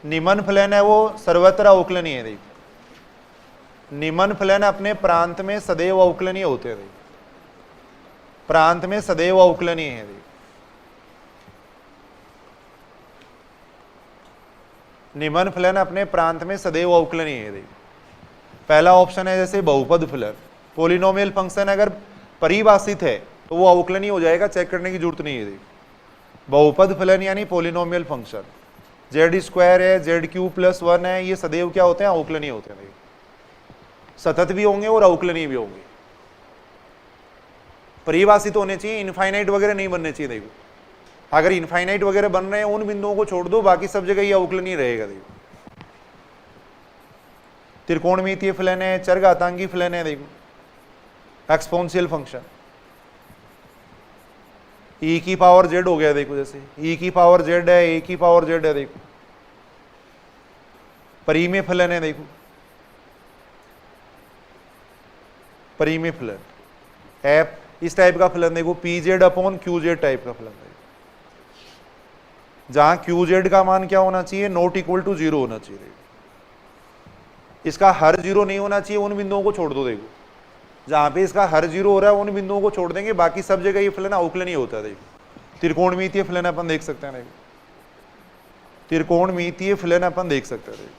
S1: निम्न फलन है वो सर्वत्र अवकलनीय है। देखो निम्न फलन अपने प्रांत में सदैव अवकलनीय होते हैं, प्रांत में सदैव अवकलनीय है। निम्न फलन अपने प्रांत में सदैव अवकलनीय है। पहला ऑप्शन है जैसे बहुपद फलन, पोलिनोमियल फंक्शन अगर परिभाषित है तो वो अवकलनीय हो जाएगा, चेक करने की जरूरत नहीं है। बहुपद फलन यानी पोलिनोमियल फंक्शन, जेड स्क्वायर है, जेड क्यू प्लस 1 है, ये सदैव क्या होते हैं, अवकलनीय होते हैं। सतत भी होंगे और अवकलनीय भी होंगे, परिभाषित होने चाहिए, इनफाइनाइट वगैरह नहीं बनने चाहिए। देखो अगर इनफाइनाइट वगैरह बन रहे हैं उन बिंदुओं को छोड़ दो, बाकी सब जगह ये अवकलनीय रहेगा। देखो त्रिकोणमितीय फलन है, चरघातांकी फलन है, देखो एक्सपोनेंशियल फंक्शन, e की पावर z हो गया। देखो जैसे e की पावर z है, a की पावर z है, देखो परिमेय फलन है। देखो परिमेय फलन f इस टाइप का फलन, देखो pz अपॉन qz टाइप का फलन, जहां qz का मान क्या होना चाहिए, नॉट इक्वल टू 0 होना चाहिए। इसका हर 0 नहीं होना चाहिए, उन बिंदुओं को छोड़ दो। देखो जहां पे इसका हर 0 हो रहा है उन बिंदुओं को छोड़ देंगे, बाकी सब जगह ये फलन अवकलनीय होता है। देखो त्रिकोणमितीय फलन अपन देख सकते हैं। देखो त्रिकोणमितीय फलन अपन देख सकते हैं।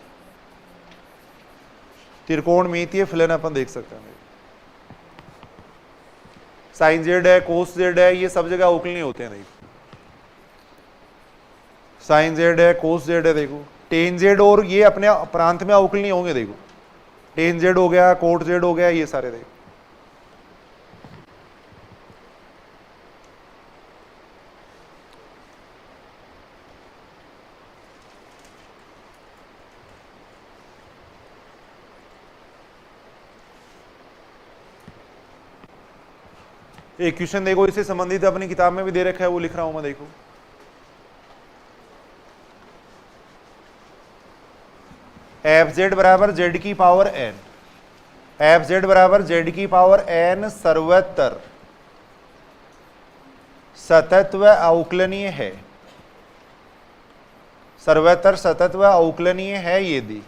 S1: त्रिकोणमितीय फलन अपन देख सकते हैं। साइन जेड है, कोस जेड है, ये सब जगह अवकलनीय होते हैं। देखो साइन जेड है, कोस जेड है, देखो टेन जेड, और ये अपने प्रांत में अवकलनीय होंगे। देखो टेन जेड हो गया, कोट जेड हो गया, ये सारे। देखो एक क्वेश्चन देखो, इससे संबंधित अपनी किताब में भी दे रखा है, वो लिख रहा हूं मैं। देखो एफ जेड बराबर जेड की पावर एन, एफ जेड बराबर जेड की पावर एन सर्वत्र सतत व अवकलनीय है। सर्वत्र सतत व अवकलनीय है यदि,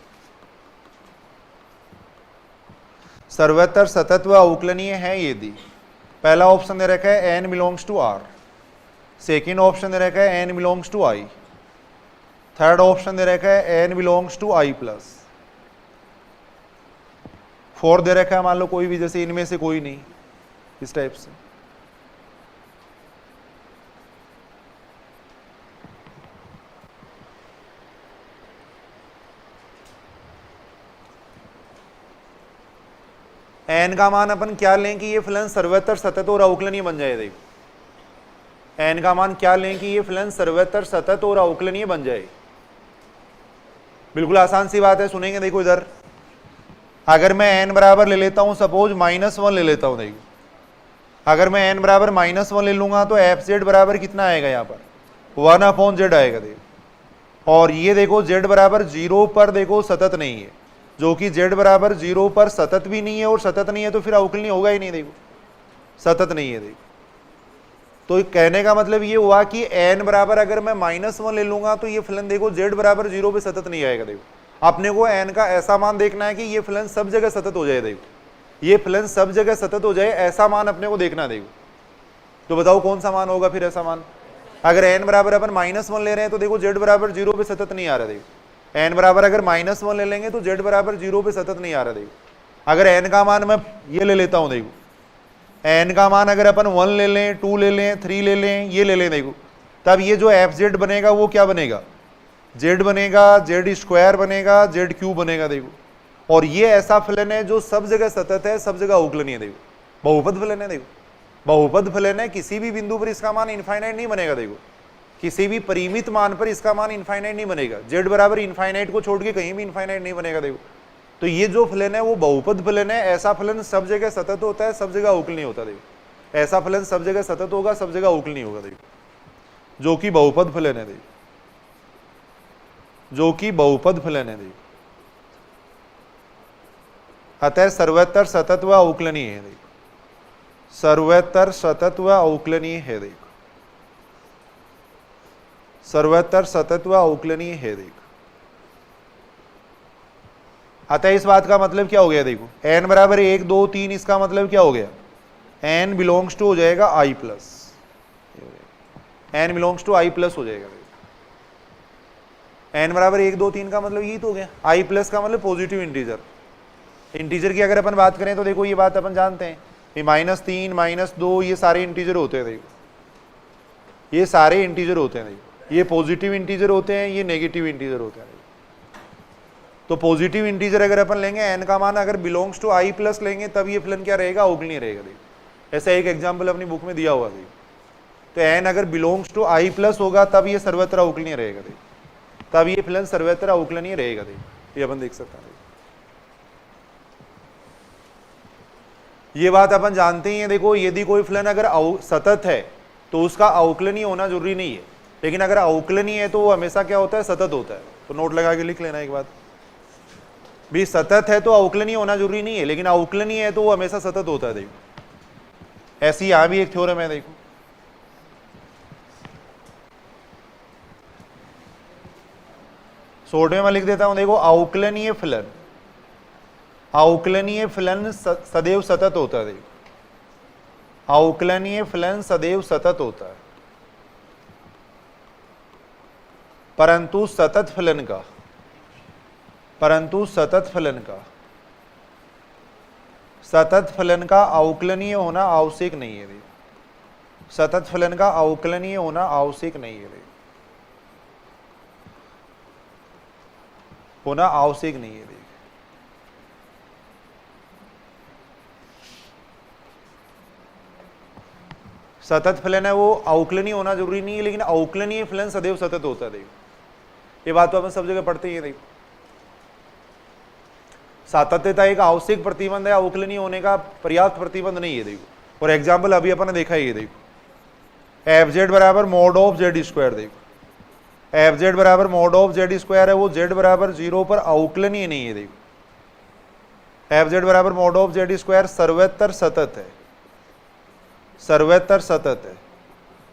S1: सर्वत्र सतत व अवकलनीय है यदि पहला ऑप्शन दे रखा है N belongs to R, second option दे रखा है N belongs to I, third option दे रखा है N belongs to I plus, fourth दे रखा है मान लो कोई भी, जैसे इनमें से कोई नहीं, इस टाइप से। एन का मान अपन क्या लें कि ये फलन सर्वत्र सतत और अवकलनीय बन जाए। देखो एन का मान क्या लें कि ये फलन सर्वत्र सतत और अवकलनीय बन जाए। बिल्कुल आसान सी बात है, सुनेंगे। देखो इधर अगर मैं एन बराबर ले लेता हूं, सपोज -1 ले लेता हूं। देखो अगर मैं एन बराबर -1 ले लूंगा तो एफ जेड बराबर कितना आएगा, यहाँ पर 1/z आएगा। देखो और ये देखो z बराबर 0 पर देखो सतत नहीं है, जो कि z बराबर 0 पर सतत भी नहीं है, और सतत नहीं है तो फिर अवकलनीय होगा ही नहीं। देखो सतत नहीं है। देखो तो कहने का मतलब ये हुआ कि n बराबर अगर मैं -1 ले लूंगा तो ये फलन देखो z बराबर 0 पे सतत नहीं आएगा। देखो अपने को n का ऐसा मान देखना है कि ये फलन सब जगह सतत हो जाए। देखो ये फलन सब जगह सतत हो जाए, ऐसा मान अपने को देखना। देखो तो बताओ कौन सा मान होगा फिर ऐसा मान। अगर n बराबर अपन -1 ले रहे हैं तो देखो z बराबर 0 पे सतत नहीं आ रहा। देखो n बराबर अगर -1 ले लेंगे तो z बराबर 0 पे सतत नहीं आ रहा। देखो अगर n का मान मैं ये ले लेता हूं, देखो n का मान अगर अपन 1 ले लें, 2 ले लें, 3 ले लें, ये ले लें, देखो तब ये जो एफ जेड बनेगा वो क्या बनेगा, z बनेगा, z स्क्वायर बनेगा, z क्यूब बनेगा। देखो और ये ऐसा फलन है जो सब जगह सतत है, सब जगह अवकलनीय है। देखो बहुपद फलन है। देखो बहुपद फलन है, किसी भी बिंदु पर इसका मान इनफाइनाइट नहीं बनेगा। देखो किसी भी परिमित मान पर इसका मान इनफाइनाइट नहीं बनेगा, z बराबर इनफाइनाइट को छोड़ के कहीं भी इनफाइनाइट नहीं बनेगा। देखो तो ये जो फलन है वो बहुपद फलन है। ऐसा फलन सब जगह सतत होता है, सब जगह अवकलनीय होता है। देखो ऐसा फलन सब जगह सतत होगा, सब जगह अवकलनीय होगा। देखो जो कि बहुपद फलन है। देखो जो कि बहुपद फलन है। देखो अतः सर्वत्र सतत व अवकलनीय है। देखो सर्वत्र सतत व अवकलनीय है। देखो सर्वत्र सतत व अवकलनीय है। देखो अतः इस बात का मतलब क्या हो गया, देखो n बराबर 1 2 3, इसका मतलब क्या हो गया, n बिलोंग्स टू हो जाएगा i plus, n belongs to i plus हो जाएगा। n बराबर 1 2 3 का मतलब यही तो हो गया, i प्लस का मतलब पॉजिटिव इंटीजर। इंटीजर की अगर अपन बात करें तो देखो ये बात अपन जानते हैं, ये -3 -2 ये सारे इंटीजर होते हैं, देखो ये सारे इंटीजर होते हैं, देखो ये पॉजिटिव इंटीजर होते हैं, ये नेगेटिव इंटीजर होते हैं। तो पॉजिटिव इंटीजर अगर अपन लेंगे n का मान अगर बिलोंग्स टू i प्लस लेंगे तब ये फलन क्या रहेगा, अवकलनीय रहेगा। देखो ऐसा एक एग्जाम्पल अपनी बुक में दिया हुआ है, तो n अगर बिलोंग्स टू i प्लस होगा तब ये सर्वत्र अवकलनीय रहेगा, देखो तब ये फलन सर्वत्र अवकलनीय रहेगा। देखो ये अपन देख सकते हैं, ये बात अपन जानते ही हैं। देखो यदि कोई फलन अगर सतत है तो उसका अवकलनीय होना जरूरी नहीं है, लेकिन अगर अवकलनीय है तो वो हमेशा क्या होता है, सतत होता है। तो नोट लगा के लिख लेना एक बात, भी सतत है तो अवकलनीय होना जरूरी नहीं है, लेकिन अवकलनीय है तो वो हमेशा सतत होता है। देखो ऐसी यहां भी एक थ्योरम है, देखो शॉर्ट में मैं लिख देता हूं, देखो अवकलनीय फलन, अवकलनीय फलन सदैव सतत होता है। देखो अवकलनीय फलन सदैव सतत होता है, परंतु सतत फलन का, सतत फलन का अवकलनीय होना आवश्यक नहीं है। देखो सतत फलन का अवकलनीय होना आवश्यक नहीं है, देखो होना आवश्यक नहीं है। देखो सतत फलन है वो अवकलनीय होना जरूरी नहीं है, लेकिन अवकलनीय फलन सदैव सतत होता है। देखो ये बात तो अपन सब जगह पढ़ते ही है। देखो सातत्यता एक आवश्यक प्रतिबंध है, अवकलनीय होने का पर्याप्त प्रतिबंध नहीं है। देखो और एग्जाम्पल अभी अपन ने देखा ही है, देखो एफ जेड बराबर मॉड ऑफ जेड स्क्वायर, देखो एफ जेड बराबर मॉड ऑफ जेड स्क्वायर है, वो जेड बराबर 0 पर अवकलनीय नहीं है। देखो एफ जेड बराबर मॉड ऑफ जेड स्क्वायर सर्वत्र सतत है, सर्वत्र सतत है,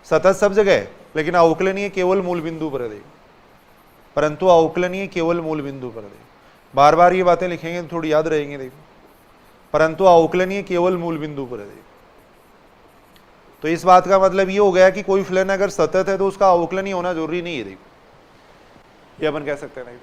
S1: सतत सब जगह है, लेकिन अवकलनीय केवल मूल बिंदु पर है। देखो परंतु अवकलनीय केवल मूल बिंदु पर है। देखो बार बार ये बातें लिखेंगे तो थोड़ी याद रहेंगे। देखो परंतु अवकलनीय केवल मूल बिंदु पर है। देखो तो इस बात का मतलब ये हो गया कि कोई फलन अगर सतत है तो उसका अवकलनीय होना जरूरी नहीं है। देखो ये अपन कह सकते हैं।